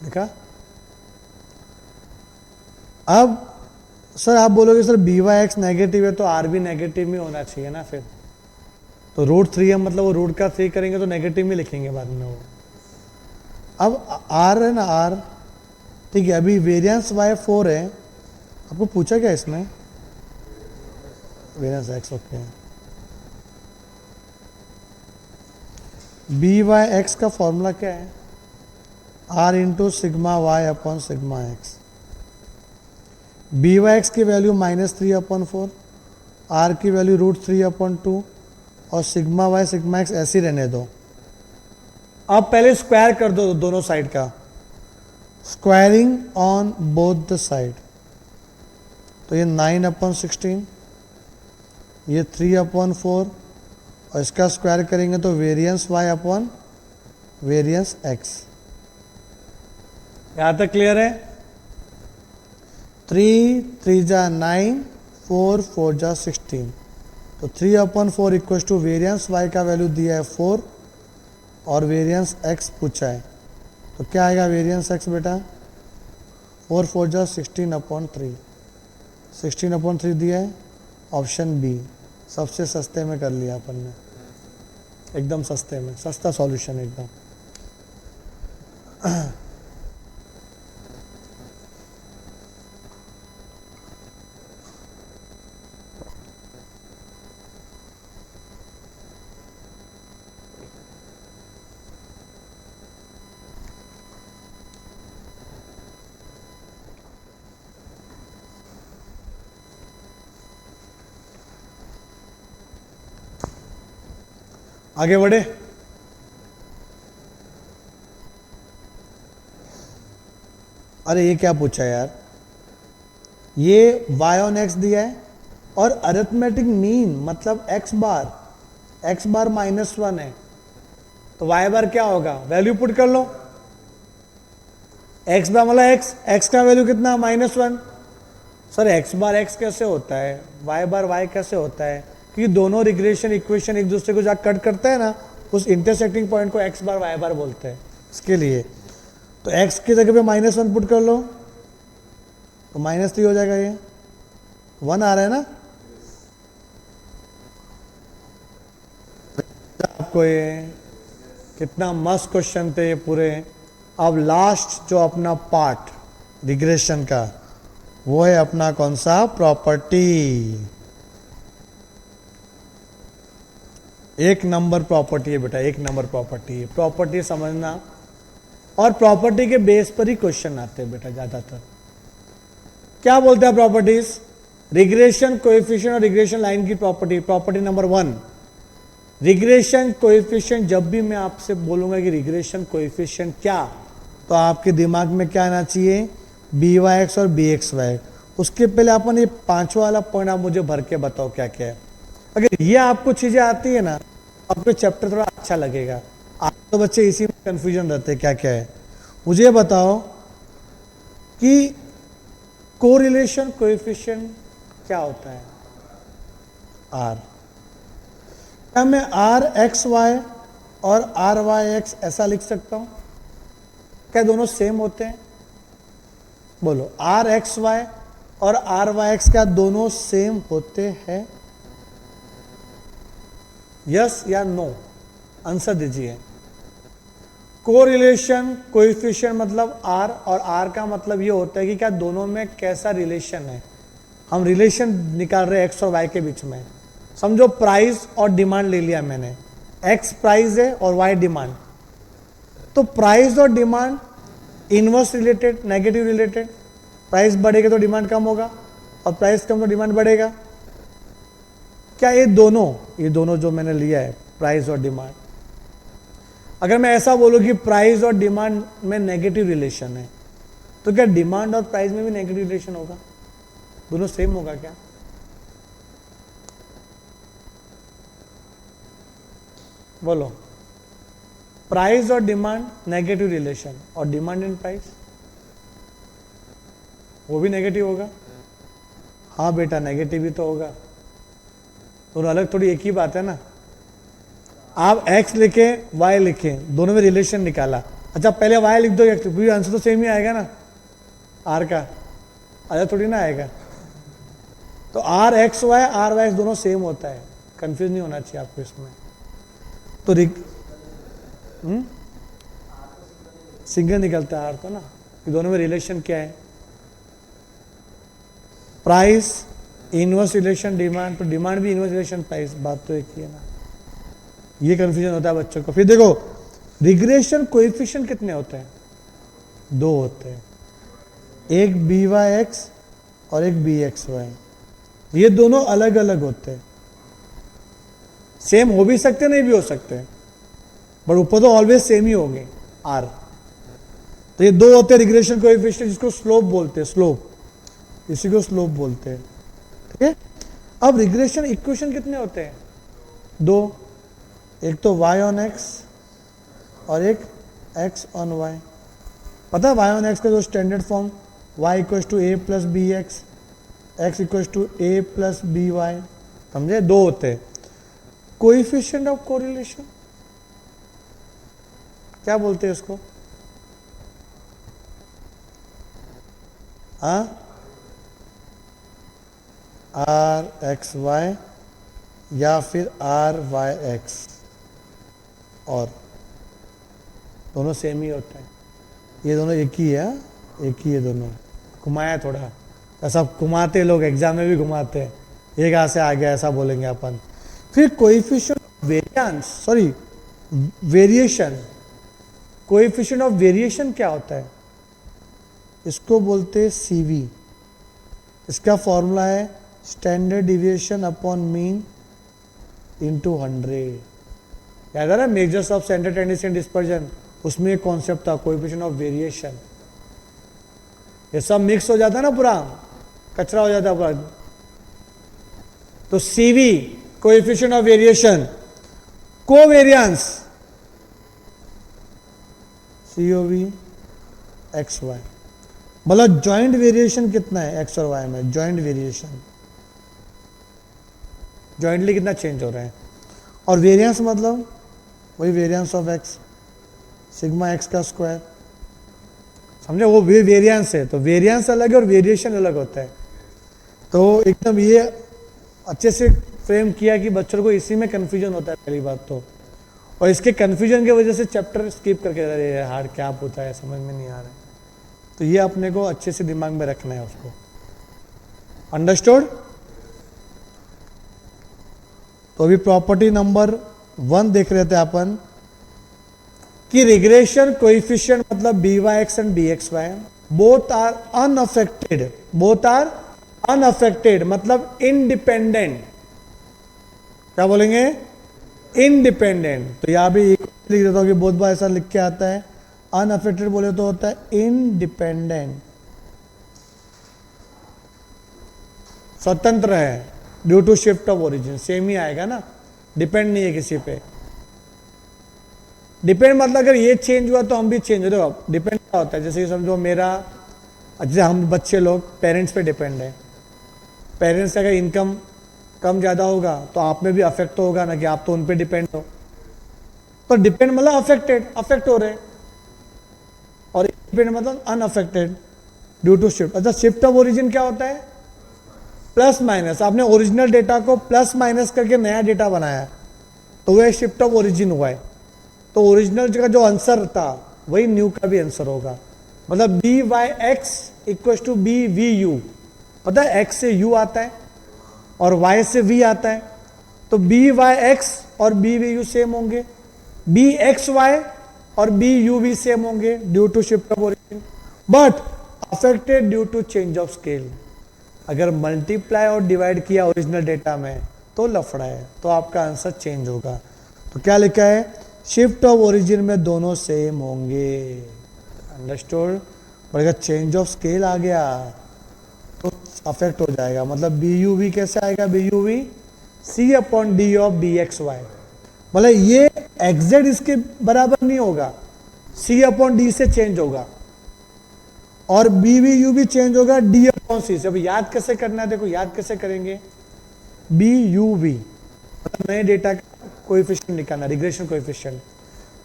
देखा। अब सर आप बोलोगे sir B Y X negative है तो आर भी नेगेटिव में होना चाहिए ना, फिर तो √3 है मतलब वो रूट का 3 करेंगे तो नेगेटिव में लिखेंगे बाद में वो। अब आर है ना आर, ठीक है। अभी वेरिएंस वाई 4 है, आपको पूछा क्या इसमें, variance X okay. B Y X का फॉर्मूला क्या है, R into sigma Y upon sigma X. B Y X की वैल्यू -3/4, आर की वैल्यू √3/2 और सिग्मा वाई सिग्मा एक्स ऐसे ही रहने दो। अब पहले स्क्वायर कर दो दोनों साइड का, squaring on both the side. तो ये 9/16, ये 3/4 और इसका स्क्वायर करेंगे तो variance Y upon variance X. यहां तक क्लियर है। 3 3 जा 9, 4 4 जा 16, तो 3/4 इक्वल टू वेरिएंस वाई का वैल्यू दिया है 4 और वेरिएंस एक्स पूछा है, तो क्या आएगा वेरिएंस एक्स बेटा, 4 4 जा 16/3, 16/3 दिया है, ऑप्शन बी सबसे सस्ते में कर लिया अपन ने, एकदम सस्ते में, सस्ता सॉल्यूशन एकदम। आगे बढ़े। अरे ये क्या पूछा यार, ये y ऑन x दिया है और अरिथमेटिक मीन मतलब x बार -1 है, तो y बार क्या होगा, वैल्यू पुट कर लो। x बार मतलब x का वैल्यू कितना -1। सर x बार x कैसे होता है, y बार y कैसे होता है, क्योंकि दोनों रिग्रेशन इक्वेशन एक दूसरे को जहाँ कट करते हैं ना, उस इंटरसेक्टिंग पॉइंट को x बार y बार बोलते हैं। इसके लिए तो x की जगह पे -1 पुट कर लो तो -3 हो जाएगा, ये 1 आ रहा है ना आपको। ये कितना मस्त क्वेश्चन थे ये पूरे। अब लास्ट जो अपना पार्ट रिग्रेशन का, वो है अपना कौन सा, प्रॉपर्टी। एक नंबर प्रॉपर्टी है बेटा, एक नंबर प्रॉपर्टी है। प्रॉपर्टी समझना, और प्रॉपर्टी के बेस पर ही क्वेश्चन आते हैं बेटा ज्यादातर। क्या बोलते हैं प्रॉपर्टीज, रिग्रेशन कोएफिशिएंट और रिग्रेशन लाइन की property. Property number 1, regression coefficient, जब भी मैं आपसे बोलूंगा कि रिग्रेशन कोएफिशिएंट क्या, तो आपके दिमाग में क्या आना चाहिए, बी वाई एक्स और बी एक्स वाई। उसके पहले अपन ये पांचवा वाला पॉइंट आप मुझे भर के बताओ क्या क्या है। अगर ये आपको चीजें आती है ना, आपको चैप्टर थोड़ा अच्छा लगेगा। आप तो बच्चे इसी में कंफ्यूजन रहते हैं क्या क्या है। मुझे बताओ कि कोरिलेशन कोएफिशिएंट क्या होता है, आर। क्या मैं आर एक्स वाई और आर वाई एक्स ऐसा लिख सकता हूं? क्या दोनों सेम होते हैं? बोलो, आर एक्स वाई और आर वाई एक्स क्या दोनों सेम होते हैं? यस या नो, आंसर दीजिए। कोरिलेशन कोएफिशिएंट मतलब आर, और आर का मतलब ये होता है कि क्या दोनों में कैसा रिलेशन है। हम रिलेशन निकाल रहे हैं एक्स और वाई के बीच में। समझो प्राइस और डिमांड ले लिया मैंने, एक्स प्राइस है और वाई डिमांड। तो प्राइस और demand inverse related, negative related. Price बढ़ेगा तो डिमांड कम होगा, और प्राइस कम तो डिमांड बढ़ेगा। क्या ये दोनों जो मैंने लिया है, प्राइस और डिमांड, अगर मैं ऐसा बोलूं कि प्राइस और डिमांड में नेगेटिव रिलेशन है, तो क्या डिमांड और प्राइस में भी नेगेटिव रिलेशन होगा? दोनों सेम होगा क्या? बोलो, प्राइस और डिमांड नेगेटिव रिलेशन, और डिमांड एंड प्राइस वो भी नेगेटिव होगा? हाँ बेटा, नेगेटिव ही तो होगा। दोनों अलग थोड़ी एक ही बात है ना। आप x लिखे y लिखे, दोनों में रिलेशन निकाला। अच्छा पहले y लिख दो, फिर आंसर तो सेम ही आएगा ना r का, अलग थोड़ी ना आएगा। तो r x y r y दोनों सेम होता है, कंफ्यूज नहीं होना चाहिए आपको इसमें। तो सिंगल निकलता है r तो ना, कि दोनों में रिलेशन क्या है, प्राइस इनवर्स रिलेशन डिमांड, तो डिमांड भी इनवर्स रिलेशन प्राइस, बात तो एक ही है ना। ये कंफ्यूजन होता है बच्चों को। फिर देखो, रिग्रेशन कोएफिशिएंट कितने होते हैं? दो होते हैं, एक बी वाई एक्स और एक बी एक्स वाई। ये दोनों अलग अलग होते हैं, सेम हो भी सकते नहीं भी हो सकते, बट ऊपर तो ऑलवेज सेम ही होंगे आर। तो ये दो होते हैं रिग्रेशन कोएफिशिएंट, जिसको स्लोप बोलते हैं, स्लोप, इसी को स्लोप बोलते हैं। ठीक है। अब रिग्रेशन इक्वेशन कितने होते हैं? दो, एक तो y ऑन x और एक x ऑन y। पता है y ऑन x का जो standard form, y equals to a plus B X, x equals to a plus B Y. समझे? दो होते हैं। कोएफिशिएंट ऑफ कोरिलेशन क्या बोलते हैं इसको? आर एक्स वाई या फिर आर वाई एक्स, और दोनों सेम ही होता है। ये दोनों एक ही है, एक ही है दोनों। घुमाया थोड़ा, ऐसा घुमाते लोग एग्जाम में भी घुमाते हैं, एक हाथ से आ गया ऐसा बोलेंगे अपन। फिर coefficient variance, sorry variation, coefficient of variation क्या होता है? इसको बोलते हैं सीवी। इसका फॉर्मूला है standard deviation upon mean into 100। याद है ना measures of centre tendency and dispersion, उसमें एक कॉन्सेप्ट था कोएफिशिएंट ऑफ वेरिएशन। ये सब मिक्स हो जाता है ना, पूरा कचरा हो जाता है पूरा। तो CV coefficient of variation, covariance COV X Y, मतलब ज्वाइंट वेरिएशन कितना है एक्स और वाई में, ज्वाइंट वेरिएशन, ज्वाइंटली कितना चेंज हो रहा है। और वेरिएंस मतलब वही variance of X, sigma X का स्क्वायर। समझे? वो वेरिएंस है, तो वेरिएंस अलग है और वेरिएशन अलग होता है। तो एकदम ये अच्छे से फ्रेम किया कि बच्चों को इसी में कंफ्यूजन होता है पहली बात तो, और इसके कंफ्यूजन की वजह से चैप्टर स्किप करके रहे हैं, हार्ड क्या पूछा है समझ में नहीं आ रहा है। तो ये अपने को अच्छे से दिमाग में रखना है उसको। अंडरस्टूड? तो अभी प्रॉपर्टी नंबर 1 देख रहे थे अपन कि रिग्रेशन कोएफिशिएंट मतलब B Y x and B x Y both are unaffected, both are unaffected मतलब इंडिपेंडेंट। क्या बोलेंगे? इंडिपेंडेंट, तो यहाँ भी एक लिख देता हूँ कि बहुत बार ऐसा लिख के आता है, अनअफेक्टेड बोले तो होता है इंडिपेंडेंट, स्वतंत्र है, due to shift of origin, same ही आएगा ना, डिपेंड नहीं है किसी पे। डिपेंड मतलब अगर ये चेंज हुआ तो हम भी चेंज हो। देखो डिपेंड क्या होता है, जैसे कि समझो मेरा, जैसे हम बच्चे लोग पेरेंट्स पे डिपेंड है, पेरेंट्स का अगर इनकम कम ज़्यादा होगा तो आप में भी अफेक्ट तो होगा ना, कि आप तो उन पे डिपेंड हो, तो डिपेंड मतलब अफेक्टेड, अफेक्ट हो रहे, और डिपेंड मतलब अनअफेक्टेड ड्यू टू शिफ्ट। अच्छा शिफ्ट ऑफ ओरिजिन क्या होता है? प्लस माइनस, आपने ओरिजिनल डेटा को प्लस माइनस करके नया डेटा बनाया तो वह शिफ्ट ऑफ ओरिजिन हुआ है। तो ओरिजिनल का जो आंसर था वही न्यू का भी आंसर होगा, मतलब B Y X equal to B V U, पता है एक्स से यू आता है और वाई से वी आता है, तो बी वाई एक्स और बी वी यू सेम होंगे, बी एक्स वाई और बी यू वी सेम होंगे due to shift of origin, but affected due to change of scale. अगर मल्टीप्लाई और डिवाइड किया ओरिजिनल डेटा में तो लफड़ा है, तो आपका आंसर चेंज होगा। तो क्या लिखा है? शिफ्ट ऑफ ओरिजिन में दोनों सेम होंगे, अंडरस्टूड। और अगर चेंज ऑफ स्केल आ गया तो अफेक्ट हो जाएगा, मतलब बी यू वी कैसे आएगा? B U V C upon D of B x Y, मतलब ये एग्जैक्ट इसके बराबर नहीं होगा, सी अपॉन डी से चेंज होगा, और बी वी यू भी चेंज होगा डी अपॉन सी से। अब याद कैसे करना है? देखो याद कैसे करेंगे, बी यू वी मतलब नए डेटा का कोएफिशिएंट निकालना, रिग्रेशन कोएफिशिएंट,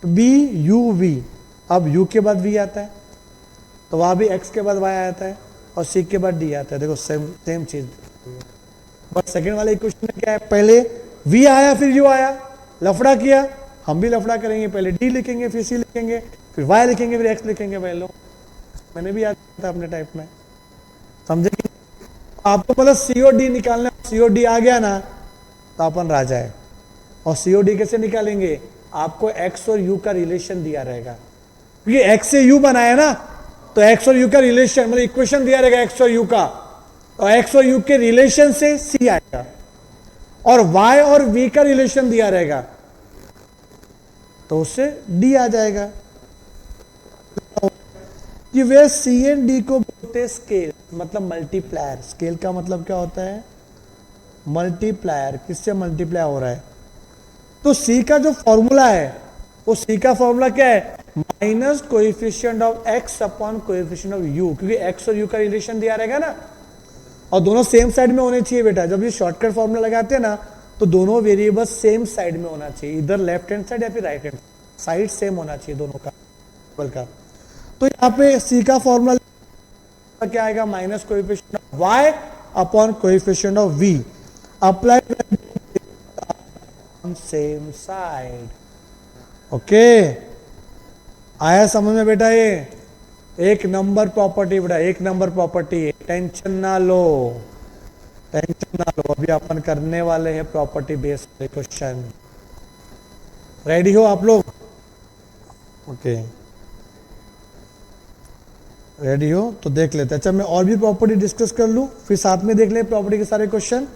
तो बी यू वी, अब यू के बाद वी आता है तो वहां भी एक्स के बाद वाई आता है और सी के बाद डी आता है। देखो सेम चीज, बट सेकंड वाले इक्वेशन में क्या है? पहले वी आया फिर यू आया, लफड़ा किया, हम भी लफड़ा करेंगे, पहले डी लिखेंगे फिर सी लिखेंगे फिर वाई लिखेंगे फिर एक्स लिखेंगे। पहले मैंने भी याद किया था अपने टाइप में, समझे? आपको मतलब सीओडी निकालना, सीओडी आ गया ना तो अपन राजा है। और सीओडी कैसे निकालेंगे? आपको एक्स और यू का रिलेशन दिया रहेगा, क्योंकि एक्स से यू बनाया ना, तो एक्स और यू का रिलेशन मतलब इक्वेशन दिया रहेगा एक्स और यू का, और एक्स और यू के रिलेशन से सी आएगा, और वाई और वी का रिलेशन दिया रहेगा तो उससे डी आ जाएगा। कि वे सी एंड डी को बोलते स्केल, मतलब मल्टीप्लायर। स्केल का मतलब क्या होता है? मल्टीप्लायर। किससे मल्टीप्लाई हो रहा है? तो सी का जो फॉर्मूला है वो सी का फॉर्मूला क्या है? Minus coefficient of x upon coefficient of you, क्योंकि एक्स और यू का रिलेशन दिया रहेगा ना, और दोनों सेम साइड में होने चाहिए बेटा। जब ये शॉर्टकट फॉर्मूला लगाते हैं ना तो दोनों वेरिएबल सेम साइड में होना चाहिए, इधर लेफ्ट हैंड साइड या फिर राइट हैंड साइड, सेम होना चाहिए दोनों का। तो यहाँ पे सी का फॉर्मूला क्या आएगा? Minus coefficient of Y upon coefficient of V, apply same side. Okay, आया समझ में बेटा? ये एक नंबर प्रॉपर्टी बेटा, एक नंबर प्रॉपर्टी है, टेंशन ना लो, टेंशन ना लो। अभी अपन करने वाले हैं प्रॉपर्टी बेस्ड क्वेश्चन। रेडी हो आप लोग? ओके, रेडी हो तो देख लेते हैं। अच्छा मैं और भी प्रॉपर्टी डिस्कस कर लूं, फिर साथ में देख ले प्रॉपर्टी के सारे क्वेश्चन।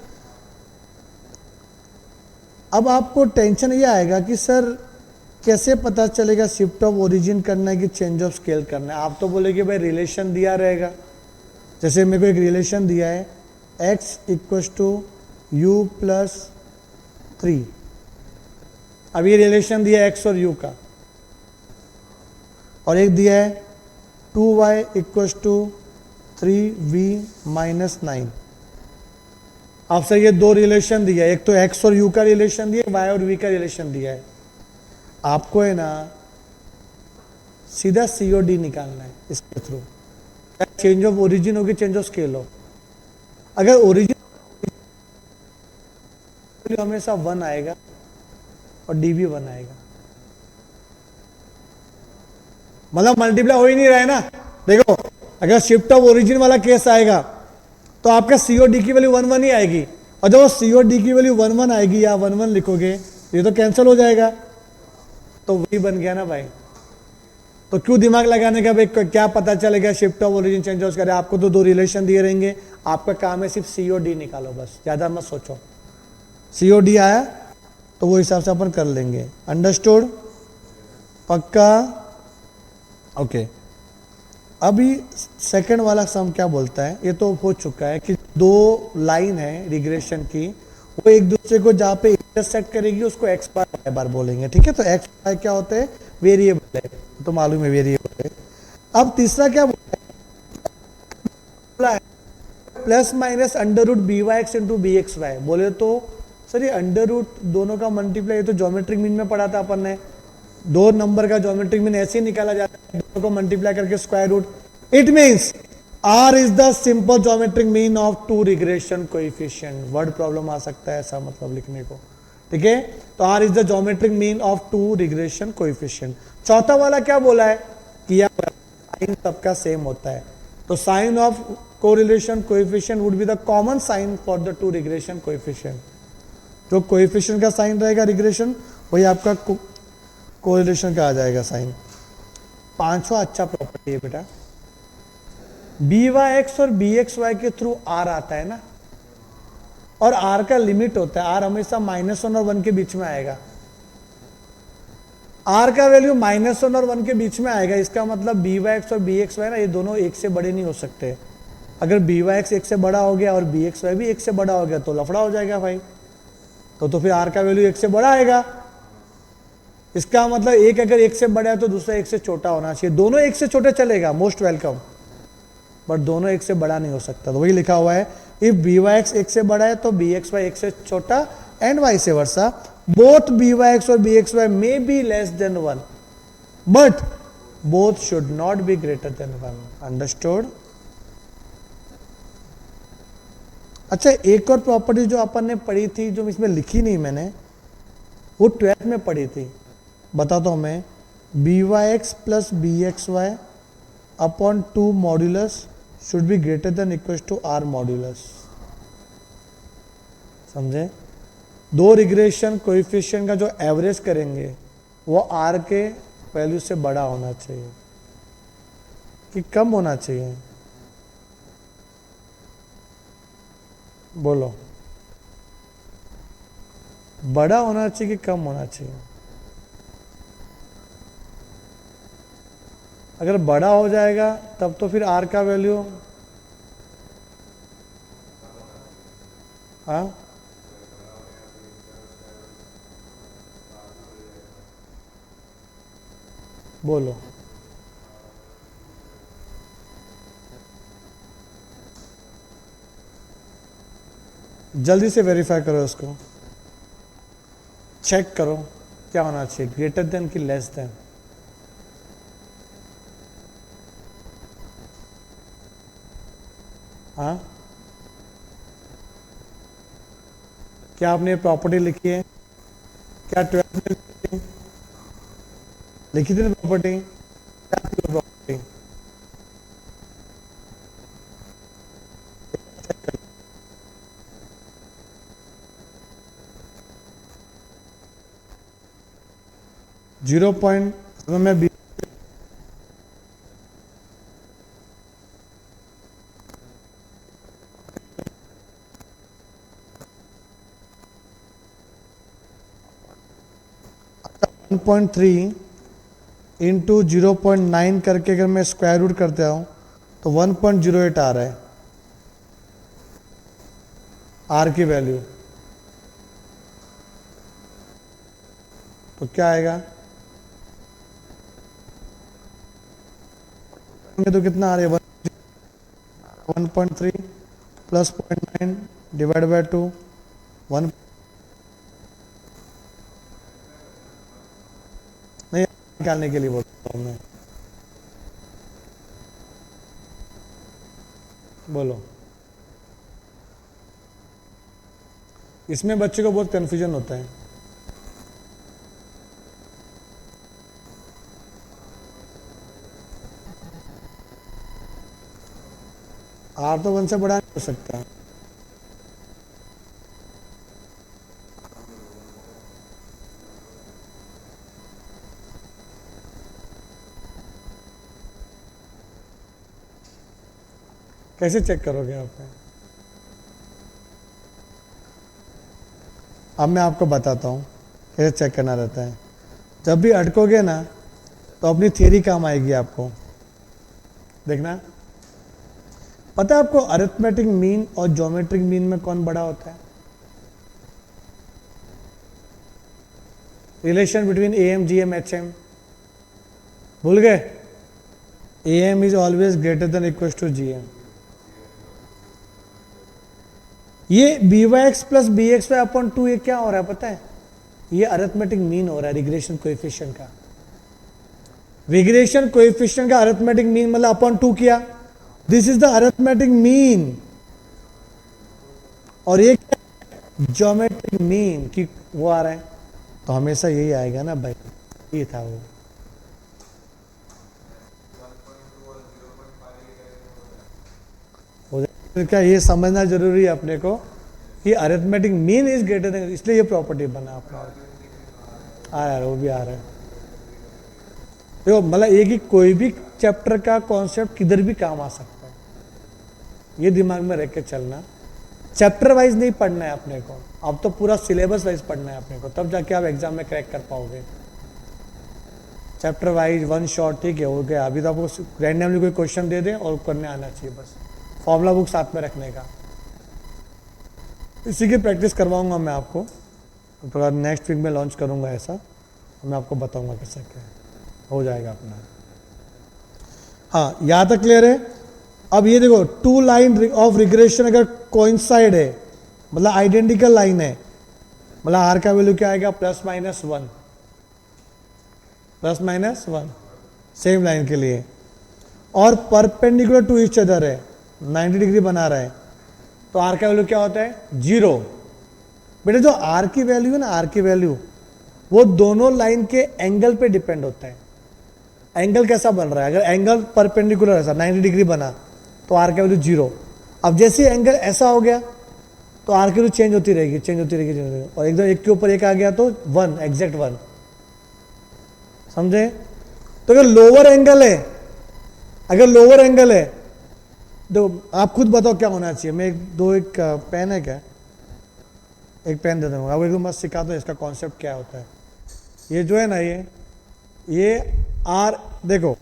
अब आपको टेंशन ये आएगा कि सर कैसे पता चलेगा शिफ्ट ऑफ ओरिजिन करना है कि चेंज ऑफ स्केल करना है? आप तो बोले कि भाई रिलेशन दिया रहेगा, जैसे मेरे को एक रिलेशन दिया है x equals to U plus 3। अब ये रिलेशन दिया है x और u का, और एक दिया है 2y equals to 3v minus 9। आपसे ये दो रिलेशन दिया है, एक तो x और u का रिलेशन दिया है, y और v का रिलेशन दिया है। आपको है ना सीधा सीओडी निकालना है इसके थ्रू, चेंज ऑफ ओरिजिन हो कि चेंज ऑफ स्केल हो। अगर ओरिजिन हमेशा 1 आएगा और डी भी 1 आएगा, मतलब मल्टीप्लाई हो ही नहीं रहा है ना। देखो अगर शिफ्ट ऑफ ओरिजिन वाला केस आएगा तो आपका सीओडी की वैल्यू 1 1 ही आएगी, और जब सीओडी की वैल्यू 1 1 आएगी या 1 1 लिखोगे ये तो कैंसिल हो जाएगा, तो वही बन गया ना भाई। तो क्यों दिमाग लगाने का भाई, क्या पता चलेगा shift of origin change of scale? आपको तो दो रिलेशन दिए रहेंगे, आपका काम है सिर्फ सीओडी निकालो, बस ज्यादा मत सोचो। सीओडी आया तो वो हिसाब से अपन कर लेंगे। अंडरस्टूड? पक्का? ओके। अभी सेकंड वाला सम क्या बोलता है, ये तो हो चुका है कि दो लाइन है रिग्रेशन की, वो एक दूसरे को जहाँ पे इंटरसेक्ट करेगी उसको एक्स बार वाई बार बोलेंगे। ठीक है, तो एक्स वाई क्या होते हैं, वेरिएबल है, तो मालूम है वेरिएबल है। अब तीसरा क्या बोला है, plus minus under root B Y x into B x Y. बोले तो सर ये अंडर रूट दोनों का मल्टीप्लाई, तो ज्योमेट्रिक मीन में पढ़ा था अपन ने, दो नंबर का ज्योमेट्रिक मीन ऐसे ही निकाला जाता है, दोनों को मल्टीप्लाई करके square root. It means R is the simple geometric mean of two regression coefficient। Word problem आ सकता है ऐसा मतलब लिखने को, ठीक है। तो R is the geometric mean of two regression coefficient। चौथा वाला क्या बोला है कि यह साइन सबका सेम होता है, तो sign of correlation coefficient would be the common sign for the two regression coefficient. जो कोएफिशिएंट का साइन रहेगा रिग्रेशन, वही आपका कोरिलेशन का आ जाएगा साइन। पांचवा अच्छा प्रॉपर्टी है बेटा, बी वाई एक्स और बी एक्स वाई के थ्रू आर आता है ना, और आर का लिमिट होता है, आर हमेशा -1 और 1 के बीच में आएगा। आर का वैल्यू -1 और 1 के बीच में आएगा, इसका मतलब बी वाई एक्स और बी एक्स वाई ना, ये दोनों एक से बड़े नहीं हो सकते। अगर बी वाई एक्स एक से बड़ा हो गया और बी एक्स वाई भी एक से बड़ा हो गया तो लफड़ा हो जाएगा भाई, तो फिर आर का वैल्यू एक से बड़ा आएगा। इसका मतलब एक अगर एक से बड़ा है तो दूसरा एक से छोटा होना चाहिए, दोनों एक से छोटे चलेगा, मोस्ट वेलकम, बट दोनों एक से बड़ा नहीं हो सकता। तो वही लिखा हुआ है, इफ बी वाई एक्स एक से बड़ा है तो बी एक्स वाई एक से छोटा, and vice versa. Both B Y x और B x Y may be less than 1 but both should not be greater than 1। Understood? अच्छा, एक और प्रॉपर्टी जो अपन ने पढ़ी थी, जो इसमें लिखी नहीं मैंने, वो 12th में पढ़ी थी, बताता हूं मैं। B Y X plus B x Y upon 2 modulus should be greater than equal to R modulus. समझे? दो रिग्रेशन कोएफिशिएंट का जो एवरेज करेंगे वो आर के वैल्यू से बड़ा होना चाहिए कि कम होना चाहिए? बोलो, बड़ा होना चाहिए कि कम होना चाहिए? अगर बड़ा हो जाएगा तब तो फिर आर का वैल्यू, हाँ बोलो, जल्दी से वेरीफाई करो इसको, चेक करो क्या होना चाहिए, ग्रेटर देन कि लेस देन। हाँ, क्या आपने प्रॉपर्टी लिखी है? क्या 12 में लिखी थी ना प्रॉपर्टी? क्या थी प्रॉपर्टी? 0 पॉइंट में बी 1.3 इंटू 0.9 करके अगर मैं स्क्वायर रूट करते हूं तो 1.08 आ रहा है आर की वैल्यू। तो क्या आएगा? तो कितना आ रहा है? 1.3 प्लस 0.9 डिवाइड बाय 2 1 नहीं निकालने के लिए बोलता हूँ मैं। बोलो, इसमें बच्चे को बहुत कंफ्यूजन होता है। आर तो 1 से बड़ा नहीं हो सकता। कैसे चेक करोगे आप? अब मैं आपको बताता हूं। कैसे चेक करना रहता है। जब भी अटकोगे ना तो अपनी थियरी काम आएगी आपको। देखना, पता है आपको अरिथमेटिक मीन और ज्योमेट्रिक मीन में कौन बड़ा होता है? Relation between AM, GM, HM भूल गए? AM is always greater than equal to GM। ये BY(x प्लस BXY अपॉन 2 ये क्या हो रहा है पता है? ये अरिथमेटिक मीन हो रहा है रिग्रेशन कोएफिशिएंट का। रिग्रेशन कोएफिशिएंट का अरिथमेटिक मीन मतलब अपॉन 2 किया, this is the arithmetic mean. और ये ज्योमेट्रिक मीन की वो आ रहा है, तो हमेशा यही आएगा ना भाई, ये था वो। क्या ये समझना जरूरी है अपने को कि arithmetic mean is greater then, इसलिए ये प्रॉपर्टी बना अपना। आ रहा है, वो भी आ रहा है। देखो मतलब एक ही कोई भी चैप्टर का कॉन्सेप्ट किधर भी काम आ सकता है, ये दिमाग में रख के चलना। चैप्टर वाइज नहीं पढ़ना है अपने को, अब तो पूरा सिलेबस वाइज पढ़ना है अपने को, तब जाके आप एग्जाम में क्रैक कर पाओगे। चैप्टर वाइज वन शॉट ठीक है, हो गया। अभी तो आपको रैंडमली कोई क्वेश्चन दे दें और करने आना चाहिए, बस फॉर्मूला बुक साथ में रखने का। इसी की प्रैक्टिस करवाऊंगा मैं आपको, तो नेक्स्ट वीक में लॉन्च करूंगा ऐसा, और मैं आपको बताऊंगा कैसे क्या हो जाएगा अपना। हाँ, यहाँ तक क्लियर है। अब ये देखो, टू लाइन ऑफ रिग्रेशन अगर कोइंसाइड है, मतलब आइडेंटिकल लाइन है, मतलब आर का वैल्यू क्या आएगा? +-1, +-1 सेम लाइन के लिए, और परपेंडिकुलर टू ईच अदर है, 90 डिग्री बना रहा है, तो आर का वैल्यू क्या होता है? 0। बेटा जो आर की वैल्यू है ना, आर की वैल्यू वो दोनों लाइन के एंगल पे डिपेंड होता है। एंगल कैसा बन रहा है? अगर एंगल परपेंडिकुलर ऐसा 90 डिग्री बना तो आर का वैल्यू 0। अब जैसे एंगल ऐसा हो गया तो आर की वैल्यू चेंज होती रहेगी, चेंज होती रहेगी, चेंज होती रहेगी, और एकदम एक के ऊपर एक आ गया तो 1, एग्जैक्ट 1। समझे? तो अगर लोअर एंगल है, अगर लोअर एंगल है, देखो आप खुद बताओ क्या होना चाहिए। मैं एक पेन है क्या? एक पेन दे दूंगा, अब एकदम मस्त सिखा दो इसका कॉन्सेप्ट क्या होता है। ये जो है ना, ये आर, देखो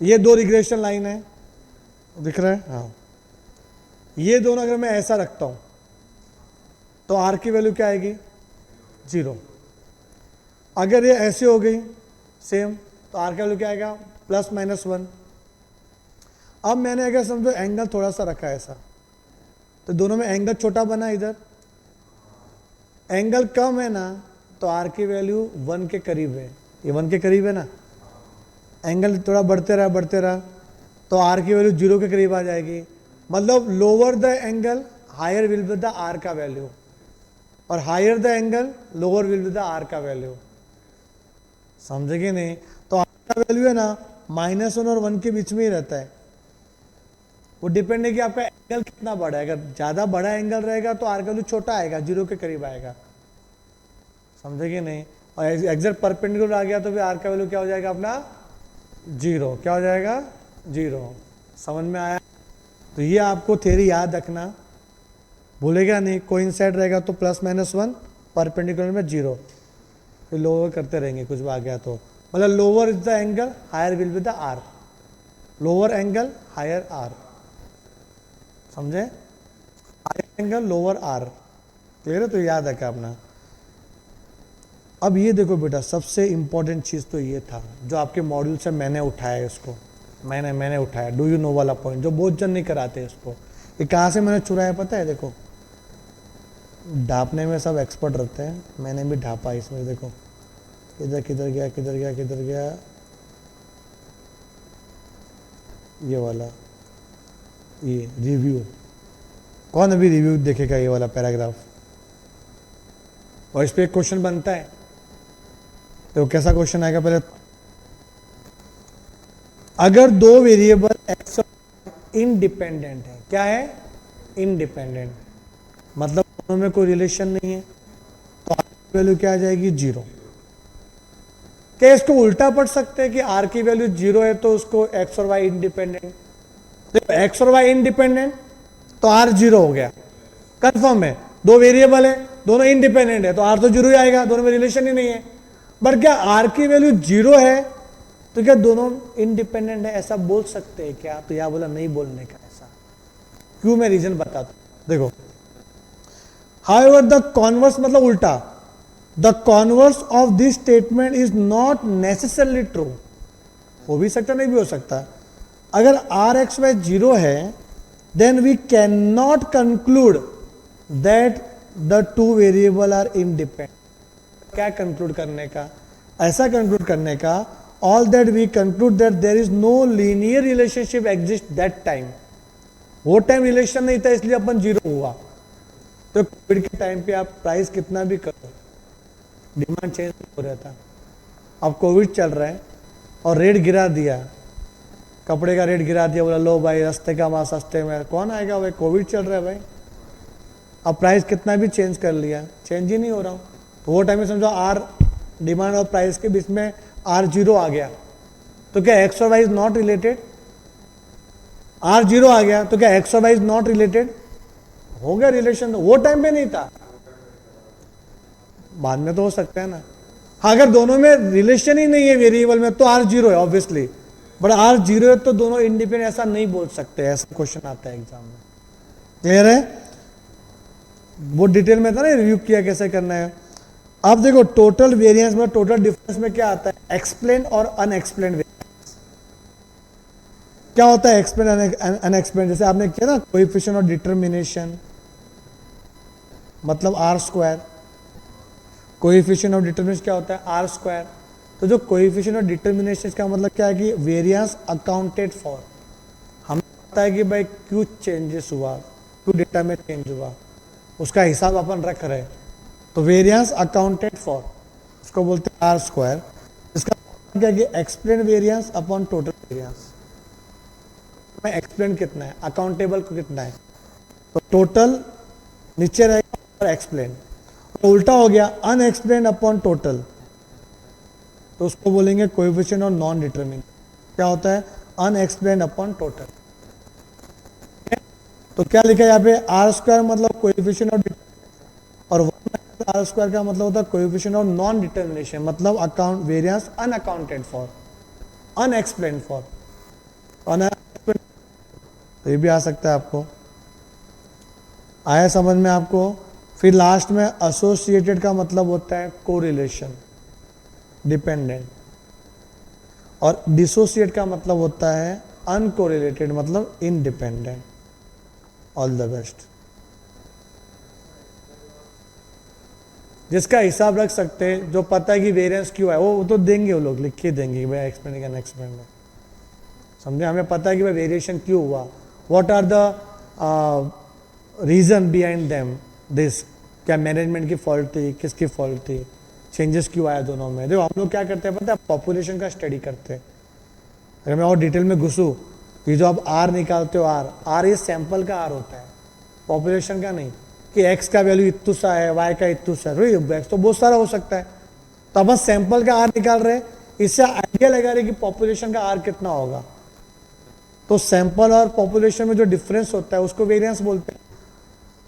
ये दो रिग्रेशन लाइन है, दिख रहा है? हाँ, ये दोनों अगर मैं ऐसा रखता हूं तो आर की वैल्यू क्या आएगी? 0। अगर ये ऐसे हो गई सेम, तो आर का वैल्यू क्या आएगा? +-1। अब मैंने अगर समझो एंगल थोड़ा सा रखा है ऐसा, तो दोनों में एंगल छोटा बना, इधर एंगल कम है ना, तो आर की वैल्यू 1 के करीब है, ये 1 के करीब है ना। एंगल थोड़ा बढ़ते रहा तो आर की वैल्यू 0 के करीब आ जाएगी। मतलब lower the angle higher will be the R का वैल्यू, और higher the angle lower will be the R का वैल्यू। समझेंगे नहीं? तो आर का वैल्यू है ना -1 और 1 के बीच में ही रहता है। वो डिपेंड है कि आपका एंगल कितना बड़ा है। अगर ज़्यादा बड़ा एंगल रहेगा तो आर का वैल्यू छोटा आएगा, 0 के करीब आएगा। समझेंगे नहीं? और एग्जैक्ट परपेंडिकुलर आ गया तो फिर आर का वैल्यू क्या हो जाएगा अपना? 0। क्या हो जाएगा? 0। समझ में आया? तो ये आपको थ्योरी याद रखना, भूलेगा नहीं। कोइंसाइड रहेगा तो +-1, परपेंडिकुलर में 0, फिर लोअर करते रहेंगे कुछ भी आ गया तो। मतलब lower is the angle higher will be the R, lower angle higher R. समझे? Higher angle lower R, clear है? तो याद रखा अपना। अब ये देखो बेटा, सबसे इंपॉर्टेंट चीज़ तो ये था जो आपके मॉड्यूल से मैंने उठाया, इसको मैंने उठाया, डू यू नो वाला पॉइंट, जो बहुत जन नहीं कराते इसको। ये कहाँ से मैंने चुराया पता है? देखो, ढापने में सब एक्सपर्ट रहते हैं, मैंने भी ढापा इसमें। देखो इधर किधर गया, किधर गया, किधर गया, ये वाला, ये रिव्यू। कौन अभी रिव्यू देखेगा ये वाला पैराग्राफ? और इस पर एक क्वेश्चन बनता है, तो कैसा क्वेश्चन आएगा? पहले, अगर दो वेरिएबल एक्स और इंडिपेंडेंट है, क्या है? इंडिपेंडेंट, मतलब दोनों में कोई रिलेशन नहीं है, तो आर की वैल्यू क्या आ जाएगी? 0। क्या इसको उल्टा पढ़ सकते हैं कि आर की वैल्यू 0 है तो उसको एक्स और वाई इंडिपेंडेंट? देखो एक्स और वाई इंडिपेंडेंट तो आर 0 हो गया, कंफर्म है। दो वेरिएबल है, दोनों इंडिपेंडेंट है, तो आर तो जीरो ही आएगा, दोनों में रिलेशन ही नहीं है। बट क्या आर की वैल्यू जीरो है तो क्या दोनों इंडिपेंडेंट है, ऐसा बोल सकते हैं क्या? तो यहां बोला नहीं बोलने का ऐसा। क्यों, मैं रीजन बताता हूं। देखो, हाउएवर द कॉन्वर्स मतलब उल्टा, the converse of this statement is not necessarily true. हो भी सकता, नहीं भी हो सकता। अगर आर एक्स वाई जीरो है, then we can not conclude that the two variable are independent. क्या कंक्लूड करने का? ऐसा कंक्लूड करने का, all that we conclude that there is no linear relationship exist that time. वो टाइम रिलेशन नहीं था, इसलिए अपन जीरो हुआ। तो कोविड के टाइम पे आप प्राइस कितना भी करो, डिमांड चेंज हो रहा था। अब कोविड चल रहा है और रेट गिरा दिया, कपड़े का रेट गिरा दिया, बोला लो भाई सस्ते का माल सस्ते में, कौन आएगा भाई, कोविड चल रहा है भाई। अब प्राइस कितना भी चेंज कर लिया, चेंज ही नहीं हो रहा। तो वो टाइम में समझो आर डिमांड और प्राइस के बीच में आर जीरो आ गया, तो क्या एक्स और Y is not related? R zero आ गया तो क्या एक्स और वाई इज नॉट रिलेटेड? हो गया रिलेशन। वो टाइम पे नहीं था, बाद में तो हो सकता है ना। हाँ, अगर दोनों में रिलेशन ही नहीं है वेरिएबल में तो आर जीरो है ऑब्वियसली, बट आर जीरो है तो दोनों इंडिपेंडेंट, ऐसा नहीं बोल सकते। ऐसा क्वेश्चन आता है एग्जाम में। क्लियर है? वो डिटेल में था ना, रिव्यू किया कैसे करना है। अब देखो, टोटल वेरिएंस में, टोटल डिफरेंस में क्या आता है? एक्सप्लेन और अनएक्सप्लेन्ड वेरिएंस। क्या होता है एक्सप्लेन अनएक्सप्लेन्ड? जैसे आपने किया ना कोएफिशिएंट ऑफ डिटरमिनेशन, मतलब R square. Coefficient of determination क्या होता है? R square. तो जो कोएफिशिएंट ऑफ डिटरमिनेशन का मतलब क्या है कि वेरिएंस अकाउंटेड फॉर। हमें पता है कि भाई क्यों चेंजेस हुआ, क्यों डेटा में चेंज हुआ, उसका हिसाब अपन रख रहे हैं, तो वेरिएंस अकाउंटेड फॉर, उसको बोलते हैं आर स्क्वायर। इसका मतलब क्या है कि explain variance upon total variance में एक्सप्लेन कितना है, अकाउंटेबल को कितना है, तो टोटल नीचे रहेगा और एक्सप्लेन। तो उल्टा हो गया, अनएक्सप्लेन अपॉन टोटल, तो उसको बोलेंगे कोएफिशिएंट ऑफ नॉन डिटरमिनेट। क्या होता है? Unexplained upon total. तो क्या लिखा है यहाँ पे? आर स्क्वायर मतलब कोएफिशिएंट ऑफ, और आर स्क्वायर का मतलब होता है कोएफिशिएंट ऑफ नॉन डिटरमिनेशन, मतलब account variance unaccounted for, unexplained for, unexplained. तो ये भी आ सकता है आपको। आया समझ में आपको? फिर लास्ट में एसोसिएटेड का मतलब होता है कोरिलेशन, डिपेंडेंट, और डिसोसिएट का मतलब होता है अनकोरिलेटेड, मतलब इनडिपेंडेंट। All the best. जिसका हिसाब रख सकते हैं, जो पता है कि वेरिएंस क्यों है, वो तो देंगे, वो लोग लिख के देंगे भाई एक्सप्लेन का एक्सप्लेन है। समझे? हमें पता है कि भाई वेरिएशन क्यों हुआ, what are the reason behind them this. क्या मैनेजमेंट की फॉल्ट थी, किसकी फॉल्ट थी, चेंजेस क्यों आया दोनों में। देखो हम लोग क्या करते हैं पता है, पॉपुलेशन का स्टडी करते हैं। अगर मैं और डिटेल में घुसूँ, ये जो आप आर निकालते हो, आर ये सैंपल का आर होता है, पॉपुलेशन का नहीं, कि एक्स का वैल्यू इतू सा है, वाई का इतू सा है। एक्स तो बहुत सारा हो सकता है, तो अब सैंपल का आर निकाल रहे हैं, इससे आइडिया लगा रहे कि पॉपुलेशन का आर कितना होगा। तो सैंपल और पॉपुलेशन में जो डिफरेंस होता है उसको वेरिएंस बोलते हैं।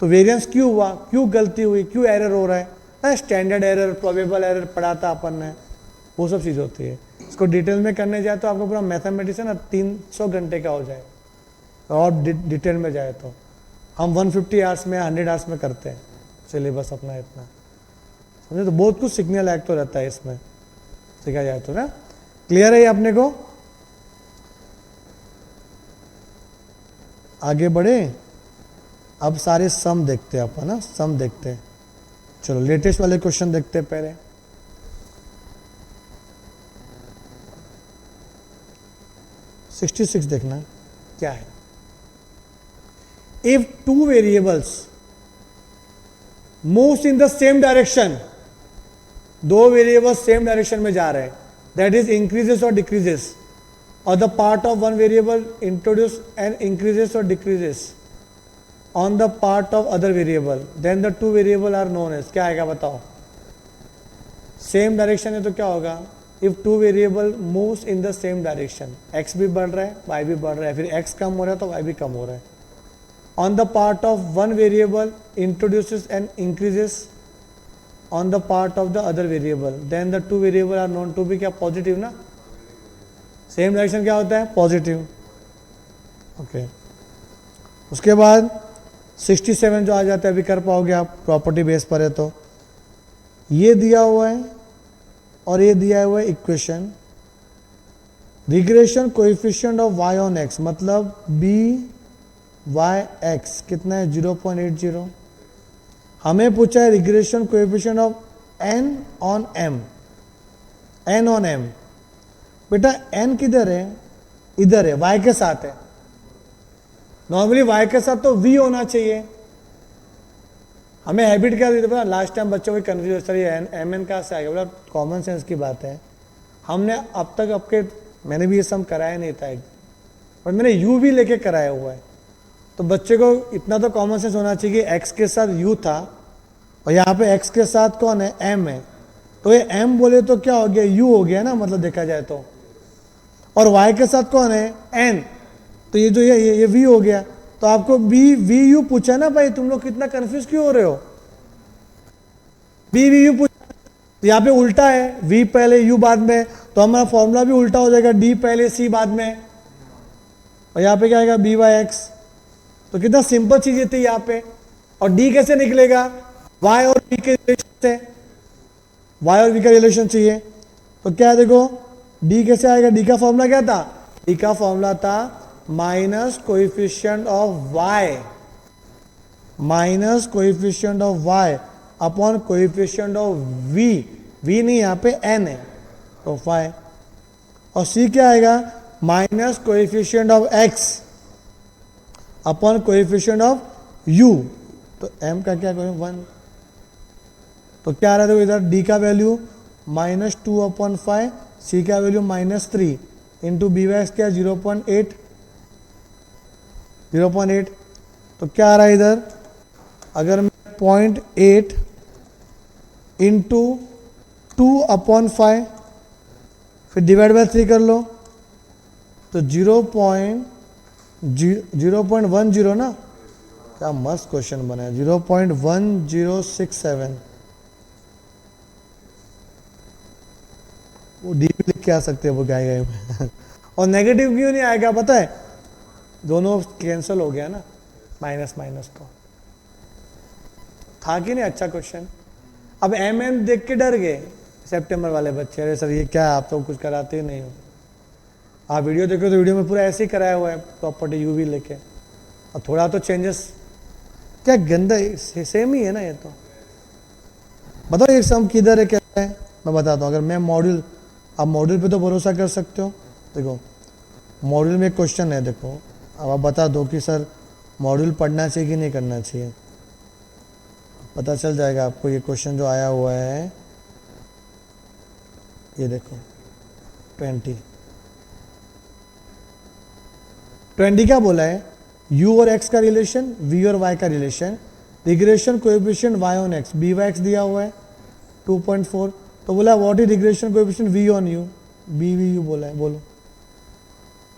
तो वेरिएंस क्यों हुआ, क्यों गलती हुई, क्यों एरर हो रहा है, स्टैंडर्ड एरर, प्रोबेबल एरर पढ़ा था अपन ने, वो सब चीज़ होती है। इसको डिटेल में करने जाए तो आपको पूरा मैथमेटिक्स है ना 300 घंटे का हो जाए, और डिटेल में जाए तो हम 150 आवर्स में, 100 आवर्स में करते हैं सिलेबस अपना इतना। समझे? तो बहुत कुछ सीखने लायक तो रहता है इसमें, सीखा जाए तो ना। क्लियर है ये अपने को? आगे बढ़े। अब सारे सम देखते हैं अपन, ना सम देखते हैं। चलो लेटेस्ट वाले क्वेश्चन देखते हैं पहले। (66) देखना क्या है। If two variables moves in the same direction, दो वेरिएबल्स सेम डायरेक्शन में जा रहे हैं, दैट इज इंक्रीजेस और डिक्रीजेस, और the part of one variable introduce and increases और decreases on the part of other variable, then the two variable are known as. क्या आएगा बताओ? सेम डायरेक्शन है तो क्या होगा? If two variable moves in the same direction, X भी बढ़ रहा है, वाई भी बढ़ रहा है, फिर एक्स कम हो रहा है तो वाई भी कम हो रहा है, on the part of one variable introduces and increases on the part of the other variable, then the two variable are known to be क्या पॉजिटिव ना, सेम डायरेक्शन क्या होता है पॉजिटिव। ओके, उसके बाद 67 जो आ जाता है अभी कर पाओगे आप, प्रॉपर्टी बेस पर है तो ये दिया हुआ है और ये दिया हुआ है equation, regression coefficient of y on x मतलब by(x) कितना है 0.80। हमें पूछा है regression coefficient of n on m, n on m। बेटा n किधर है, इधर है, y के साथ है। नॉर्मली y के साथ तो v होना चाहिए। हमें हैबिट क्या दी थी पता, लास्ट टाइम बच्चों को कंफ्यूज सर ये एम एन कहाँ से आएगा, बोला कॉमन सेंस की बात है। हमने अब तक आपके, मैंने भी ये सम कराया नहीं था पर मैंने u भी लेके कराया हुआ है, तो बच्चे को इतना तो कॉमन सेंस होना चाहिए कि x के साथ u था और यहाँ पे x के साथ कौन है m है, तो ये m बोले तो क्या हो गया u हो गया ना, मतलब देखा जाए तो, और y के साथ कौन है n, तो ये जो ये v हो गया। तो आपको वी यू पूछा ना भाई, तुम लोग कितना कंफ्यूज क्यों हो रहे हो, वी यू पूछा, तो यहाँ पे उल्टा है, v पहले u बाद में, तो हमारा फॉर्मूला भी उल्टा हो जाएगा, d पहले c बाद में, और यहाँ पे क्या आएगा by(x)। तो कितना सिंपल चीज ये थी यहाँ पे। और d कैसे निकलेगा, y और v के रिलेशन से, y और v का रिलेशन चाहिए, तो क्या है देखो d कैसे आएगा, d का फॉर्मूला क्या था, d का फॉर्मूला था minus coefficient of y, minus coefficient of y upon coefficient of v, v नहीं यहाँ पे n है तो 5, और c क्या आएगा minus coefficient of x upon coefficient of u, तो m का क्या 1, तो क्या आ रहा है देखो इधर d का वैल्यू -2/5, c का वैल्यू -3 इंटू by(x) क्या 0.8, तो क्या आ रहा है इधर, अगर मैं 0.8 इंटू 2/5 फिर डिवाइड बाय 3 कर लो तो 0.10 ना, क्या मस्त क्वेश्चन बना है, 0.1067, वो डी भी लिख के आ सकते हैं वो गाय गाय में और नेगेटिव क्यों नहीं आएगा पता है, दोनों कैंसिल हो गया ना, माइनस माइनस तो था कि नहीं, अच्छा क्वेश्चन। अब एम एन देख के डर गए सितंबर वाले बच्चे, अरे सर ये क्या है, आप तो कुछ कराते ही नहीं हो, आप वीडियो देखो तो वीडियो में पूरा ऐसे ही कराया हुआ है प्रॉपर्टी यू भी लेके, और थोड़ा तो चेंजेस, क्या गंदा सेम ही है ना ये तो। बताओ ये सम किधर है क्या है, मैं बताता हूँ। अगर मैं मॉड्यूल, आप मॉड्यूल पे तो भरोसा कर सकते हो, देखो मॉड्यूल में एक क्वेश्चन है, देखो अब आप बता दो कि सर मॉड्यूल पढ़ना चाहिए कि नहीं करना चाहिए, पता चल जाएगा आपको। ये क्वेश्चन जो आया हुआ है ये देखो 20 क्या बोला है, u और x का रिलेशन, v और y का relation, regression coefficient y on x, by(x) दिया हुआ है 2.4, तो बोला what is regression coefficient v on u, bvu बोला है, बोलो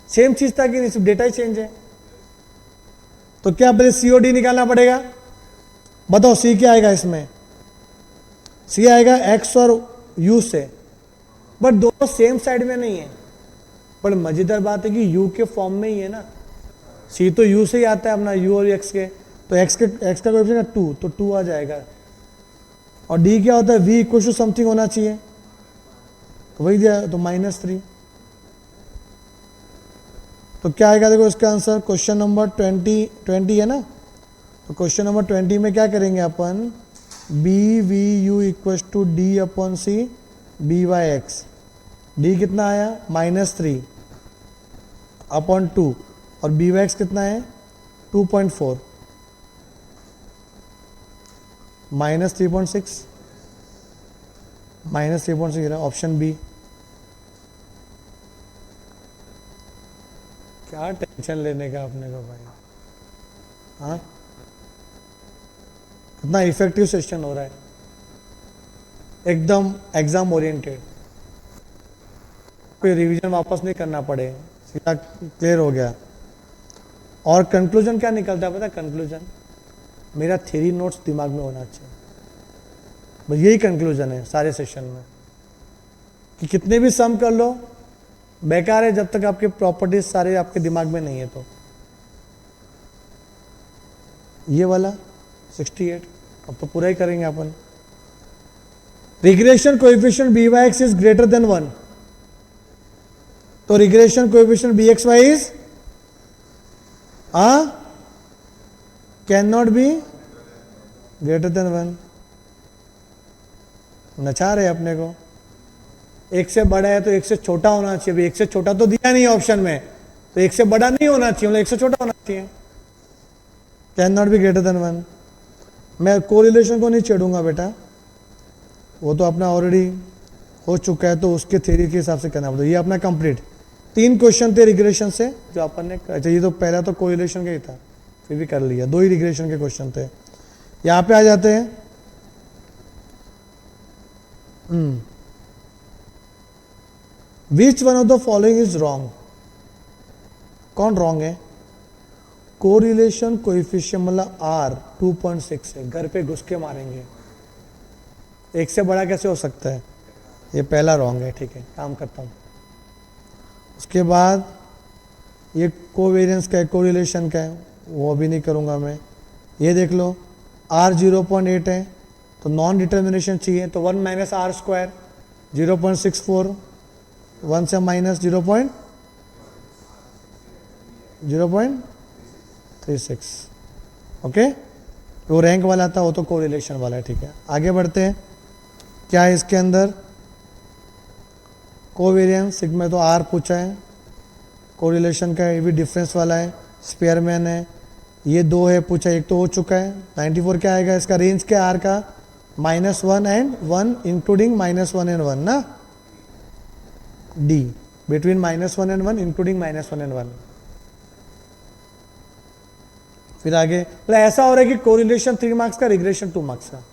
सेम चीज था कि नहीं, सिर्फ डेटा ही चेंज है। तो क्या पहले सी और डी निकालना पड़ेगा, बताओ सी क्या आएगा इसमें, सी आएगा x और u से, बट दोनों सेम साइड में नहीं है। पर मजेदार बात है कि u के फॉर्म में ही है ना, c तो u से ही आता है अपना, u और x के, तो x का कोएफिशिएंट 2, तो 2 आ जाएगा। और d क्या होता है, v इक्वल टू समथिंग होना चाहिए, तो वही दिया, तो -3, तो क्या आएगा देखो इसका आंसर, क्वेश्चन नंबर 20 है ना, तो क्वेश्चन नंबर 20 में क्या करेंगे अपन, B V U equal to D upon C by(x), D कितना आया -3 अपॉन 2, और by(x) कितना है 2.4 -3.6, -3.6 ऑप्शन बी। क्या टेंशन लेने का अपने को भाई, हाँ कितना इफेक्टिव सेशन हो रहा है, एकदम एग्जाम ओरिएंटेड, कोई रिवीजन वापस नहीं करना पड़े, सीधा क्लियर हो गया। और कंक्लूजन क्या निकलता है पता है? कंक्लूजन मेरा थ्योरी नोट्स दिमाग में होना चाहिए, बस यही कंक्लूजन है सारे सेशन में, कि कितने भी सम कर लो बेकार है जब तक आपके प्रॉपर्टीज सारे आपके दिमाग में नहीं है। तो ये वाला 68 अब तो पूरा ही करेंगे अपन। Regression coefficient B Y X is greater than 1, तो regression coefficient B x Y is can not be greater than 1। नचा रहे अपने को, एक से बड़ा है तो एक से छोटा होना चाहिए। एक से छोटा तो दिया नहीं ऑप्शन में, तो एक से बड़ा नहीं होना चाहिए, मतलब एक से छोटा होना चाहिए। Can not be greater than 1। मैं कोरिलेशन को नहीं छेड़ूंगा बेटा, वो तो अपना ऑलरेडी हो चुका है, तो उसके थ्योरी के हिसाब से करना पड़ता है। ये अपना कंप्लीट 3 क्वेश्चन थे रिग्रेशन से जो अपन ने, अच्छा ये तो पहला तो कोरिलेशन का ही था, फिर भी कर लिया। 2 ही रिग्रेशन के क्वेश्चन थे। यहाँ पे आ जाते हैं। विच one of the following is wrong? कौन रॉन्ग है? कोरिलेशन कोएफिशिएंट मतलब R 2.6 है, घर पे घुस के मारेंगे, एक से बड़ा कैसे हो सकता है? ये पहला रॉन्ग है, ठीक है, काम करता हूँ। उसके बाद ये कोवेरियंस का है, कोरिलेशन का है, वो भी नहीं करूँगा मैं। ये देख लो R 0.8 है, तो नॉन डिटर्मिनेशन चाहिए, तो 1 माइनस आर स्क्वायर 0.64, 1 से माइनस 0.36, ओके। वो रैंक वाला था, वो तो कोरिलेशन वाला है, ठीक है। आगे बढ़ते हैं। क्या है इसके अंदर? कोवेरियंस सिग्मा, तो R पूछा है, कोरिलेशन का ये भी डिफरेंस वाला है, स्पेयरमैन है। ये 2 है पूछा, एक तो हो चुका है। 94 क्या आएगा? इसका रेंज क्या R का? -1 एंड 1 इंक्लूडिंग -1 एंड 1 ना, D between -1 and 1 including -1 and 1। फिर आगे मतलब ऐसा हो रहा है कि कोरिलेशन 3 मार्क्स का, रिग्रेशन 2 मार्क्स का,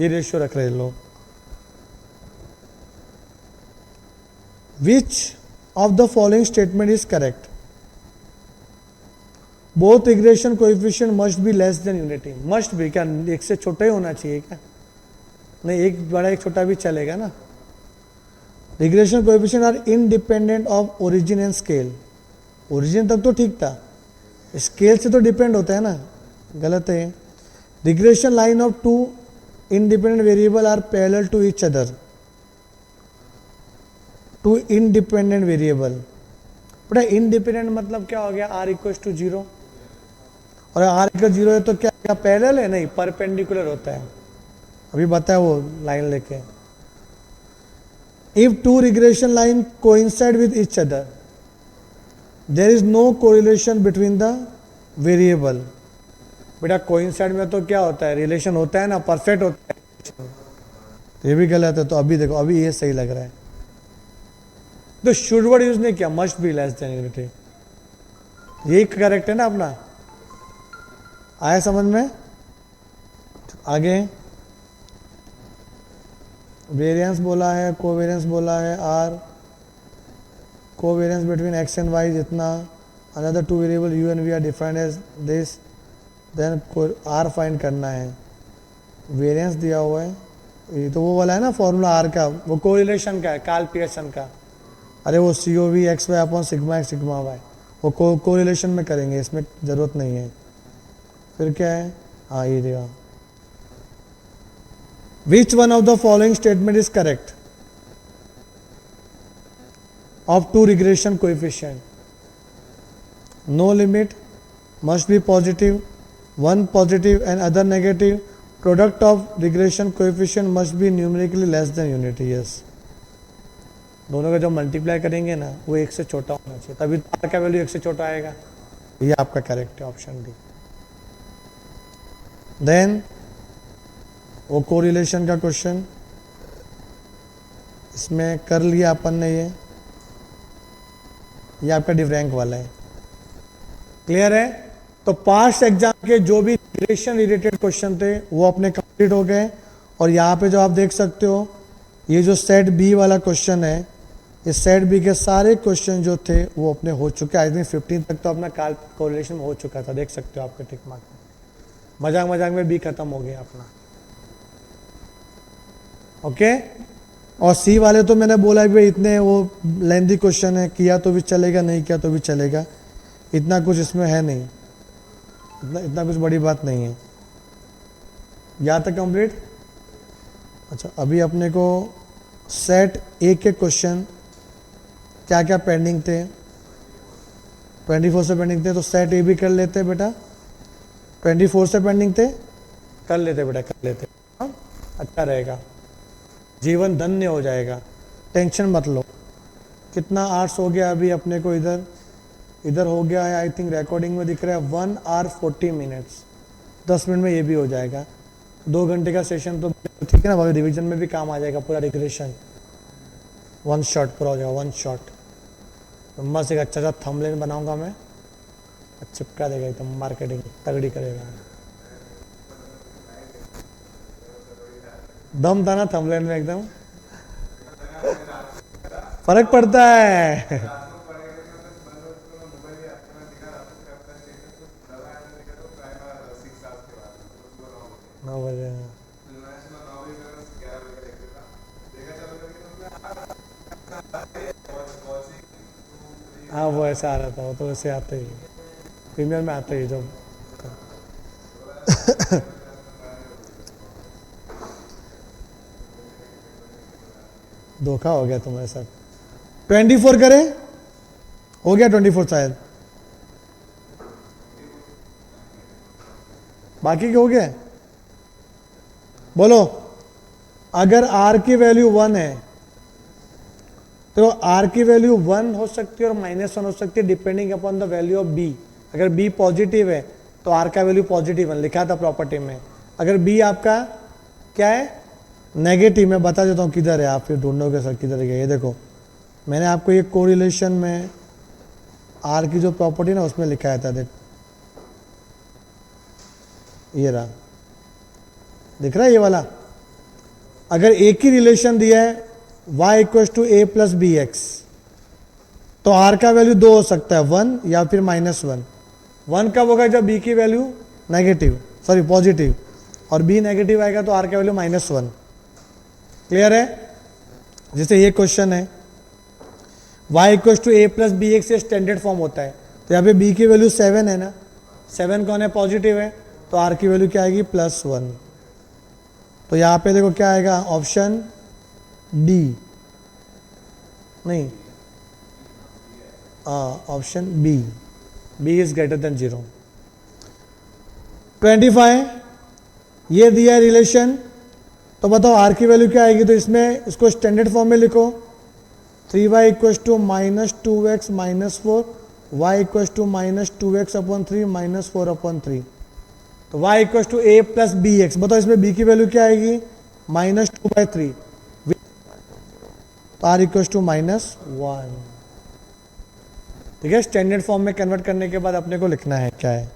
ये रेशियो रख रहे लोग। Which of the following statement is correct? Both regression coefficient must B less than unity. Must be क्या एक से छोटा ही होना चाहिए क्या? नहीं, एक बड़ा एक छोटा भी चलेगा ना। Regression coefficient are independent of origin and scale. Origin तक तो ठीक था, स्केल से तो डिपेंड होता है ना, गलत है। Regression line of 2 independent variable are parallel to each other. 2 independent variable, बड़ा इंडिपेंडेंट मतलब क्या हो गया? R इक्वल टू 0, और R इक्वल 0 है तो क्या पैरेलल है? नहीं, परपेंडिकुलर होता है, अभी बताया वो लाइन लेके। If 2 regression line coincide with each other there is no correlation between the variable. बेटा कोइंसाइड में तो क्या होता है? रिलेशन होता है ना, परफेक्ट होता है, तो ये भी गलत है। तो अभी देखो, अभी ये सही लग रहा है, तो शुड वर्ड यूज नहीं किया, must be less than unity, यही करेक्ट है ना अपना। आया समझ में? आगे वेरिएंस बोला है, कोवेरियंस बोला है, R covariance between x and y जितना, another 2 variable u and v are defined as this, then R find करना है। वेरिएंस दिया हुआ है, ये तो वो वाला है ना फॉर्मूला R का, वो कोरिलेशन का है, कार्ल पियर्सन का। अरे वो COV XY upon sigma x sigma y, वो कोरिलेशन में करेंगे, इसमें ज़रूरत नहीं है। फिर क्या है? हाँ ये देगा। Which one of the following statement is correct of 2 regression coefficient? No limit, must be positive, 1 positive and other negative, product of regression coefficient must be numerically less than unity. Yes, दोनों का जब multiply करेंगे ना, वो 1 से छोटा होना चाहिए, तभी R का वैल्यू 1 से छोटा आएगा। ये आपका करेक्ट है, ऑप्शन डी। देन वो कोरिलेशन का क्वेश्चन इसमें कर लिया अपन ने, ये आपका डिफरेंट वाला है, क्लियर है? तो पास्ट एग्जाम के जो भी रिलेशन रिलेटेड क्वेश्चन थे वो अपने कंप्लीट हो गए। और यहाँ पे जो आप देख सकते हो, ये जो सेट बी वाला क्वेश्चन है, इस सेट बी के सारे क्वेश्चन जो थे वो अपने हो चुके। आई थिंक 15 तक तो अपना कोरिलेशन हो चुका था, देख सकते हो आपके टिक मार्क में। मजाक मजाक में बी खत्म हो गया अपना। ओके और सी वाले तो मैंने बोला कि भाई इतने वो लेंथी क्वेश्चन है, किया तो भी चलेगा, नहीं किया तो भी चलेगा, इतना कुछ इसमें है नहीं, इतना कुछ बड़ी बात नहीं है। यहाँ तक कंप्लीट। अच्छा अभी अपने को सेट ए के क्वेश्चन क्या क्या पेंडिंग थे, 24 से पेंडिंग थे, तो सेट ए भी कर लेते बेटा। 24 से पेंडिंग थे, कर लेते बेटा, कर लेते। हाँ अच्छा रहेगा, जीवन धन्य हो जाएगा, टेंशन मत लो। कितना आवर्स हो गया अभी अपने को, इधर हो गया है आई थिंक रिकॉर्डिंग में दिख रहा है 1 hour 40 minutes। 10 मिनट में ये भी हो जाएगा। 2 घंटे का सेशन तो ठीक है ना भाई, रिवीजन में भी काम आ जाएगा पूरा रिग्रेशन। 1 शॉट पूरा हो जाएगा, 1 शॉट। मस्त एक अच्छा सा थंबनेल बनाऊंगा मैं, चिपका देगा एकदम, मार्केटिंग तगड़ी करेगा। दम था ना थंबनेल में, एकदम फर्क पड़ता है। 9 बजे हाँ वो ऐसा आ रहा था, वो तो वैसे आते ही प्रीमियर में आते ही जो धोखा हो गया तुम्हारे साथ। 24 करें, हो गया 24 शायद, बाकी क्या हो गया बोलो। अगर r की वैल्यू 1 है तो r की वैल्यू 1 हो सकती है और -1 हो सकती है depending upon the value of b। अगर b पॉजिटिव है तो r का वैल्यू पॉजिटिव है, लिखा था प्रॉपर्टी में। अगर b आपका क्या है नेगेटिव, मैं बता देता हूँ किधर है, आप फिर ढूंढोगे सर किधर गया। ये देखो मैंने आपको ये कोरिलेशन में r की जो प्रॉपर्टी ना उसमें लिखाया था, देख ये रहा, दिख रहा है ये वाला। अगर एक ही रिलेशन दिया है y = a + bx, तो r का वैल्यू 2 हो सकता है, 1 या फिर -1। 1 कब होगा जब b की वैल्यू नेगेटिव, सॉरी पॉजिटिव, और b नेगेटिव आएगा तो r का वैल्यू -1। क्लियर है। जैसे ये क्वेश्चन है y = a + bx, ये स्टैंडर्ड फॉर्म होता है। तो यहाँ पे b की वैल्यू 7 है ना, 7 कौन है पॉजिटिव है, तो r की वैल्यू क्या आएगी +1। तो यहाँ पे देखो क्या आएगा, ऑप्शन डी, नहीं option B, b is greater than 0। 25 ये दिया है रिलेशन, तो बताओ r की वैल्यू क्या आएगी। तो इसमें इसको स्टैंडर्ड फॉर्म में लिखो, 3y = -2x - 4, y = -2x/3 - 4/3। तो y = a + bx, बताओ इसमें b की वैल्यू क्या आएगी -2/3, तो r = -1। ठीक है, स्टैंडर्ड फॉर्म में कन्वर्ट करने के बाद अपने को लिखना है क्या है।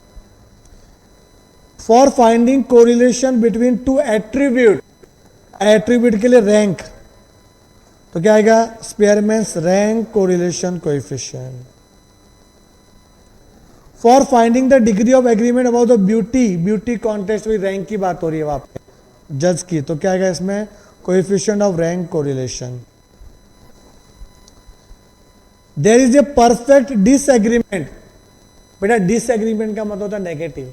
For finding correlation between 2 attribute, attribute के लिए रैंक, तो क्या आएगा Spearman's rank correlation coefficient. For finding the degree of agreement about the beauty contest, भी रैंक की बात हो रही है वहां पे, जज की, तो क्या आएगा इसमें coefficient of rank correlation. There is a perfect disagreement, बेटा डिसएग्रीमेंट का मतलब होता है नेगेटिव,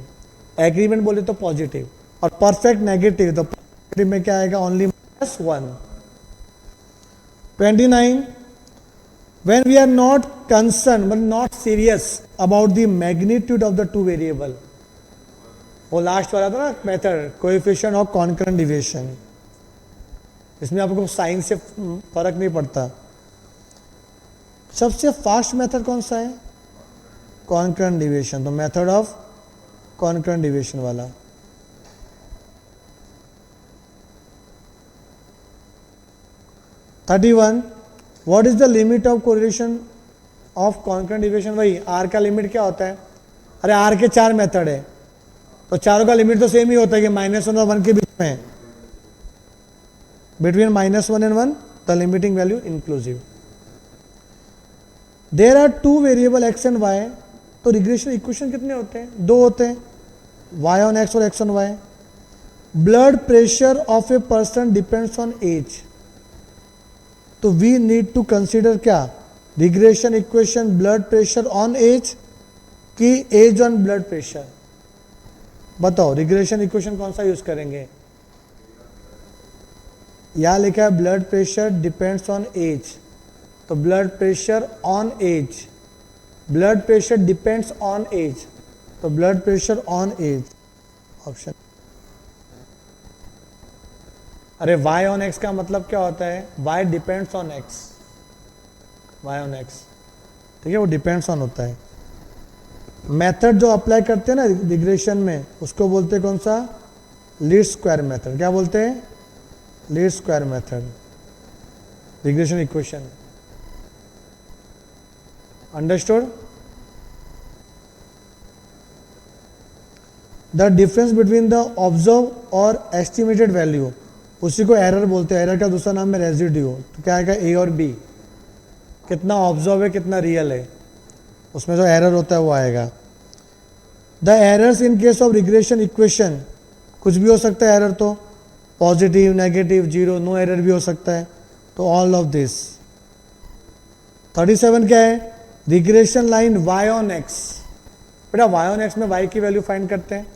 एग्रीमेंट बोले तो पॉजिटिव, और परफेक्ट नेगेटिव, तो पॉजिटिव में क्या आएगा only -1। 29 when we are not concerned but not serious about the magnitude of the two variable, वो लास्ट वाला था ना method, coefficient of concurrent deviation, इसमें आपको साइन से फर्क नहीं पड़ता। सबसे फास्ट मेथड कौन सा है, कॉन्करेंट डिविएशन, तो मेथड ऑफ कॉन्करेंट डिविएशन वाला। What is the limit of correlation of concurrent deviation, वही आर का लिमिट क्या होता है। अरे आर के 4 मेथड है, तो चारों का लिमिट तो सेम ही होता है कि -1 और 1 के बीच में, between -1 and 1 the limiting value inclusive. There are two variable X and Y, तो रिग्रेशन इक्वेशन कितने होते हैं? दो होते हैं, वाई ऑन एक्स और X on Y. Blood pressure of a person depends on age, तो वी नीड टू कंसिडर क्या? Regression equation blood pressure on age कि एज ऑन ब्लड प्रेशर? बताओ रिग्रेशन इक्वेशन कौन सा यूज करेंगे? यहां लिखा है blood pressure depends on age, तो blood pressure on age, blood pressure depends on age, तो blood pressure on age option. अरे y ऑन x का मतलब क्या होता है? y depends on x, y on x, ठीक है, वो डिपेंड्स ऑन होता है. मेथड जो अप्लाई करते हैं ना रिग्रेशन में, उसको बोलते हैं कौन सा? Least square method. क्या बोलते हैं? Least square method. Regression equation understood? The difference between the observe और एस्टिमेटेड वैल्यू, उसी को एरर बोलते हैं. एरर का दूसरा नाम है रेजिड्यू. तो क्या आएगा? ए और बी, कितना ऑब्जर्व है कितना रियल है, उसमें जो एरर होता है वो आएगा. The errors in case of regression equation, कुछ भी हो सकता है एरर, तो positive, negative, zero, no error भी हो सकता है. तो ऑल ऑफ दिस. 37 क्या है? Regression line y on x. बेटा y ऑन x में y की वैल्यू फाइंड करते हैं,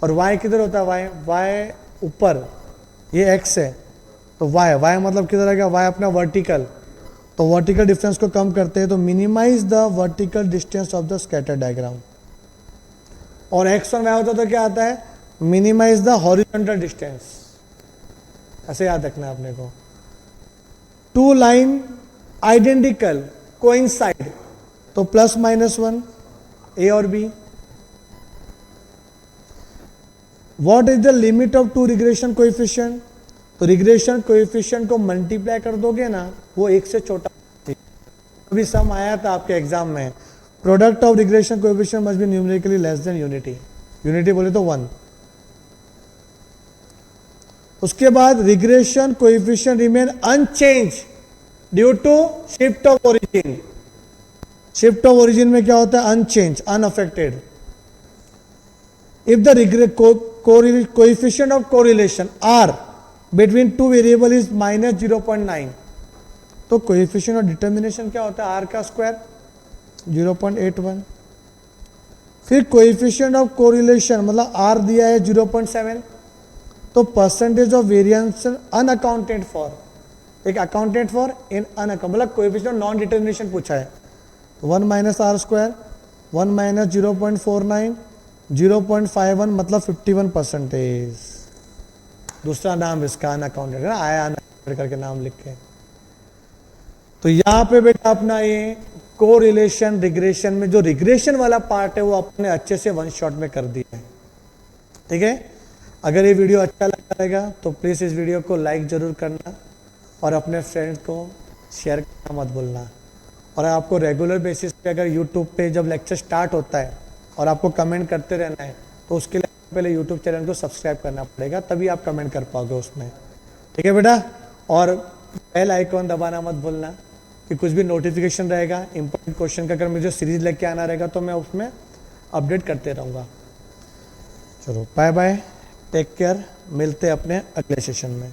और y किधर होता है? y ऊपर, ये x है, तो y मतलब किधर आएगा? y अपना वर्टिकल, तो वर्टिकल डिफरेंस को कम करते हैं, तो minimize the vertical distance of the scatter diagram. और x ऑन y होता तो क्या आता है? Minimize the horizontal distance. ऐसे याद रखना है अपने को. टू लाइन आइडेंटिकल कोइंसाइड, तो प्लस माइनस वन, ए और B. What is the limit of two regression coefficient? तो रिग्रेशन कोएफिशिएंट को मल्टीप्लाई कर दोगे ना, वो एक से छोटा. अभी सम आया था आपके एग्जाम में, product of regression coefficient must be numerically less than unity. Unity बोले तो 1. उसके बाद regression coefficient remain unchanged due to shift of origin. Shift of origin में क्या होता है? Unchanged, unaffected. If the coefficient of correlation R between two variable is minus 0.9, तो coefficient of determination क्या होता है? आर का स्क्वायर 0.81. फिर कोएफिशिएंट ऑफ कोरिलेशन मतलब आर दिया है 0.7, तो percentage of variance unaccounted for, एक अकाउंटेड फॉर इन अनअकाउंट, मतलब कोएफिशिएंट ऑफ नॉन डिटर्मिनेशन पूछा है. 1 माइनस आर स्क्वायर, 1 माइनस 0.49, 0.51 मतलब 51%. दूसरा नाम इसका अनअकाउंटेड है ना, आया अनअकाउंटेड करके नाम लिख के. तो यहाँ पे बेटा अपना ये कोरिलेशन रिग्रेशन में जो रिग्रेशन वाला पार्ट है वो अपने अच्छे से वन शॉट में कर दिया है. ठीक है, अगर ये वीडियो अच्छा लगा रहेगा तो प्लीज़ इस वीडियो को लाइक ज़रूर करना और अपने फ्रेंड्स को शेयर करना मत भूलना. और आपको रेगुलर बेसिस पे अगर यूट्यूब पे जब लेक्चर स्टार्ट होता है और आपको कमेंट करते रहना है, तो उसके लिए पहले यूट्यूब चैनल को सब्सक्राइब करना पड़ेगा, तभी आप कमेंट कर पाओगे उसमें. ठीक है बेटा, और बेल आइकॉन दबाना मत भूलना कि कुछ भी नोटिफिकेशन रहेगा इंपॉर्टेंट क्वेश्चन का, अगर मुझे सीरीज लेके आना रहेगा तो मैं उसमें अपडेट करते रहूँगा. चलो बाय बाय, टेक केयर, मिलते हैं अपने अगले सेशन में.